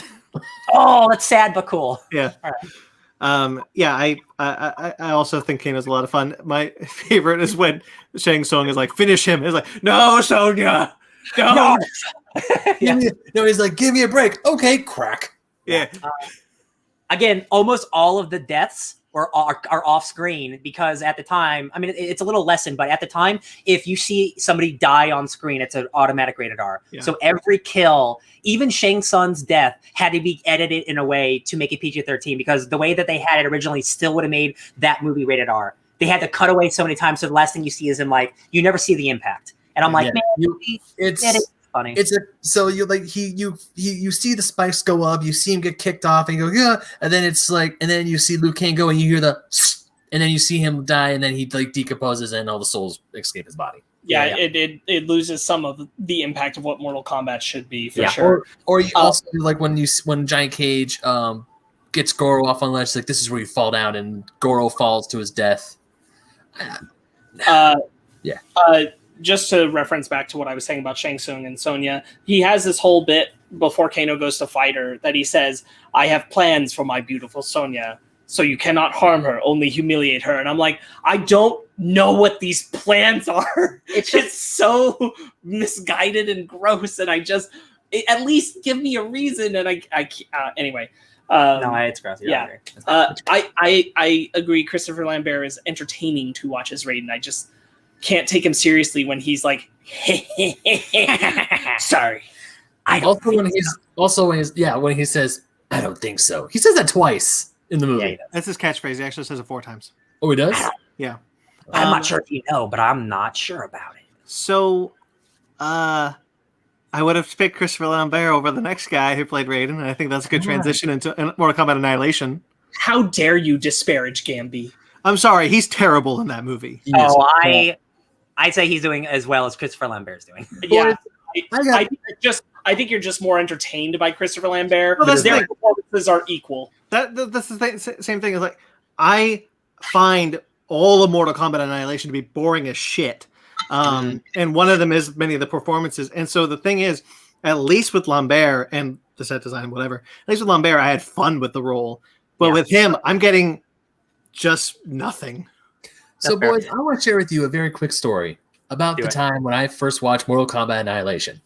Oh, that's sad but cool. Yeah. All right. Yeah, I also think Kano's a lot of fun. My favorite is when Shang Tsung is like, finish him. It's like, no, Sonya. No. Yeah. No, he's like, give me a break. Okay, crack. Yeah. Again, almost all of the deaths are off screen because at the time, I mean, it's a little lesson, but at the time, if you see somebody die on screen, it's an automatic rated R. Yeah. So every kill, even Shang Tsung's death, had to be edited in a way to make it PG-13 because the way that they had it originally still would have made that movie rated R. They had to cut away so many times, so the last thing you see is him like you never see the impact. And I'm like, man, it's funny. It's so you like you see the spikes go up, you see him get kicked off, and you go yeah, and then it's like, and then you see Liu Kang go, and you hear the, and then you see him die, and then he like decomposes, and all the souls escape his body. Yeah. It loses some of the impact of what Mortal Kombat should be for sure. Or you also like when Giant Cage gets Goro off on the ledge, like this is where you fall down, and Goro falls to his death. Just to reference back to what I was saying about Shang Tsung and Sonya, he has this whole bit before Kano goes to fight her that he says, I have plans for my beautiful Sonya, so you cannot harm her, only humiliate her. And I'm like, I don't know what these plans are. It's so misguided and gross, and at least give me a reason. And anyway. No, it's gross. Yeah. I agree. Christopher Lambert is entertaining to watch as Raiden. I just can't take him seriously when he's like, sorry. When he says, I don't think so. He says that twice in the movie. Yeah, That's his catchphrase. He actually says it 4 times. Oh, he does? Yeah. I'm not sure if you know, but I'm not sure about it. So, I would have picked Christopher Lambert over the next guy who played Raiden, and I think that's a good transition into Mortal Kombat Annihilation. How dare you disparage Gambi? I'm sorry, he's terrible in that movie. I'd say he's doing as well as Christopher Lambert's doing. Yeah, I think you're just more entertained by Christopher Lambert. Well, that's their performances are equal. That's the same thing. Is like I find all of Mortal Kombat Annihilation to be boring as shit. And one of them is many of the performances. And so the thing is, at least with Lambert and the set design, whatever, at least with Lambert, I had fun with the role. But with him, I'm getting just nothing. So, boys, I want to share with you a very quick story about the time when I first watched Mortal Kombat Annihilation.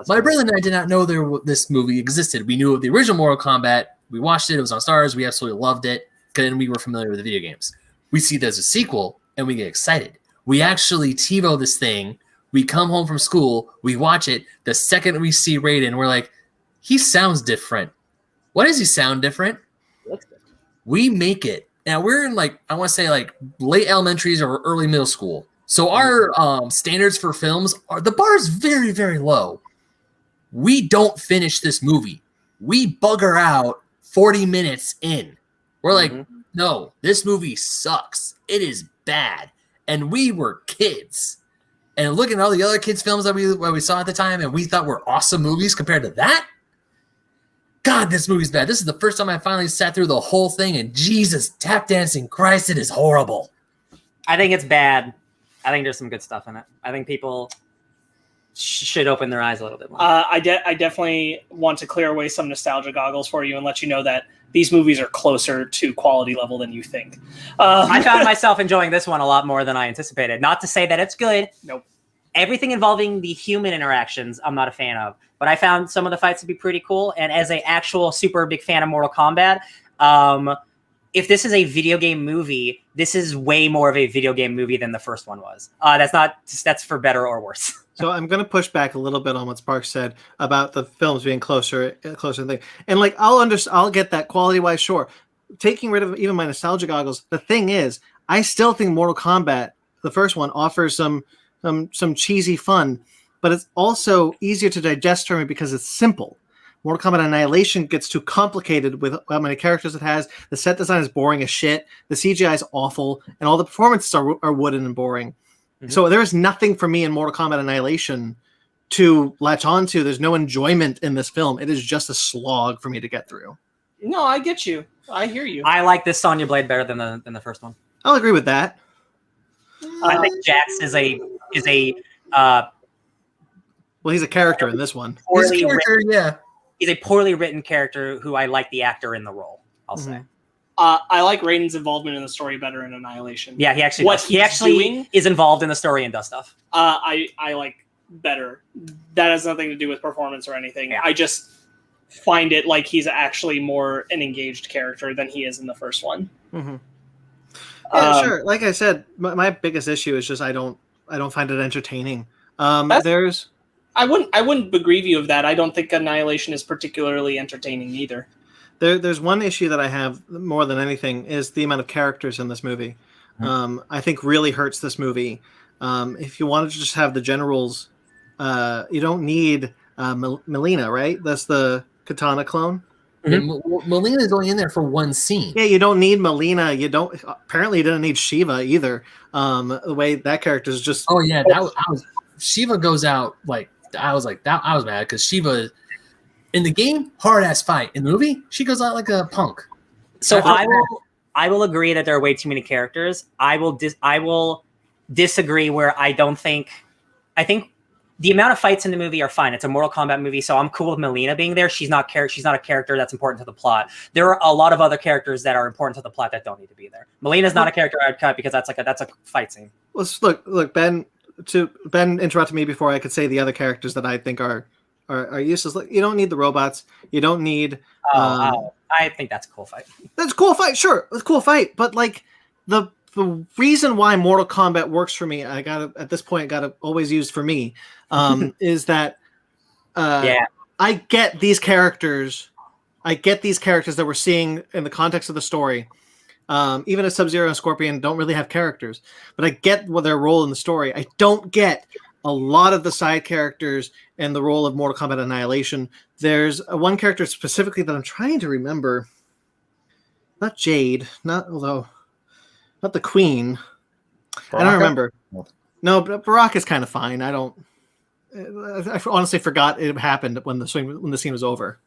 My brother and I did not know this movie existed. We knew of the original Mortal Kombat. We watched it. It was on Stars. We absolutely loved it. And we were familiar with the video games. We see there's a sequel, and we get excited. We actually TiVo this thing We come home from school, we watch it. The second we see Raiden, we're like, he sounds different. Why does he sound different? We make it. Now we're in I want to say late elementaries or early middle school. So our standards for films the bar is very, very low. We don't finish this movie. We bugger out 40 minutes in. We're like, no, this movie sucks. It is bad. And we were kids. And looking at all the other kids' films that we saw at the time and we thought were awesome movies compared to that, God, this movie's bad. This is the first time I finally sat through the whole thing, and Jesus, tap dancing Christ, it is horrible. I think it's bad. I think there's some good stuff in it. I think people should open their eyes a little bit more. I definitely want to clear away some nostalgia goggles for you and let you know that these movies are closer to quality level than you think. I found myself enjoying this one a lot more than I anticipated. Not to say that it's good. Nope. Everything involving the human interactions, I'm not a fan of. But I found some of the fights to be pretty cool. And as an actual super big fan of Mortal Kombat, if this is a video game movie, this is way more of a video game movie than the first one was. That's for better or worse. So I'm going to push back a little bit on what Sparks said about the films being closer thing. And I'll get that quality-wise, sure. Taking rid of even my nostalgia goggles, the thing is, I still think Mortal Kombat, the first one, offers some cheesy fun, but it's also easier to digest for me because it's simple. Mortal Kombat Annihilation gets too complicated with how many characters it has. The set design is boring as shit. The CGI is awful, and all the performances are wooden and boring. Mm-hmm. So there is nothing for me in Mortal Kombat Annihilation to latch onto. There's no enjoyment in this film. It is just a slog for me to get through. No, I get you. I hear you. I like this Sonya Blade better than the first one. I'll agree with that. I think Jax is a well, he's a character in this one. He's a poorly written character who I like the actor in the role, I'll say. I like Raiden's involvement in the story better in Annihilation. Yeah, he actually is involved in the story and does stuff. I like better. That has nothing to do with performance or anything. Yeah. I just find it like he's actually more an engaged character than he is in the first one. Mm-hmm. Yeah, sure. Like I said, my biggest issue is just I don't find it entertaining. I wouldn't begrave you of that. I don't think Annihilation is particularly entertaining either. There's one issue that I have more than anything is the amount of characters in this movie. I think really hurts this movie. If you wanted to just have the generals, you don't need Melina, right? That's the Katana clone. Mm-hmm. Melina is only in there for one scene. Yeah, you don't need Melina. Apparently you didn't need Shiva either. The way that character is just. Oh yeah, Shiva goes out I was mad because Shiva in the game hard ass fight. In the movie she goes out like a punk. So I will agree that there are way too many characters. I will disagree where I think the amount of fights in the movie are fine. It's a Mortal Kombat movie, so I'm cool with Melina being there. She's not a character that's important to the plot. There are a lot of other characters that are important to the plot that don't need to be there. Melina's not a character I'd cut because that's a fight scene. Look, Ben interrupted me before I could say the other characters that I think are useless. Like, you don't need the robots. You don't need. I think that's a cool fight. That's a cool fight. Sure, it's a cool fight. But like the reason why Mortal Kombat works for me, at this point gotta always use for me, is that I get these characters. I get these characters that we're seeing in the context of the story. Even if Sub-Zero and Scorpion don't really have characters, but I get their role in the story. I don't get a lot of the side characters and the role of Mortal Kombat Annihilation. There's one character specifically that I'm trying to remember. Not Jade, not the Queen. Baraka? I don't remember. No, but Baraka's kind of fine. I honestly forgot it happened when the scene was over.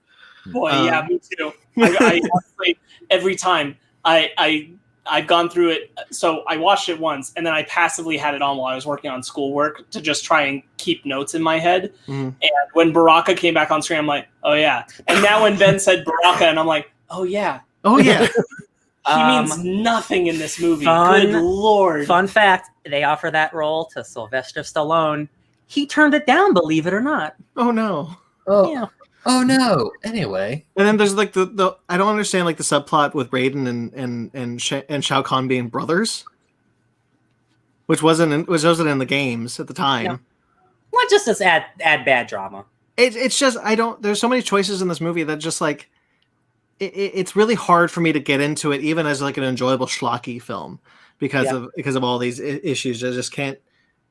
Boy, yeah, me too. I honestly, every time I've gone through it. So I watched it once, and then I passively had it on while I was working on schoolwork to just try and keep notes in my head. Mm-hmm. And when Baraka came back on screen, I'm like, oh yeah. And now when Ben said Baraka, and I'm like, oh yeah. Oh yeah. He means nothing in this movie. Good Lord. Fun fact, they offer that role to Sylvester Stallone. He turned it down, believe it or not. Oh no. Oh. Yeah. Oh no! Anyway, and then there's like the I don't understand like the subplot with Raiden and Shao Kahn being brothers, which wasn't in the games at the time. Well, just as add bad drama. It's just there's so many choices in this movie that just like it's really hard for me to get into it, even as like an enjoyable schlocky film, because of all these issues. I just can't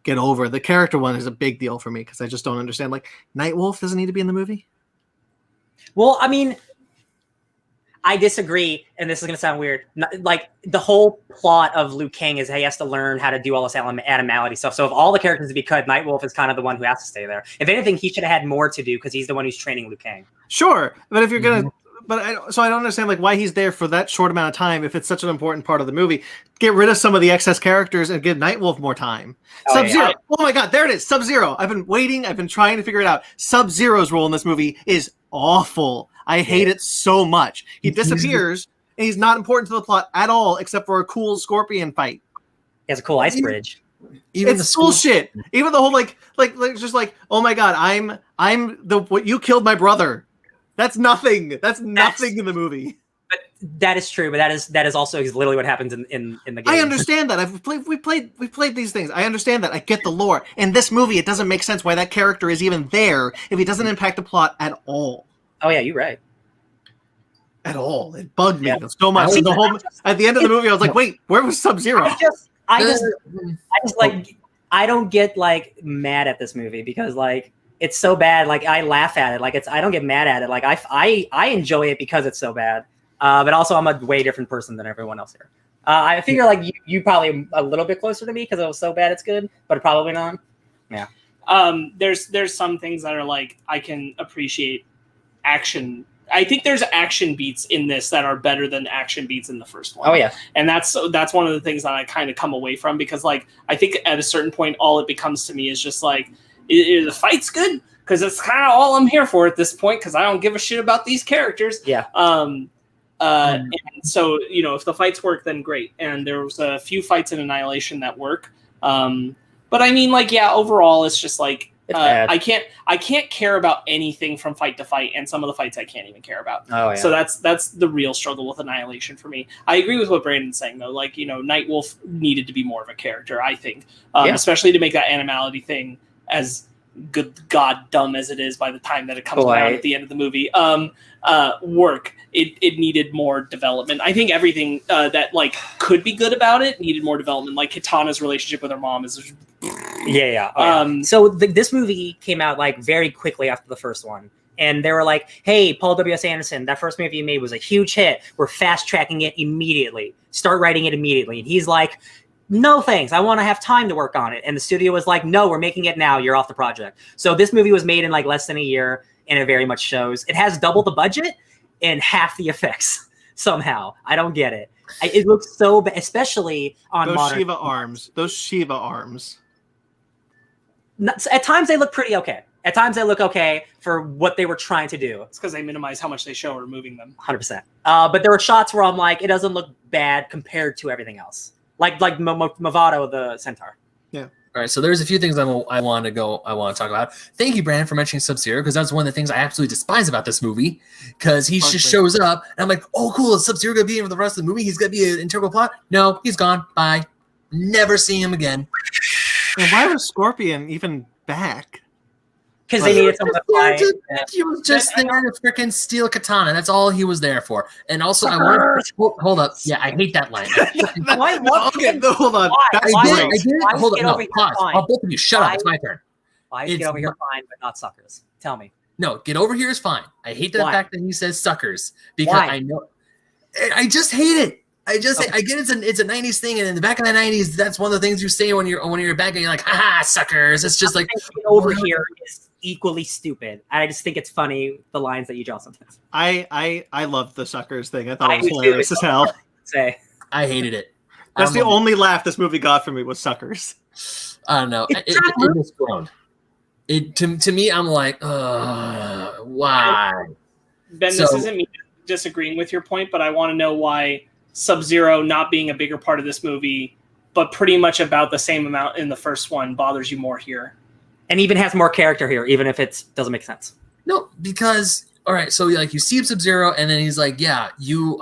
get over. The character one is a big deal for me because I just don't understand. Like, Nightwolf doesn't need to be in the movie. Well, I mean, I disagree, and this is going to sound weird. Like, the whole plot of Liu Kang is he has to learn how to do all this animality stuff. So, of all the characters to be cut, Nightwolf is kind of the one who has to stay there. If anything, he should have had more to do because he's the one who's training Liu Kang. Sure, but if you're gonna, I don't understand like why he's there for that short amount of time if it's such an important part of the movie. Get rid of some of the excess characters and give Nightwolf more time. Sub-Zero. Yeah. Oh my God, there it is. Sub-Zero. I've been waiting. I've been trying to figure it out. Sub-Zero's role in this movie is awful. I hate it so much. He disappears, and he's not important to the plot at all, except for a cool scorpion fight. He has a cool ice bridge. Even it's bullshit. Even the whole like just like, oh my God, I'm what you killed my brother. That's nothing. That's nothing in the movie. But that is true. But that is also literally what happens in the game. I understand that. We played these things. I understand that. I get the lore. In this movie, it doesn't make sense why that character is even there if he doesn't impact the plot at all. Oh yeah, you're right. At all, it bugged me so much. At the end of the movie, I was like, "Wait, where was Sub-Zero?" I just like I don't get like mad at this movie because like it's so bad. Like I laugh at it. Like I don't get mad at it. Like I enjoy it because it's so bad. But also I'm a way different person than everyone else here. I figure like you probably a little bit closer to me because it was so bad it's good, but probably not. Yeah. There's some things that are like I can appreciate action. I think there's action beats in this that are better than action beats in the first one. Oh yeah, and that's one of the things that I kind of come away from because like I think at a certain point all it becomes to me is just like the fight's good because it's kind of all I'm here for at this point because I don't give a shit about these characters. Yeah. And so if the fights work then great. And there was a few fights in Annihilation that work. But I mean like overall it's just like. I can't care about anything from fight to fight, and some of the fights I can't even care about. Oh, yeah. So that's the real struggle with Annihilation for me. I agree with what Brandon's saying though. Like Nightwolf needed to be more of a character, I think, especially to make that animality thing as good dumb as it is by the time that it comes around at the end of the movie. Work. It needed more development. I think everything that like could be good about it needed more development. Like Kitana's relationship with her mom is. Yeah. So this movie came out like very quickly after the first one. And they were like, hey, Paul W.S. Anderson, that first movie you made was a huge hit. We're fast tracking it immediately. Start writing it immediately. And he's like, no, thanks. I want to have time to work on it. And the studio was like, no, we're making it now. You're off the project. So this movie was made in like less than a year. And it very much shows. It has double the budget and half the effects somehow. I don't get it. It looks so bad, especially on those modern. Those Shiva arms. At times they look pretty okay. At times they look okay for what they were trying to do. It's because they minimize how much they show removing them. 100%. But there were shots where I'm like, it doesn't look bad compared to everything else. Like Movado the Centaur. Yeah. All right, so there's a few things I want to talk about. Thank you, Brandon, for mentioning Sub-Zero, because that's one of the things I absolutely despise about this movie, because he just shows up, and I'm like, oh, cool, is Sub-Zero going to be in for the rest of the movie? He's going to be an integral plot? No, he's gone. Bye. Never see him again. And why was Scorpion even back? Because they needed someone to fly. He was just there to freaking steal Katana. That's all he was there for. And also, I want to hold up. Yeah, I hate that line. Hold on. I did. Hold up. No, pause. I'll both of you shut up. It's my turn. Why is get over here fine, but not suckers? Tell me. No, get over here is fine. I hate the fact that he says suckers because I know. I just hate it. I get it's a 90s thing, and in the back of the 90s, that's one of the things you say when you're back and you're like, haha, suckers. It's just like over here is equally stupid. I just think it's funny the lines that you draw sometimes. I loved the suckers thing. I thought it was hilarious as hell. I hated it. That's the only laugh this movie got from me was suckers. I don't know. It was grown. To me, I'm like, why? Ben, this isn't me disagreeing with your point, but I want to know why Sub-Zero not being a bigger part of this movie, but pretty much about the same amount in the first one, bothers you more here. And even has more character here, even if it doesn't make sense. No, because all right, so like you see Sub-Zero, and then he's like, yeah, you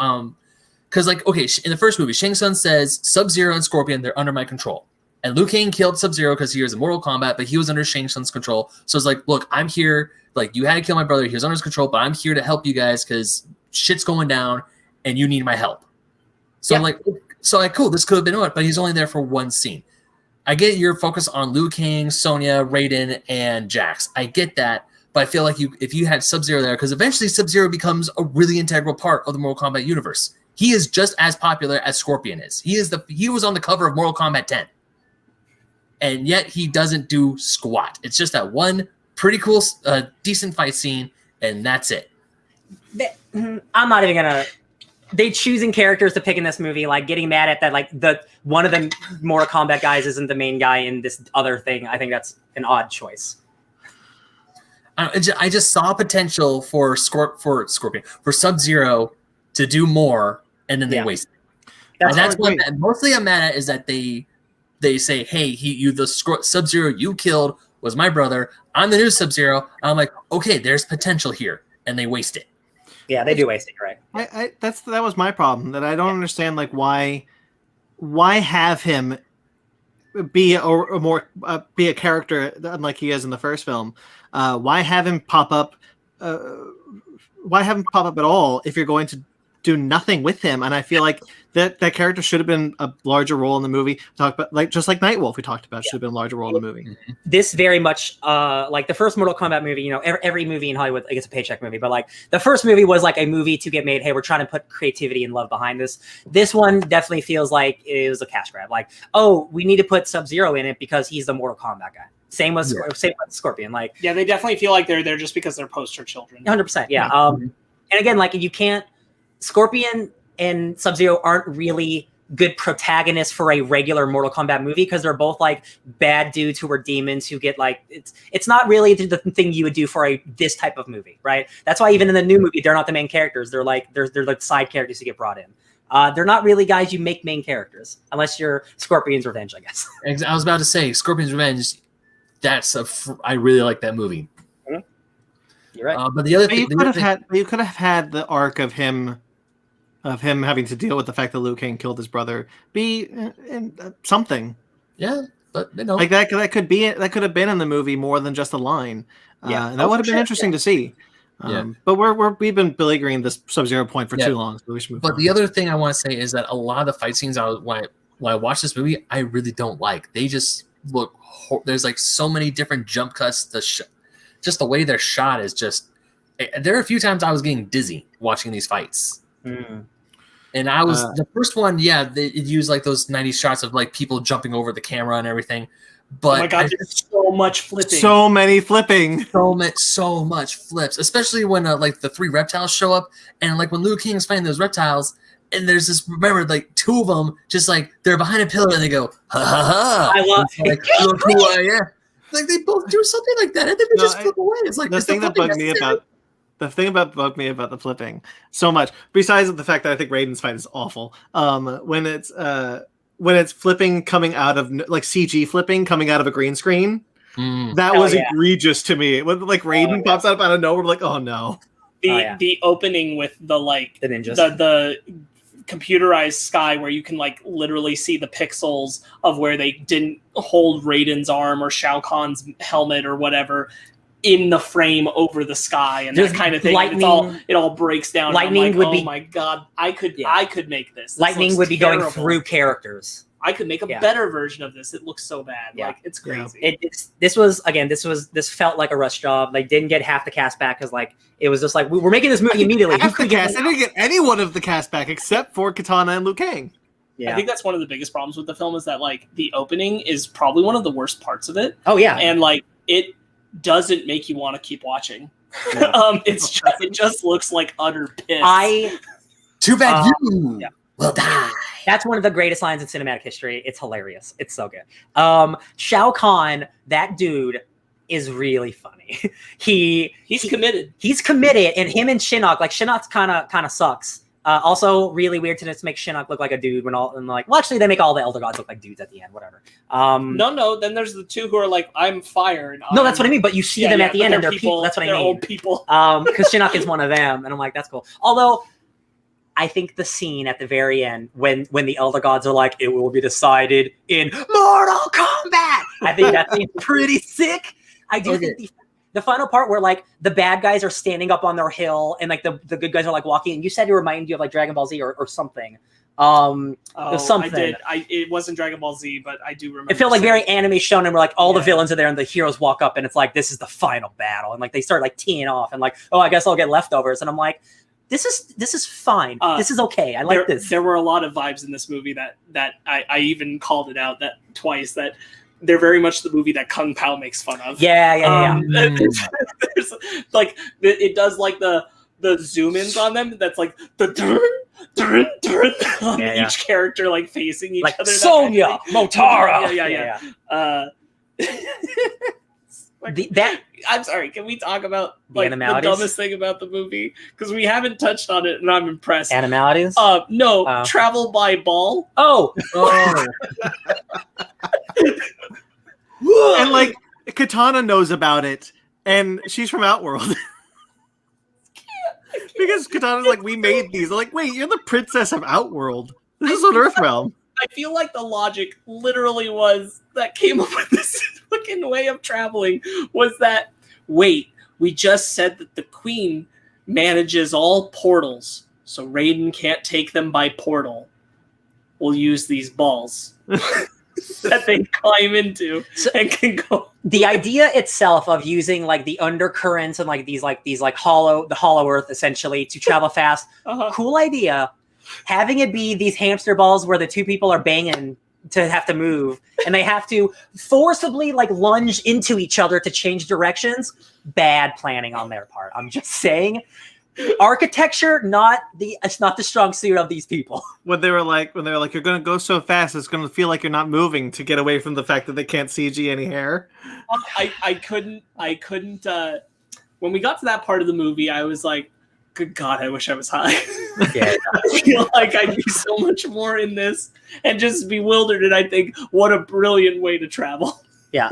because like okay, in the first movie, Shang Tsung says Sub-Zero and Scorpion, they're under my control. And Liu Kang killed Sub-Zero because he was in Mortal Kombat, but he was under Shang Tsung's control. So it's like, look, I'm here. Like, you had to kill my brother. He was under his control, but I'm here to help you guys because shit's going down and you need my help. So I'm like, cool, this could have been it, but he's only there for one scene. I get your focus on Liu Kang, Sonya, Raiden, and Jax. I get that, but I feel like if you had Sub-Zero there, because eventually Sub-Zero becomes a really integral part of the Mortal Kombat universe. He is just as popular as Scorpion is. He was on the cover of Mortal Kombat 10. And yet he doesn't do squat. It's just that one pretty cool, decent fight scene, and that's it. I'm not even gonna. They choosing characters to pick in this movie, like getting mad at that, like one of the Mortal Kombat guys isn't the main guy in this other thing. I think that's an odd choice. I just saw potential for Scorpion, for Sub-Zero to do more, and then they waste it. That's what mostly I'm mad at, is that they say, hey, the Sub-Zero you killed was my brother. I'm the new Sub-Zero. I'm like, okay, there's potential here, and they waste it. Yeah, they do waste it, right? That was my problem. That I don't understand, like, why have him be a character unlike he is in the first film? Why have him pop up? Why have him pop up at all if you're going to do nothing with him? And I feel like that character should have been a larger role in the movie. Talk about just like Nightwolf we talked about should have been a larger role in the movie. This very much like the first Mortal Kombat movie, you know, every movie in Hollywood gets a paycheck movie, but like the first movie was like a movie to get made. Hey, we're trying to put creativity and love behind this. This one definitely feels like it was a cash grab. Like, oh, we need to put Sub-Zero in it because he's the Mortal Kombat guy. Same with Scorpion. Like, yeah, they definitely feel like they're there just because they're poster children. 100%. Yeah. And again, like you can't. Scorpion and Sub-Zero aren't really good protagonists for a regular Mortal Kombat movie because they're both like bad dudes who are demons who get like it's not really the thing you would do for this type of movie, right? That's why even in the new movie they're not the main characters. They're like side characters who get brought in. They're not really guys you make main characters unless you're Scorpion's Revenge, I guess. I was about to say Scorpion's Revenge. I really like that movie. Mm-hmm. You're right. But the other thing you could have had the arc of him having to deal with the fact that Liu Kang killed his brother be in something. Yeah, but you know, like that could have been in the movie more than just a line. And that would have been interesting to see. But we've been beleaguering this Sub-Zero point for too long, so we should move on. The other thing I want to say is that a lot of the fight scenes when I watch this movie, I really don't like. They just look. There's like so many different jump cuts. Just the way they're shot is just. There are a few times I was getting dizzy watching these fights. Mm. And I was the first one, it used like those 90s shots of like people jumping over the camera and everything. But oh my god, there's so much flipping. So many flipping. So much flips. Especially when like the 3 reptiles show up and like when Liu Kang is fighting those reptiles and there's this, remember, like 2 of them just like they're behind a pillar and they go, ha ha ha. I love it. Like, look who I am. Like they both do something like that and then they just flip away. It's like the thing that bugged me about the flipping so much, besides the fact that I think Raiden's fight is awful, when it's flipping coming out of like CG flipping coming out of a green screen, that was egregious to me. When like Raiden pops out of nowhere, like, oh no. The opening with the ninjas, the computerized sky where you can like literally see the pixels of where they didn't hold Raiden's arm or Shao Kahn's helmet or whatever in the frame over the sky and that kind of thing. It all breaks down. Lightning would be. Oh my god! I could make this. Lightning would be going through characters. I could make a better version of this. It looks so bad. Yeah. Like it's crazy. This felt like a rush job. Like didn't get half the cast back because like it was just like we're making this movie immediately. I didn't get any one of the cast back except for Katana and Liu Kang. Yeah. I think that's one of the biggest problems with the film is that like the opening is probably one of the worst parts of it. Oh yeah, and like it doesn't make you want to keep watching. No. It just looks like utter piss. Too bad you will die. That's one of the greatest lines in cinematic history. It's hilarious. It's so good. Shao Kahn, that dude is really funny. He's committed. He's committed, and him and Shinnok, like Shinnok's kind of sucks. Also, really weird to just make Shinnok look like a dude actually they make all the Elder Gods look like dudes at the end, whatever. No. Then there's the 2 who are like, I'm fire. And no, that's what I mean. But you see them at the end, and they're people. That's what I mean. They're old people. Because Shinnok is one of them, and I'm like, that's cool. Although, I think the scene at the very end when the Elder Gods are like, it will be decided in Mortal Kombat. I think that scene's pretty sick. I do think the final part where like the bad guys are standing up on their hill and like the good guys are like walking. And you said it reminded you of like Dragon Ball Z or something. Something. I did. It wasn't Dragon Ball Z, but I do remember. It felt like very anime shonen, where like all the villains are there and the heroes walk up and it's like, this is the final battle, and like they start like teeing off and like, oh, I guess I'll get leftovers, and I'm like, this is fine. This is okay. I like this. There were a lot of vibes in this movie that I even called it out that twice, that they're very much the movie that Kung Pao makes fun of. Yeah. There's, like it does like the zoom ins on them. That's like the on each character like facing each like other. Sonya, Motara. Yeah. I'm sorry. Can we talk about like the dumbest thing about the movie? Because we haven't touched on it, and I'm impressed. Animalities? No. Travel by ball. Oh. And like Katana knows about it, and she's from Outworld. Because Katana's like, we made these. They're like, wait, you're the princess of Outworld. This is an Earthrealm. I feel like the logic literally was that came up with this fucking way of traveling was that, wait, we just said that the queen manages all portals, so Raiden can't take them by portal. We'll use these balls that they climb into and can go. The idea itself of using like the undercurrents and like these hollow earth essentially to travel fast, cool idea. Having it be these hamster balls where the two people are banging to have to move and they have to forcibly like lunge into each other to change directions, bad planning on their part. I'm just saying. Architecture, it's not the strong suit of these people. When they were like, you're gonna go so fast, it's gonna feel like you're not moving to get away from the fact that they can't CG any hair. I couldn't. When we got to that part of the movie, I was like, good God, I wish I was high. Yeah. I feel like I'd be so much more in this and just bewildered. And I think, what a brilliant way to travel. Yeah.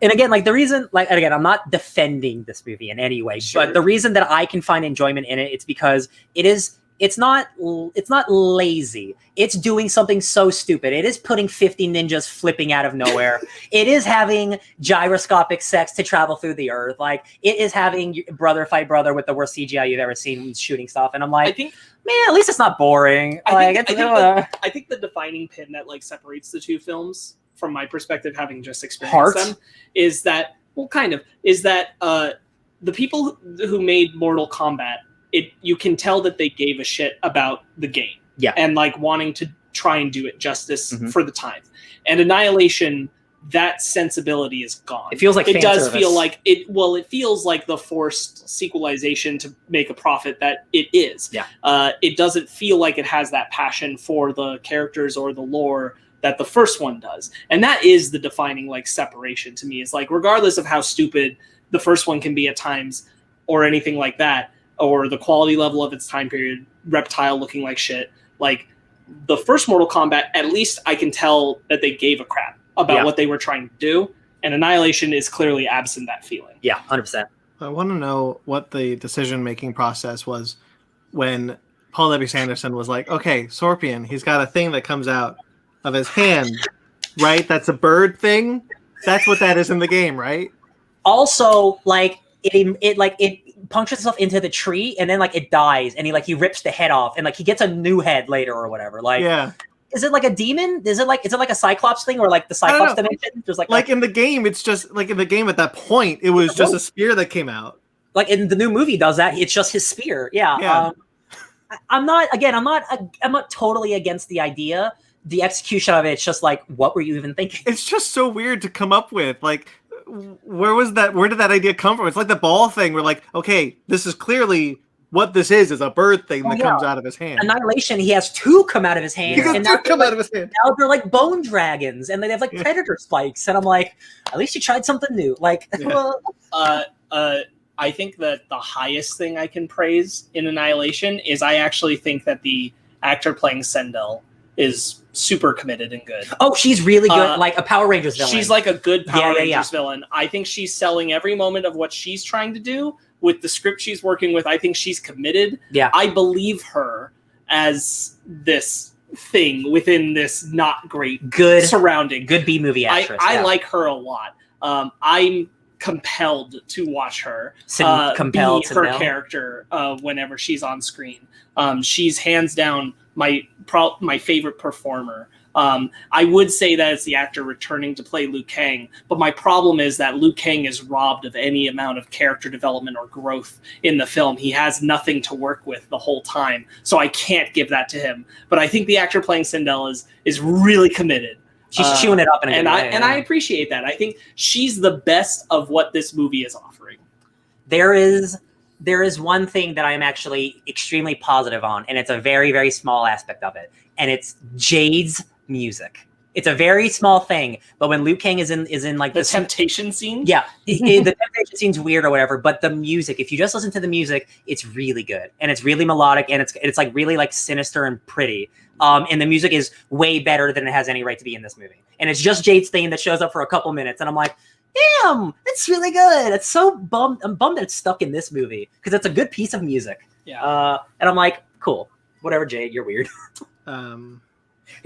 And again, like the reason, like, and again, I'm not defending this movie in any way, but the reason that I can find enjoyment in it, it's because it's not lazy. It's doing something so stupid. It is putting 50 ninjas flipping out of nowhere. It is having gyroscopic sex to travel through the earth. Like it is having brother fight brother with the worst CGI you've ever seen shooting stuff. And I'm like, man, at least it's not boring. I think the defining pin that like separates the two films, from my perspective, having just experienced them, is that the people who made Mortal Kombat, you can tell that they gave a shit about the game, and like wanting to try and do it justice for the time. And Annihilation, that sensibility is gone. It feels like it does feel like it. Well, it feels like the forced sequelization to make a profit that it is. Yeah. It doesn't feel like it has that passion for the characters or the lore that the first one does. And that is the defining like separation to me, is like, regardless of how stupid the first one can be at times or anything like that, or the quality level of its time period, Reptile looking like shit, like the first Mortal Kombat, at least I can tell that they gave a crap about what they were trying to do. And Annihilation is clearly absent that feeling. Yeah, 100%. I want to know what the decision-making process was when Paul W. Sanderson was like, okay, Scorpion, he's got a thing that comes out of his hand, right? That's a bird thing. That's what that is in the game, right? Also, like it punctures itself into the tree and then like it dies and he rips the head off and like he gets a new head later or whatever. Like, is it like a demon? Is it like a Cyclops thing or like the Cyclops dimension? There's like in the game, it's just like in the game at that point, it was just a spear that came out. Like in the new movie does that. It's just his spear. Yeah. I'm not totally against the idea. The execution of it's just like, what were you even thinking? It's just so weird to come up with. Like, where did that idea come from? It's like the ball thing. We're like, okay, this is clearly what this is a bird thing that comes out of his hand. Annihilation, he has two come out of his hand. Out of his hand. Now they're like bone dragons, and they have like predator spikes. And I'm like, at least you tried something new. Like, I think that the highest thing I can praise in Annihilation is I actually think that the actor playing Sendel is super committed and good. Oh, she's really good, like a Power Rangers villain. She's like a good Power Rangers villain. I think she's selling every moment of what she's trying to do with the script she's working with. I think she's committed. Yeah. I believe her as this thing within this not great Good surrounding. Good B movie actress. I like her a lot. I'm compelled to watch her compelled be to her know. character whenever she's on screen. She's hands down my favorite performer. I would say that it's the actor returning to play Liu Kang, but my problem is that Liu Kang is robbed of any amount of character development or growth in the film. He has nothing to work with the whole time, so I can't give that to him. But I think the actor playing Sindel is really committed. She's chewing it up in a good way. I appreciate that. I think she's the best of what this movie is offering. There is one thing that I'm actually extremely positive on, and it's a very, very small aspect of it, and it's Jade's music. It's a very small thing, but when Liu Kang is in like the temptation scene, the temptation scene's weird or whatever, but the music, if you just listen to the music, it's really good, and it's really melodic, and it's like really like sinister and pretty. And the music is way better than it has any right to be in this movie. And it's just Jade's theme that shows up for a couple minutes, and I'm like, damn, it's really good. It's so bummed. I'm bummed that it's stuck in this movie because it's a good piece of music. Yeah. And I'm like, cool, whatever, Jade, you're weird.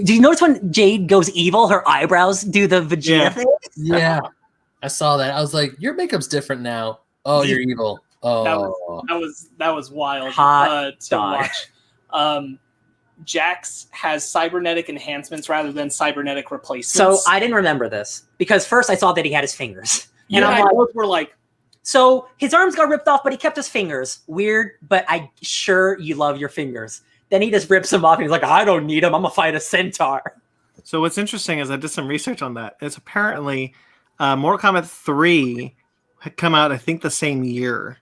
Do you notice when Jade goes evil, her eyebrows do the Vegeta thing? Yeah, I saw that. I was like, your makeup's different now. Oh, you're evil. Oh, that was wild Hot to watch. Jax has cybernetic enhancements rather than cybernetic replacements. So I didn't remember this because first I saw that he had his fingers, and we're like, so his arms got ripped off, but he kept his fingers. Weird, but I sure you love your fingers. Then he just rips them off, and he's like, I don't need them. I'm gonna fight a centaur. So what's interesting is I did some research on that. It's apparently Mortal Kombat 3 had come out, I think, the same year,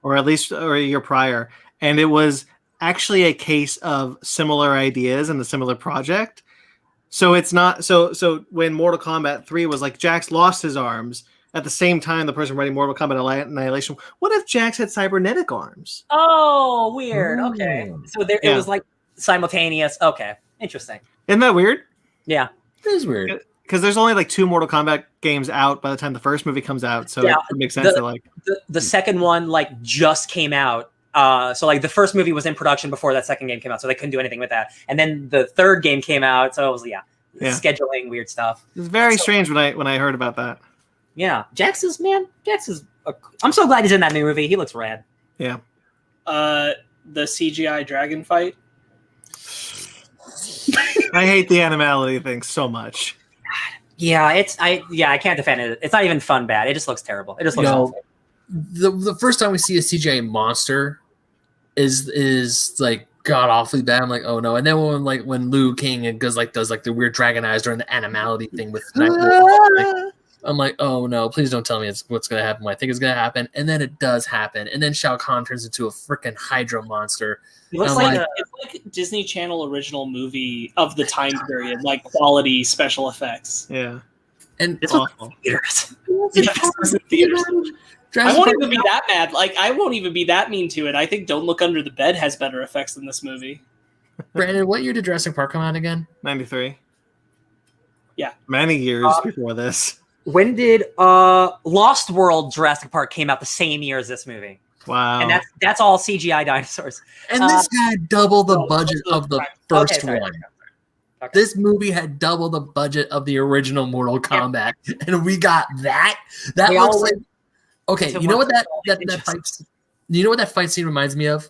or at least a year prior, and it was actually a case of similar ideas and a similar project. So it's not so when Mortal Kombat 3 was like Jax lost his arms at the same time the person writing Mortal Kombat Annihilation. What if Jax had cybernetic arms? Oh, weird. Okay. So it was like simultaneous. Okay. Interesting. Isn't that weird? Yeah. it is weird. Because there's only like 2 Mortal Kombat games out by the time the first movie comes out. So it makes sense that like the second one like just came out. So like the first movie was in production before that second game came out, so they couldn't do anything with that. And then the third game came out, so it was scheduling weird stuff. It's very strange when I heard about that. Yeah, Jax is. I'm so glad he's in that new movie. He looks rad. Yeah. The CGI dragon fight. I hate the animality thing so much. Yeah, I can't defend it. It's not even fun bad. It just looks terrible. It just looks awful. The first time we see a CGI monster is like god awfully bad. I'm like, oh no. And then when Liu Kang does the weird dragon eyes during the animality thing with I'm like, oh no, please don't tell me it's what's gonna happen. I think it's gonna happen, and then it does happen, and then Shao Kahn turns into a freaking Hydra monster. It looks like it's like a Disney Channel original movie of the time period, like quality special effects. Yeah, and it's awful. Theaters. I won't even be that mad. Like, I won't even be that mean to it. I think Don't Look Under the Bed has better effects than this movie. Brandon, what year did Jurassic Park come out again? 93. Yeah. Many years before this. When did Lost World Jurassic Park came out the same year as this movie? Wow. And that's all CGI dinosaurs. And this had double the budget of the first one. Okay. This movie had double the budget of the original Mortal Kombat, and we got that. That looks like okay. You know what that fight? You know what that fight scene reminds me of?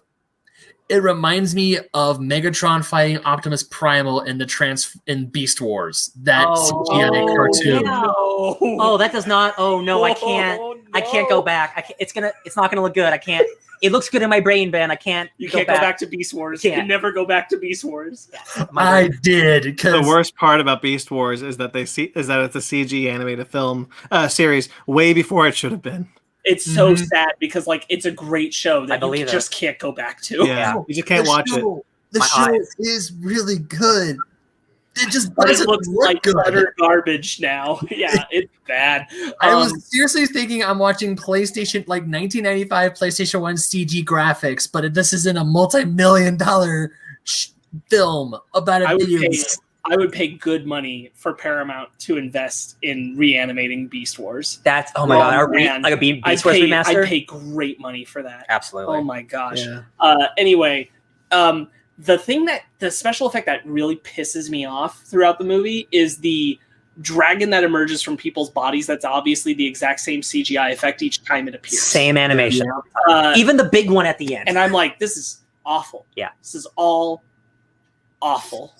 It reminds me of Megatron fighting Optimus Primal in Beast Wars. That CGI cartoon. No. Oh, that does not. Oh no, I can't. No. I can't go back. It's not gonna look good. I can't. It looks good in my brain, Ben. I can't. You can't go back to Beast Wars. You can never go back to Beast Wars. I did. The worst part about Beast Wars is that it's a CG animated film series way before it should have been. It's so sad because it's a great show that you just can't go back to. Yeah, you just can't watch it. The show is really good. It just looks like utter garbage now. Yeah, it's bad. I was seriously thinking I'm watching PlayStation 1995 PlayStation 1 CG graphics, but this isn't a multi-million-dollar film about a video. I would pay good money for Paramount to invest in reanimating Beast Wars. That's god, like a Beast Wars remaster. I'd pay great money for that. Absolutely. Oh my gosh. Yeah. Anyway, the special effect that really pisses me off throughout the movie is the dragon that emerges from people's bodies. That's obviously the exact same CGI effect each time it appears. Same animation. Even the big one at the end. And I'm like, this is awful. Yeah. This is all awful.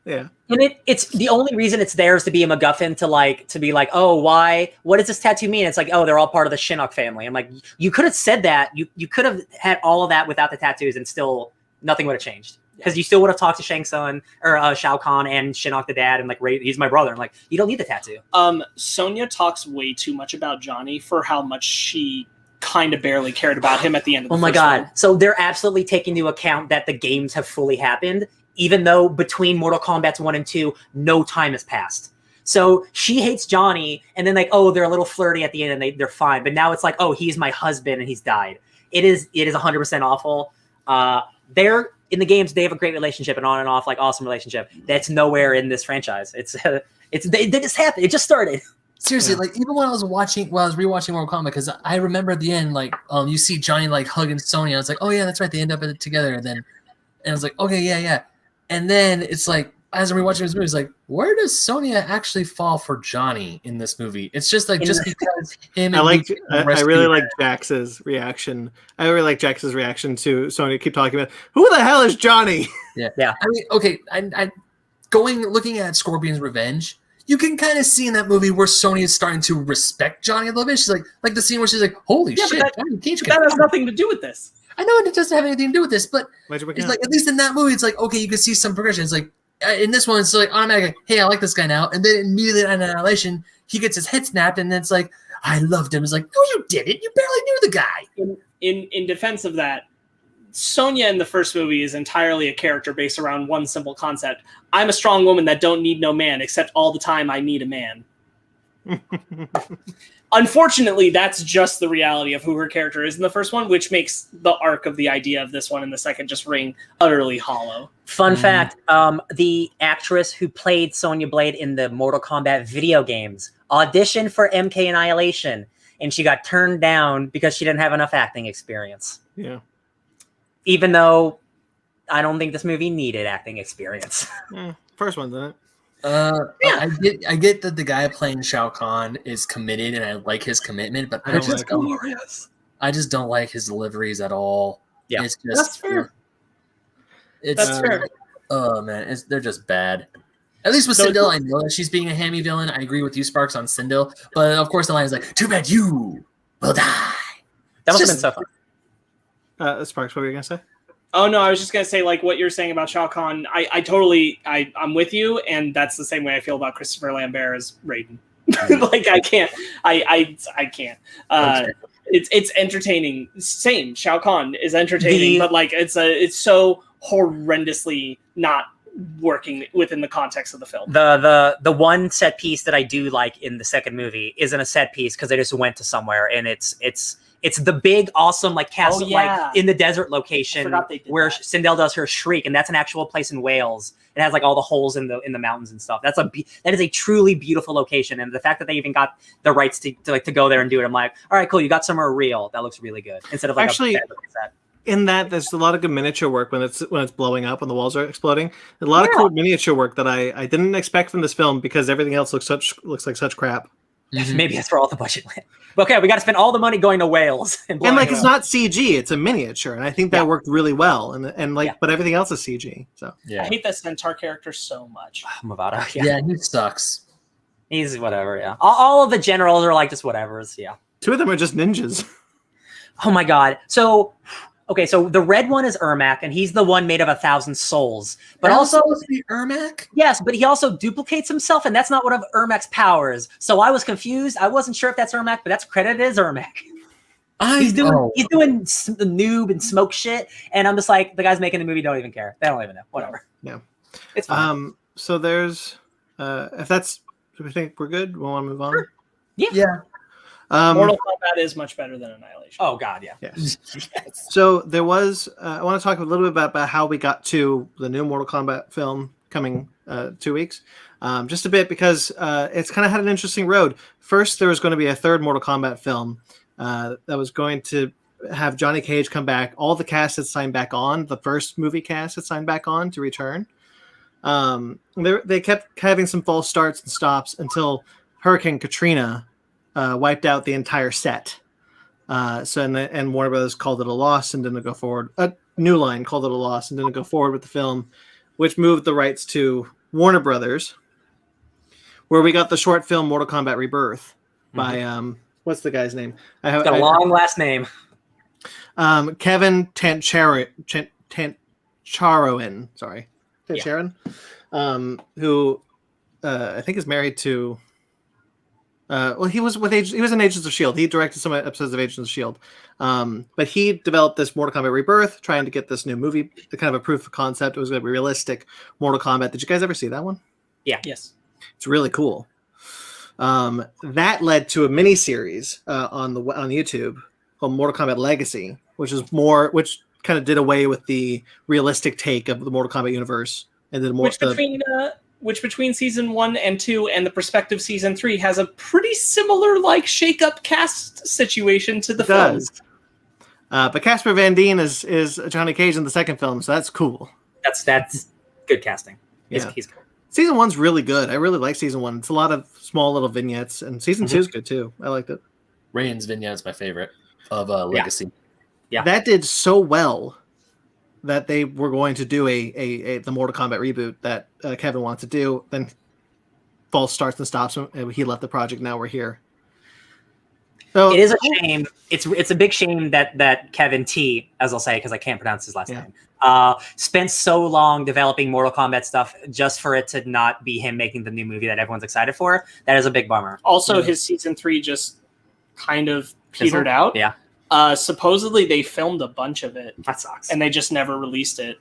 Yeah. And it's the only reason it's there is to be a MacGuffin to be like, oh, why? What does this tattoo mean? It's like, oh, they're all part of the Shinnok family. I'm like, you could have said that. You could have had all of that without the tattoos, and still nothing would have changed. Because you still would have talked to Shang Tsung or Shao Kahn and Shinnok the dad, and like, he's my brother. I'm like, you don't need the tattoo. Sonya talks way too much about Johnny for how much she kind of barely cared about him at the end of the Oh my first god! one. So they're absolutely taking into account that the games have fully happened, even though between Mortal Kombat 1 and 2, no time has passed. So she hates Johnny, and then like, oh, they're a little flirty at the end, and they're fine. But now it's like, oh, he's my husband, and he's died. It is 100% awful. They're in the games, they have a great relationship, an on and off, like awesome relationship. That's nowhere in this franchise. They just happened. It just started. Seriously, like even when I was rewatching Mortal Kombat, because I remember at the end, like you see Johnny like hugging Sonya. I was like, oh yeah, that's right. They end up together, and I was like, okay, yeah. And then it's like, as I'm rewatching this movie, it's like, where does Sonya actually fall for Johnny in this movie? It's just like just because him. I really like Jax's reaction. I really like Jax's reaction to Sonya. Keep talking about who the hell is Johnny? Yeah. I mean, okay, I looking at Scorpion's Revenge. You can kind of see in that movie where Sonya is starting to respect Johnny a little bit. She's like the scene where she's like, "Holy shit!" That has nothing to do with this. I know it doesn't have anything to do with this, but it's like at least in that movie, it's like okay, you can see some progression. It's like in this one, it's like automatic. Hey, I like this guy now, and then immediately on Annihilation, he gets his head snapped, and then it's like I loved him. It's like no, you didn't. You barely knew the guy. In defense of that, Sonya in the first movie is entirely a character based around one simple concept. I'm a strong woman that don't need no man, except all the time I need a man. Unfortunately, that's just the reality of who her character is in the first one, which makes the arc of the idea of this one in the second just ring utterly hollow. Fun fact, the actress who played Sonya Blade in the Mortal Kombat video games auditioned for MK Annihilation, and she got turned down because she didn't have enough acting experience. Yeah. Even though I don't think this movie needed acting experience. First one, didn't it? I get that the guy playing Shao Kahn is committed, and I like his commitment, but I just don't like his deliveries at all. Yeah, it's just, that's fair. That's fair. Oh man, they're just bad. At least with Sindel, I know that she's being a hammy villain. I agree with you, Sparks, on Sindel, but of course the line is like, "Too bad you will die." That must have been so fun. Sparks, what were you gonna say? Oh no, I was just gonna say like what you're saying about Shao Kahn. I'm with you, and that's the same way I feel about Christopher Lambert as Raiden. Like I can't. It's entertaining. Same, Shao Kahn is entertaining, but like it's so horrendously not working within the context of the film. The one set piece that I do like in the second movie isn't a set piece because they just went to somewhere, and it's the big, awesome, like castle, like in the desert location where Sindel does her shriek, and that's an actual place in Wales. It has like all the holes in the mountains and stuff. That is a truly beautiful location, and the fact that they even got the rights to go there and do it, I'm like, all right, cool, you got somewhere real. That looks really good instead of like actually. In that, there's a lot of good miniature work when it's blowing up, when the walls are exploding. A lot of cool miniature work that I didn't expect from this film because everything else looks like such crap. Mm-hmm. Maybe that's where all the budget went. But okay, we got to spend all the money going to Wales and like it's not CG; it's a miniature, and I think that worked really well. But everything else is CG. So I hate that Centaur character so much. Mavado, yeah, he sucks. He's whatever. Yeah, all of the generals are like just whatever's. Yeah, 2 of them are just ninjas. Oh my god! So the red one is Ermac, and he's the one made of 1,000 souls. But also supposed to be Ermac? Yes, but he also duplicates himself, and that's not one of Ermac's powers. So I was confused. I wasn't sure if that's Ermac, but that's credited as Ermac. He's doing noob and smoke shit, and I'm just like, the guys making the movie don't even care. They don't even know. Whatever. Yeah, it's fine. So there's if that's, do we think we're good? We want to move on? Sure. Yeah. Mortal Kombat is much better than Annihilation. Oh God, yeah. Yes. So there was. I want to talk a little bit about how we got to the new Mortal Kombat film coming 2 weeks. Just a bit because it's kind of had an interesting road. First, there was going to be a third Mortal Kombat film that was going to have Johnny Cage come back. All the cast had signed back on. The first movie cast had signed back on to return. They kept having some false starts and stops until Hurricane Katrina wiped out the entire set. And Warner Brothers called it a loss and didn't go forward. New Line called it a loss and didn't go forward with the film, which moved the rights to Warner Brothers, where we got the short film Mortal Kombat Rebirth by what's the guy's name? It's got a long last name. Kevin Tancharoen. Sorry, Tancharoen, who I think is married to. He was in Agents of S.H.I.E.L.D. He directed some episodes of Agents of S.H.I.E.L.D. But he developed this Mortal Kombat Rebirth, trying to get this new movie, the kind of a proof of concept. It was going to be realistic Mortal Kombat. Did you guys ever see that one? Yeah. Yes. It's really cool. That led to a mini series on YouTube called Mortal Kombat Legacy, which kind of did away with the realistic take of the Mortal Kombat universe and did more. Which between season 1 and 2 and the prospective season 3 has a pretty similar like shake-up cast situation to the films. But Casper Van Dien is Johnny Cage in the second film, so that's cool. That's good casting. Yeah. He's cool. Season 1's really good. I really like season 1. It's a lot of small little vignettes, and season 2 is good too. I liked it. Rain's vignette is my favorite of Legacy. Yeah. That did so well that they were going to do the Mortal Kombat reboot that Kevin wants to do. Then false starts and stops him, and he left the project. Now we're here. So it is a shame. It's a big shame that Kevin T, as I'll say because I can't pronounce his last name, spent so long developing Mortal Kombat stuff just for it to not be him making the new movie that everyone's excited for. That is a big bummer. Also, his season 3 just kind of petered out. Yeah. Supposedly they filmed a bunch of it. That sucks. And they just never released it.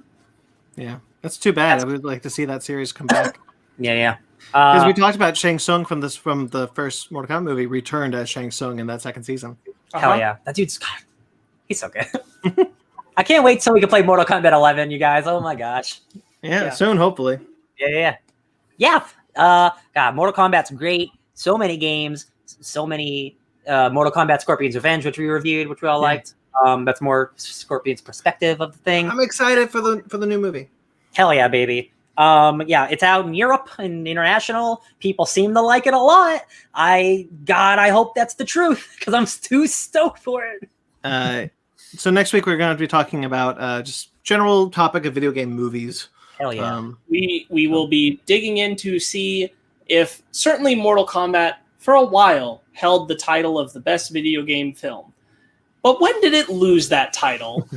Yeah, that's too bad. I would like to see that series come back. Yeah. Because we talked about Shang Tsung from the first Mortal Kombat movie returned as Shang Tsung in that second season. Hell yeah, that dude's he's so good. I can't wait till we can play Mortal Kombat 11, you guys. Oh my gosh. Yeah. Soon, hopefully. Yeah. God, Mortal Kombat's great. So many games, so many. Mortal Kombat Scorpion's Revenge, which we reviewed, which we all liked. That's more Scorpion's perspective of the thing. I'm excited for the new movie. Hell yeah, baby. It's out in Europe and international. People seem to like it a lot. I hope that's the truth because I'm too stoked for it. So next week we're going to be talking about just general topic of video game movies. Hell yeah. We will be digging in to see if certainly Mortal Kombat for a while held the title of the best video game film. But when did it lose that title?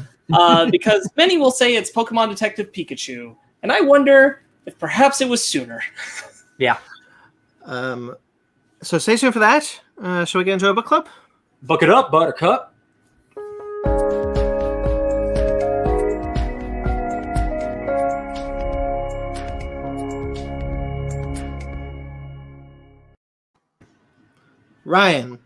Because many will say it's Pokemon Detective Pikachu. And I wonder if perhaps it was sooner. Yeah. So stay tuned for that. Shall we get into a book club? Book it up, Buttercup. Ryan.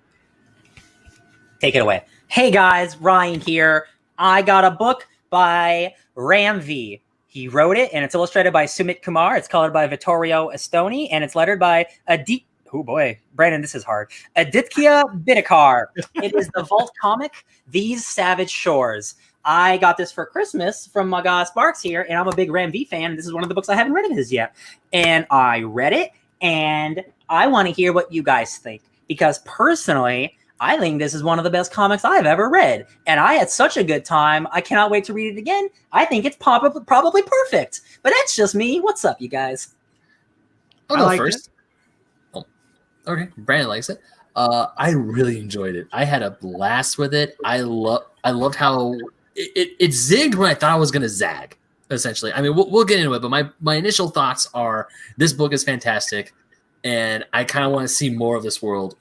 Take it away. Hey guys, Ryan here. I got a book by Ramvi. He wrote it, and it's illustrated by Sumit Kumar. It's colored by Vittorio Estoni, and it's lettered by oh boy, Brandon, this is hard. Aditya Bidikar. It is the Vault comic, These Savage Shores. I got this for Christmas from my guy Sparks here, and I'm a big Ramvi fan. This is one of the books I haven't read of his yet. And I read it, and I want to hear what you guys think. Because personally, I think this is one of the best comics I've ever read. And I had such a good time. I cannot wait to read it again. I think it's probably perfect. But that's just me. What's up, you guys? I'll go first. Oh, okay. Brandon likes it. I really enjoyed it. I had a blast with it. I loved how it zigged when I thought I was going to zag, essentially. I mean, we'll get into it, but my initial thoughts are this book is fantastic. And I kind of want to see more of this world.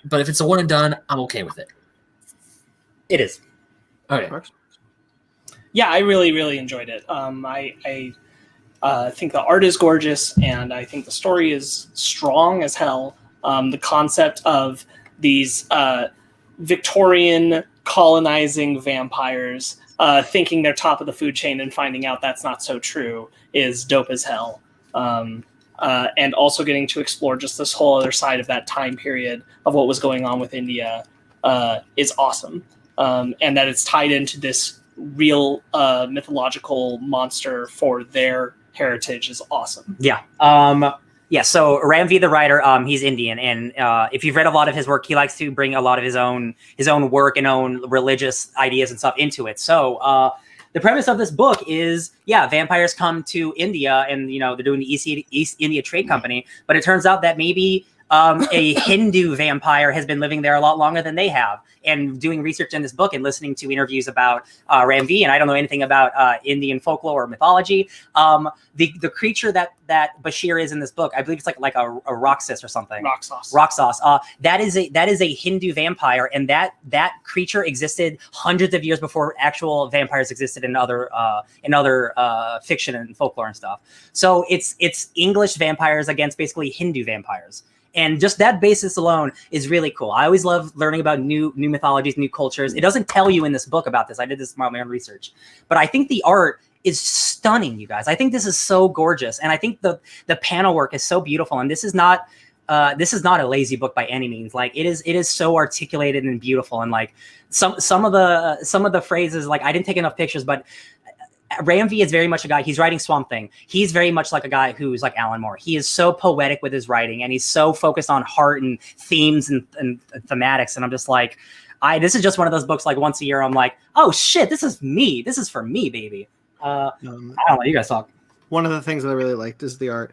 But if it's a one and done, I'm okay with it. It is. Okay. Yeah, I really, really enjoyed it. I think the art is gorgeous, and I think the story is strong as hell. The concept of these Victorian colonizing vampires thinking they're top of the food chain and finding out that's not so true is dope as hell. And also getting to explore just this whole other side of that time period of what was going on with India is awesome. and that it's tied into this real mythological monster for their heritage is awesome. Yeah. Yeah, so Ram V, the writer, he's Indian, and if you've read a lot of his work, he likes to bring a lot of his own work and own religious ideas and stuff into it. So the premise of this book is, vampires come to India, and they're doing the East India Trade Company, but it turns out that maybe a Hindu vampire has been living there a lot longer than they have. And doing research in this book and listening to interviews about Ram V, and I don't know anything about Indian folklore or mythology. The creature that Bashir is in this book, I believe it's like a Roxas or something. Roxas. That is a Hindu vampire, and that creature existed hundreds of years before actual vampires existed in other fiction and folklore and stuff. So it's English vampires against basically Hindu vampires. And just that basis alone is really cool. I always love learning about new mythologies, new cultures. It doesn't tell you in this book about this. I did this from my own research. But I think the art is stunning, you guys. I think this is so gorgeous. And I think the panel work is so beautiful. And this is not a lazy book by any means. Like it is so articulated and beautiful. And like some of the phrases, like I didn't take enough pictures, but Ram V is very much a guy, he's writing Swamp Thing. He's very much like a guy who's like Alan Moore. He is so poetic with his writing, and he's so focused on heart and themes and thematics. And I'm just like, this is just one of those books, like once a year, I'm like, oh shit, this is me. This is for me, baby. I don't know, you guys talk. One of the things that I really liked is the art.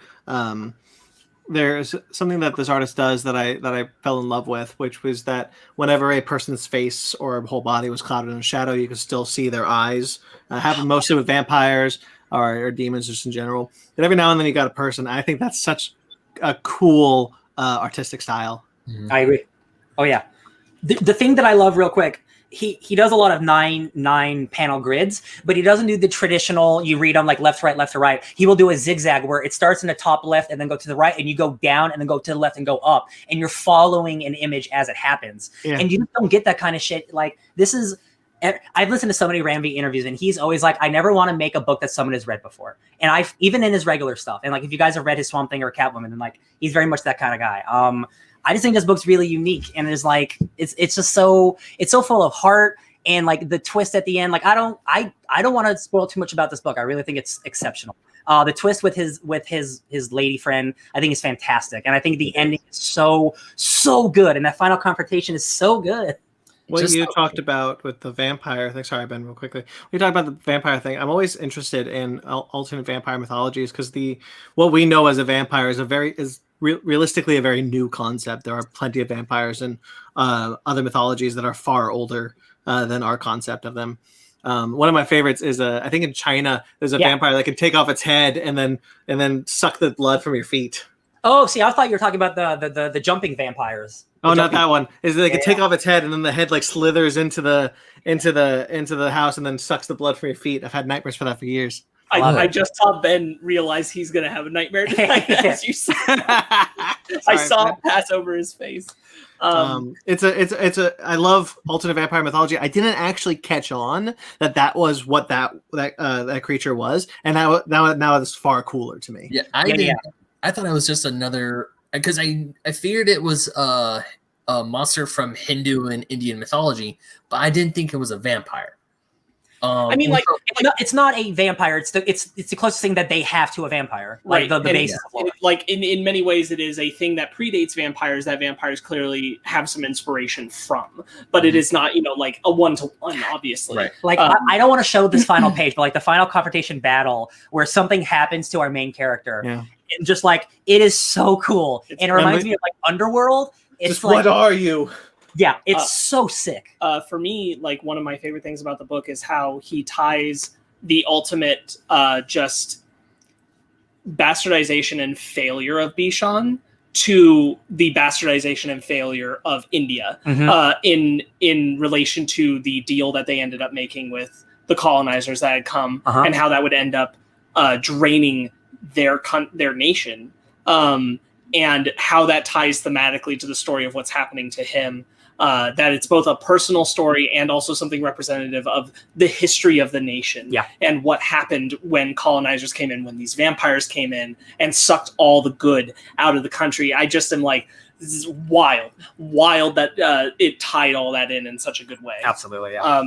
There's something that this artist does that I fell in love with, which was that whenever a person's face or whole body was clouded in shadow, you could still see their eyes. Happened mostly with vampires or demons just in general. But every now and then you got a person. I think that's such a cool artistic style. I agree. Oh yeah. The thing that I love real quick, he does a lot of nine panel grids, but he doesn't do the traditional, you read them like left to right. He will do a zigzag where it starts in the top left and then go to the right, and you go down and then go to the left and go up, and you're following an image as it happens. Yeah. And you don't get that kind of shit. Like this is, I've listened to so many Ram V interviews, and he's always like, I never want to make a book that someone has read before. And I've even in his regular stuff, and like if you guys have read his Swamp Thing or Catwoman, then like he's very much that kind of guy. I just think this book's really unique, and it's like it's just so full of heart, and like the twist at the end. Like I don't want to spoil too much about this book. I really think it's exceptional. The twist with his lady friend, I think is fantastic, and I think the ending is so good, and that final confrontation is so good. What you talked about with the vampire thing. Sorry, Ben, real quickly. We talked about the vampire thing. I'm always interested in alternate vampire mythologies because what we know as a vampire is realistically a very new concept. There are plenty of vampires in other mythologies that are far older than our concept of them. One of my favorites is I think in China there's a vampire that can take off its head and then suck the blood from your feet. Oh, see, I thought you were talking about the jumping vampires. Not that one. Is they can take off its head and then the head like slithers into the house and then sucks the blood from your feet. I've had nightmares for that for years. I just saw Ben realize he's gonna have a nightmare tonight as you said. I saw it pass over his face. I love alternate vampire mythology. I didn't actually catch on that was what that creature was, and now it's far cooler to me. Yeah, I thought it was just another, because I figured it was a monster from Hindu and Indian mythology, but I didn't think it was a vampire. I mean, like it's not a vampire. It's the closest thing that they have to a vampire. Like right. the basis. Like in many ways, it is a thing that predates vampires that vampires clearly have some inspiration from. But it is not, like a 1-to-1, obviously. Right. Like I don't want to show this final page, but like the final confrontation battle where something happens to our main character. Yeah. And just like it is so cool, and it reminds me of like Underworld. It's just like, what are you? Yeah, it's so sick. For me, like one of my favorite things about the book is how he ties the ultimate just bastardization and failure of Bishan to the bastardization and failure of India in relation to the deal that they ended up making with the colonizers that had come and how that would end up draining their nation, and how that ties thematically to the story of what's happening to him. that it's both a personal story and also something representative of the history of the nation and what happened when colonizers came in, when these vampires came in and sucked all the good out of the country. I just am like, this is wild that it tied all that in such a good way. Absolutely, yeah.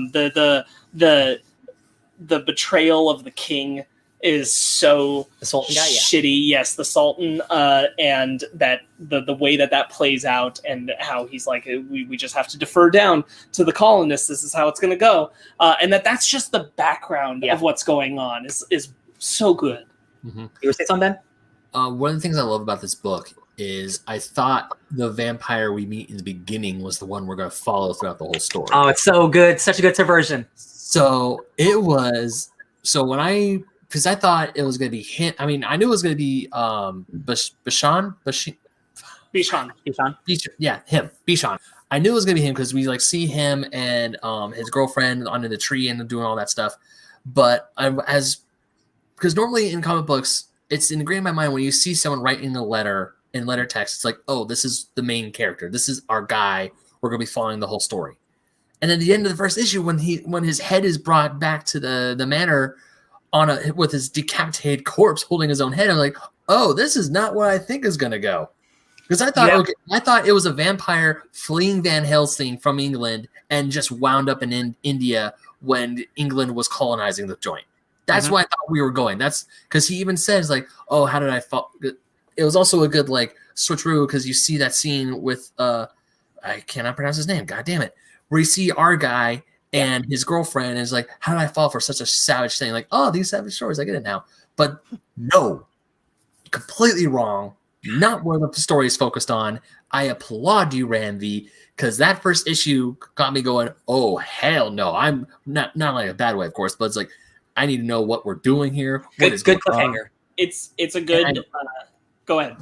The betrayal of the king is so The Sultan guy, yeah. shitty. Yes, the Sultan, and that the way that plays out, and how he's like, we just have to defer down to the colonists. This is how it's going to go, and that's just the background of what's going on is so good. Mm-hmm. You were saying something, Ben? One of the things I love about this book is I thought the vampire we meet in the beginning was the one we're going to follow throughout the whole story. Oh, it's so good. Such a good subversion. So it was. So because I thought it was going to be him. I mean, I knew it was going to be Bishan. Yeah, him. Bishan. I knew it was going to be him because we see him and his girlfriend under the tree and doing all that stuff. But because normally in comic books, it's ingrained in my mind when you see someone writing a letter in letter text, it's like, oh, this is the main character. This is our guy. We're going to be following the whole story. And at the end of the first issue, when his head is brought back to the manor with his decapitated corpse holding his own head, I'm like, oh, this is not what I think is going to go. Because I thought I thought it was a vampire fleeing Van Helsing from England and just wound up in India when England was colonizing the joint. That's why I thought we were going. That's because he even says oh, how did I fall? It was also a good switcheroo because you see that scene with I cannot pronounce his name. God damn it. Where you see our guy and his girlfriend is like, how did I fall for such a savage thing? Oh, these savage stories, I get it now. But no, completely wrong. Not where the story is focused on. I applaud you, Ranvi, because that first issue got me going, oh, hell no. I'm not a bad way, of course, but it's like, I need to know what we're doing here. Good cliffhanger. It's a good. Go ahead.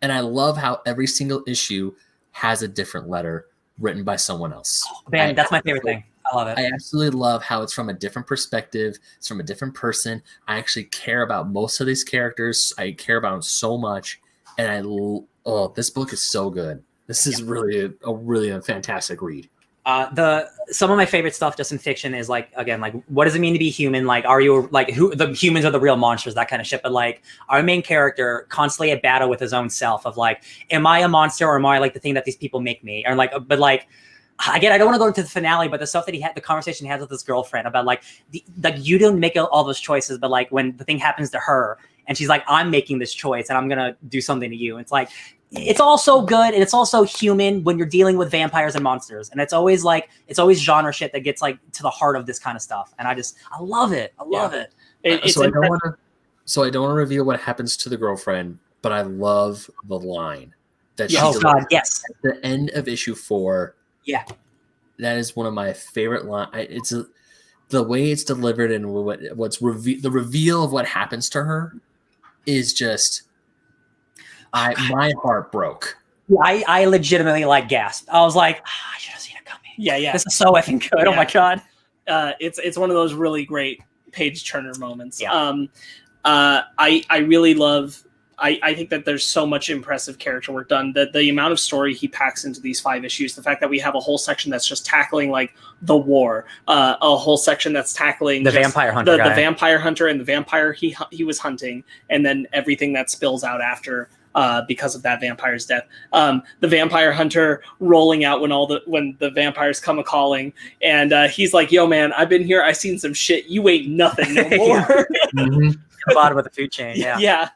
And I love how every single issue has a different letter written by someone else. Man, that's my favorite thing. I love it. I absolutely love how it's from a different perspective. It's from a different person. I actually care about most of these characters. I care about them so much. And this book is so good. This is really a fantastic read. Some of my favorite stuff just in fiction is what does it mean to be human? Are you who the humans are the real monsters, that kind of shit. But our main character constantly at battle with his own self of am I a monster or am I the thing that these people make me? Or again, I don't want to go into the finale, but the stuff that the conversation he has with his girlfriend about you didn't make all those choices, but when the thing happens to her and she's like, I'm making this choice and I'm gonna do something to you. It's it's all so good and it's also human when you're dealing with vampires and monsters, and it's always genre shit that gets to the heart of this kind of stuff, and I love it. I love it. So I don't want to reveal what happens to the girlfriend, but I love the line that she delivers at the end of issue 4. Yeah, that is one of my favorite lines. It's the way it's delivered and the reveal of what happens to her is just. My heart broke. I legitimately gasped. I was like, I should have seen it coming. Yeah. This is so effing good. Yeah. Oh my god. It's one of those really great page turner moments. Yeah. I really love. I think that there's so much impressive character work done. The amount of story he packs into these 5 issues, the fact that we have a whole section that's just tackling the war, a whole section that's tackling the vampire hunter, the vampire hunter and the vampire he was hunting, and then everything that spills out after. Because of that vampire's death, the vampire hunter rolling out when the vampires come a calling, and he's like, "Yo, man, I've been here. I seen some shit. You ain't nothing no more." The bottom of the food chain. Yeah.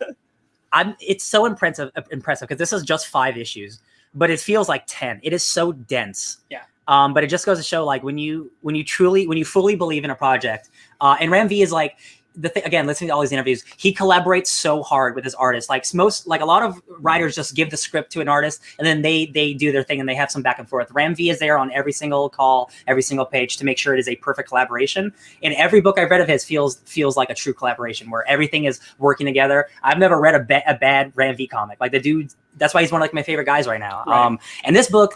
It's so impressive because this is just 5 issues, but it feels like 10. It is so dense. Yeah. But it just goes to show when you fully believe in a project, and Ram V is the thing, again, listening to all these interviews, he collaborates so hard with his artists. A lot of writers just give the script to an artist and then they do their thing and they have some back and forth. Ram V is there on every single call, every single page to make sure it is a perfect collaboration. And every book I've read of his feels like a true collaboration where everything is working together. I've never read a bad Ram V comic. The dude, that's why he's one of my favorite guys right now. Right. And this book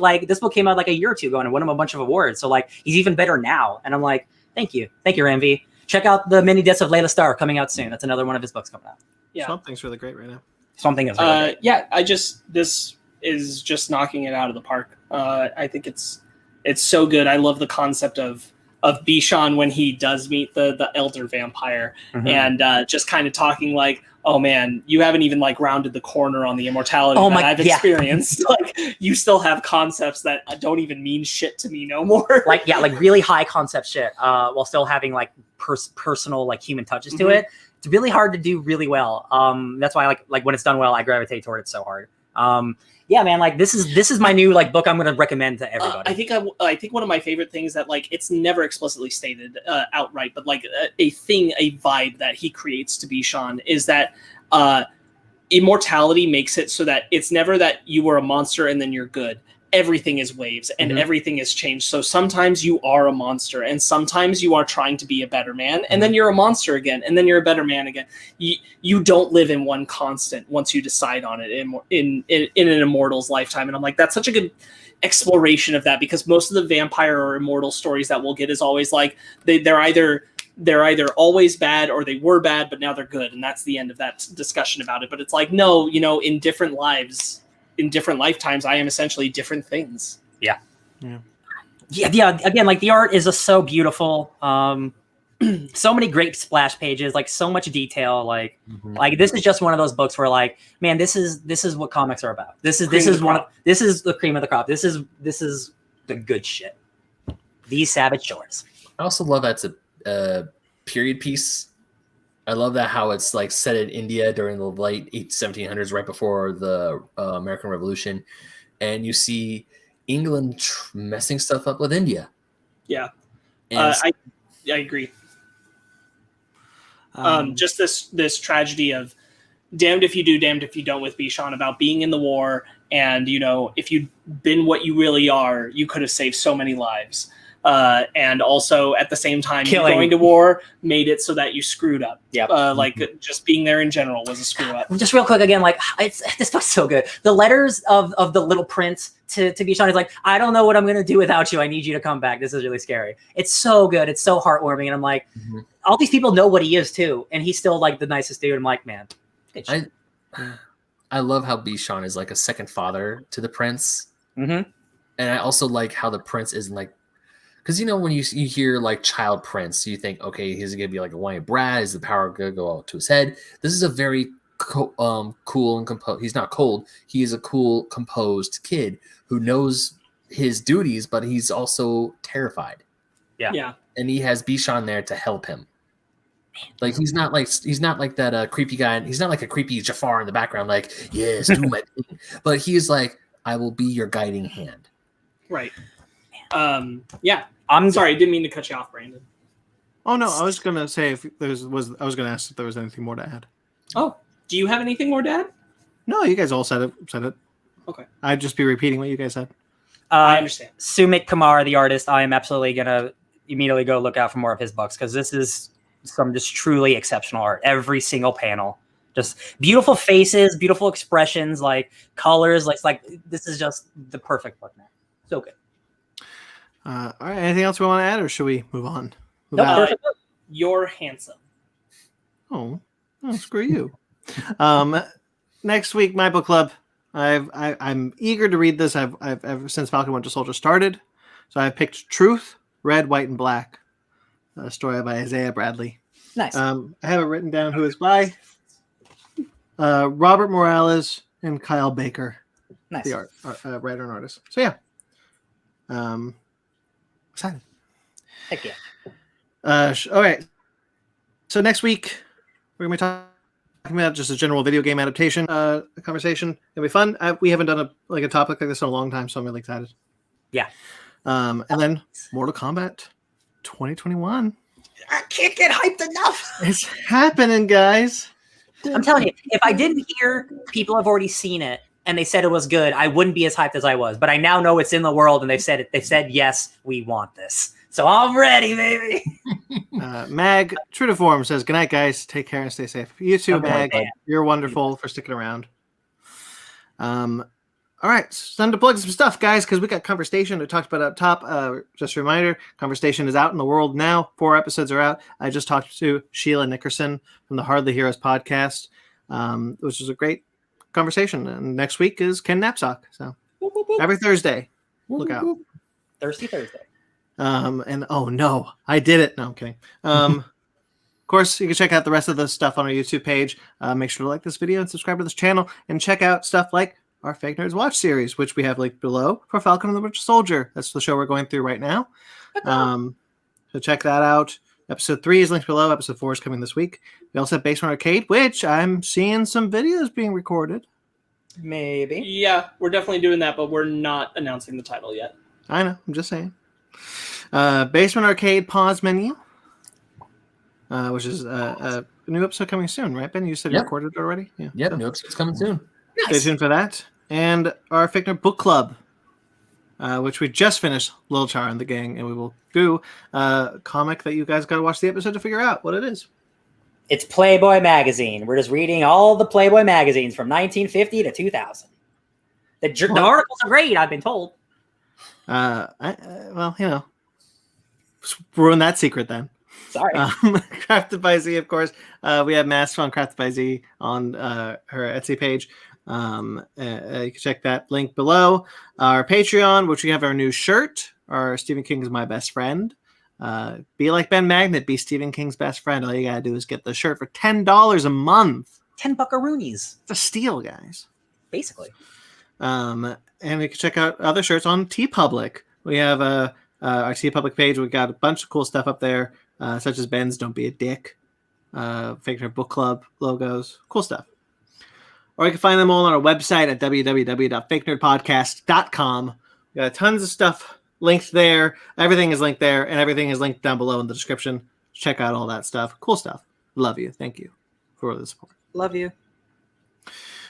came out a year or two ago and won him a bunch of awards. So he's even better now. And I'm like, thank you, Ram V. Check out the mini deaths of Layla Starr coming out soon. That's another one of his books coming out. Yeah, Swamp Thing's really great right now. Swamp Thing is really great. Yeah, this is just knocking it out of the park. I think it's It's so good. I love the concept of Bishan when he does meet the elder vampire, and just kind of talking like, oh man, you haven't even like rounded the corner on the immortality that I've experienced. Like, you still have concepts that don't even mean shit to me no more. like really high concept shit, while still having like personal like human touches to it. It's really hard to do really well. That's why like when it's done well, I gravitate toward it so hard. Yeah, man, like this is my new like book I'm going to recommend to everybody. I think one of my favorite things that like it's never explicitly stated outright, but like a vibe that he creates to Bishan is that immortality makes it so that it's never that you were a monster and then you're good. Everything is waves and everything is changed. So sometimes you are a monster and sometimes you are trying to be a better man and then you're a monster again and then you're a better man again. You don't live in one constant once you decide on it in an immortal's lifetime. And I'm like, that's such a good exploration of that, because most of the vampire or immortal stories that we'll get is always like they're either always bad or they were bad, but now they're good. And that's the end of that discussion about it. But it's like, no, in different lives, in different lifetimes, I am essentially different things. Yeah. Again, like the art is just so beautiful. So many great splash pages, like so much detail. Like this is just one of those books where like, man, this is what comics are about. This is the cream of the crop. This is the good shit. These Savage Shores. I also love that it's a period piece. I love that how it's like set in India during the late 1700s, right before the American Revolution, and you see England messing stuff up with India. Yeah, I agree. Just this tragedy of damned if you do, damned if you don't with Bishan, about being in the war, and if you'd been what you really are, you could have saved so many lives. And also at the same time, going to war made it so that you screwed up. Like just being there in general was a screw up. Just real quick again, like this book's so good. The letters of the little prince to Bishan is like, I don't know what I'm gonna do without you. I need you to come back. This is really scary. It's so good. It's so heartwarming. And I'm like, all these people know what he is too, and he's still like the nicest dude. I'm like, man, good shit. I love how Bishan is like a second father to the prince, and I also like how the prince isn't like. Because, when you hear, like, child prince, you think, okay, he's going to be like a whiny brat. Is the power going to go out to his head? This is a very cool and composed. He's not cold. He is a cool, composed kid who knows his duties, but he's also terrified. Yeah. And he has Bishan there to help him. Like, he's not like that creepy guy. He's not like a creepy Jafar in the background, like, yes, do my thing. But he is like, I will be your guiding hand. Right. I'm sorry, I didn't mean to cut you off, Brandon. Oh no, I was gonna say I was gonna ask if there was anything more to add. Oh, do you have anything more to add? No, you guys all said it. Okay. I'd just be repeating what you guys said. I understand. Sumit Kumar, the artist, I am absolutely gonna immediately go look out for more of his books, because this is some just truly exceptional art. Every single panel, just beautiful faces, beautiful expressions, like colors. Like this is just the perfect book, man. So good. All right. Anything else we want to add, or should we move on? You're handsome. Oh, screw you. Next week, my book club. I'm eager to read this. I've ever since Falcon Winter Soldier started, so I've picked Truth, Red, White, and Black, a story by Isaiah Bradley. Nice. I have it written down. Who is by Robert Morales and Kyle Baker. Nice. The writer and artist. So yeah. Excited. Heck yeah. All right. So next week we're going to be talking about just a general video game adaptation conversation. It'll be fun. We haven't done a topic like this in a long time, so I'm really excited. Yeah. And then Mortal Kombat 2021. I can't get hyped enough. It's happening, guys. I'm telling you, if I didn't hear people have already seen it and they said it was good, I wouldn't be as hyped as I was. But I now know it's in the world, and they've said it. They've said, yes, we want this. So I'm ready, baby. Mag, true to form, says, good night, guys. Take care and stay safe. You too, Okay, Mag. man. You're wonderful for sticking around. All right, it's time to plug some stuff, guys, because we got Conversation. We talked about it up top. Just a reminder, Conversation is out in the world now. 4 episodes are out. I just talked to Sheila Nickerson from the Hardly Heroes podcast, which is a great conversation. And next week is Ken Knapsack. So every Thursday, look out. Thirsty Thursday. And oh no, I did it. No, I'm kidding. Of course, you can check out the rest of the stuff on our YouTube page. Make sure to like this video and subscribe to this channel, and check out stuff like our Fake Nerds Watch series, which we have linked below for Falcon and the Winter Soldier. That's the show we're going through right now. So check that out. Episode 3 is linked below. Episode 4 is coming this week. We also have Basement Arcade, which I'm seeing some videos being recorded. Maybe. Yeah, we're definitely doing that, but we're not announcing the title yet. I know. I'm just saying. Basement Arcade Pause Menu, which is a new episode coming soon, right, Ben? You said you recorded it already? Yeah. Yep, new episode's coming soon. Stay tuned for that. And our Fake Nerd Book Club, which we just finished, Little Char and the Gang, and we will do a comic that you guys got to watch the episode to figure out what it is. It's Playboy magazine. We're just reading all the Playboy magazines from 1950 to 2000. The articles are great, I've been told. Well, you know, ruin that secret then. Sorry. Crafted by Z, of course. We have masks on Crafted by Z on her Etsy page. You can check that link below. Our Patreon, which we have our new shirt. Our Stephen King's My Best Friend. Be like Ben Magnet, be Stephen King's best friend. All you gotta do is get the shirt for $10 a month. 10 buckaroonies. It's a steal, guys. Basically. And you can check out other shirts on TeePublic. We have our TeePublic page. We've got a bunch of cool stuff up there, such as Ben's Don't Be a Dick, Fake Nerd Book Club logos, cool stuff. Or you can find them all on our website at www.fakenerdpodcast.com. We got tons of stuff linked there. Everything is linked there, and everything is linked down below in the description. Check out all that stuff. Cool stuff. Love you. Thank you for the support. Love you.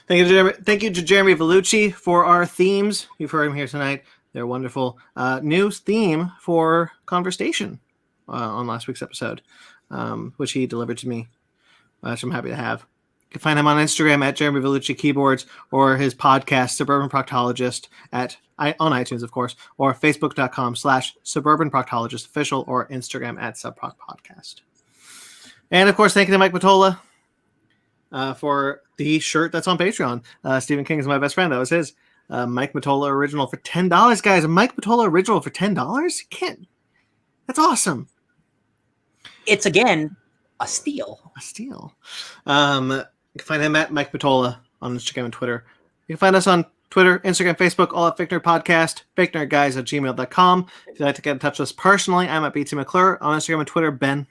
Thank you to Jeremy Vellucci for our themes. You've heard him here tonight. They're wonderful. New theme for Conversation on last week's episode, which he delivered to me, which I'm happy to have. You can find him on Instagram at Jeremy Vellucci Keyboards, or his podcast, Suburban Proctologist, on iTunes, of course, or facebook.com/Suburban Proctologist Official, or Instagram at SubProc Podcast. And, of course, thank you to Mike Matola for the shirt that's on Patreon. Stephen King is my best friend. That was his. Mike Matola original for $10, guys. A Mike Matola original for $10? You can't. That's awesome. It's, again, a steal. A steal. You can find him at Mike Matola on Instagram and Twitter. You can find us on Twitter, Instagram, Facebook, all at Fake Nerd Podcast, fakenerdguys@gmail.com. If you'd like to get in touch with us personally, I'm at BT McClure on Instagram and Twitter. Ben.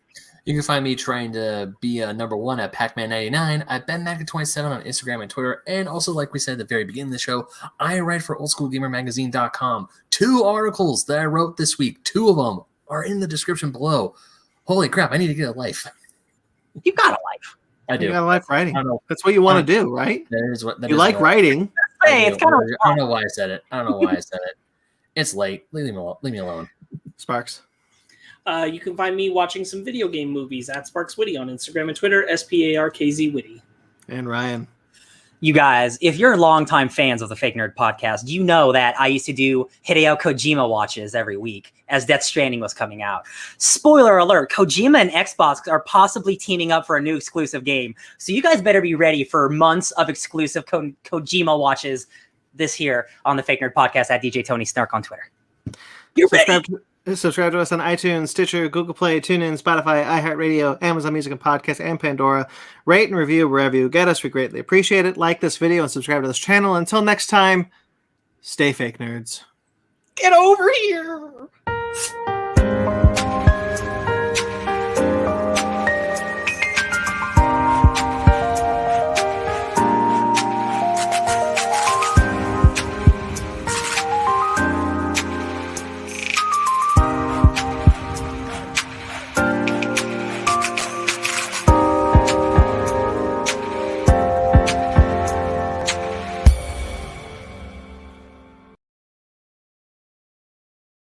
You can find me trying to be number one at Pacman99, at BenMagnet27 on Instagram and Twitter. And also, like we said at the very beginning of the show, I write for OldSchoolGamerMagazine.com. 2 articles that I wrote this week. 2 of them are in the description below. Holy crap, I need to get a life. You got a life. I do. You got a life writing. That's what you want to do, right? That is what you like writing. Hey, it's kind of. I don't know why I said it. It's late. Leave me alone. Sparks. You can find me watching some video game movies at Sparks Witty on Instagram and Twitter, SPARKZ Witty. And Ryan. You guys, if you're longtime fans of the Fake Nerd Podcast, you know that I used to do Hideo Kojima watches every week as Death Stranding was coming out. Spoiler alert, Kojima and Xbox are possibly teaming up for a new exclusive game. So you guys better be ready for months of exclusive Kojima watches this year on the Fake Nerd Podcast at DJ Tony Snark on Twitter. You're ready. Subscribe to us on iTunes, Stitcher, Google Play, TuneIn, Spotify, iHeartRadio, Amazon Music and Podcasts, and Pandora. Rate and review wherever you get us. We greatly appreciate it. Like this video and subscribe to this channel. Until next time, stay fake nerds. Get over here.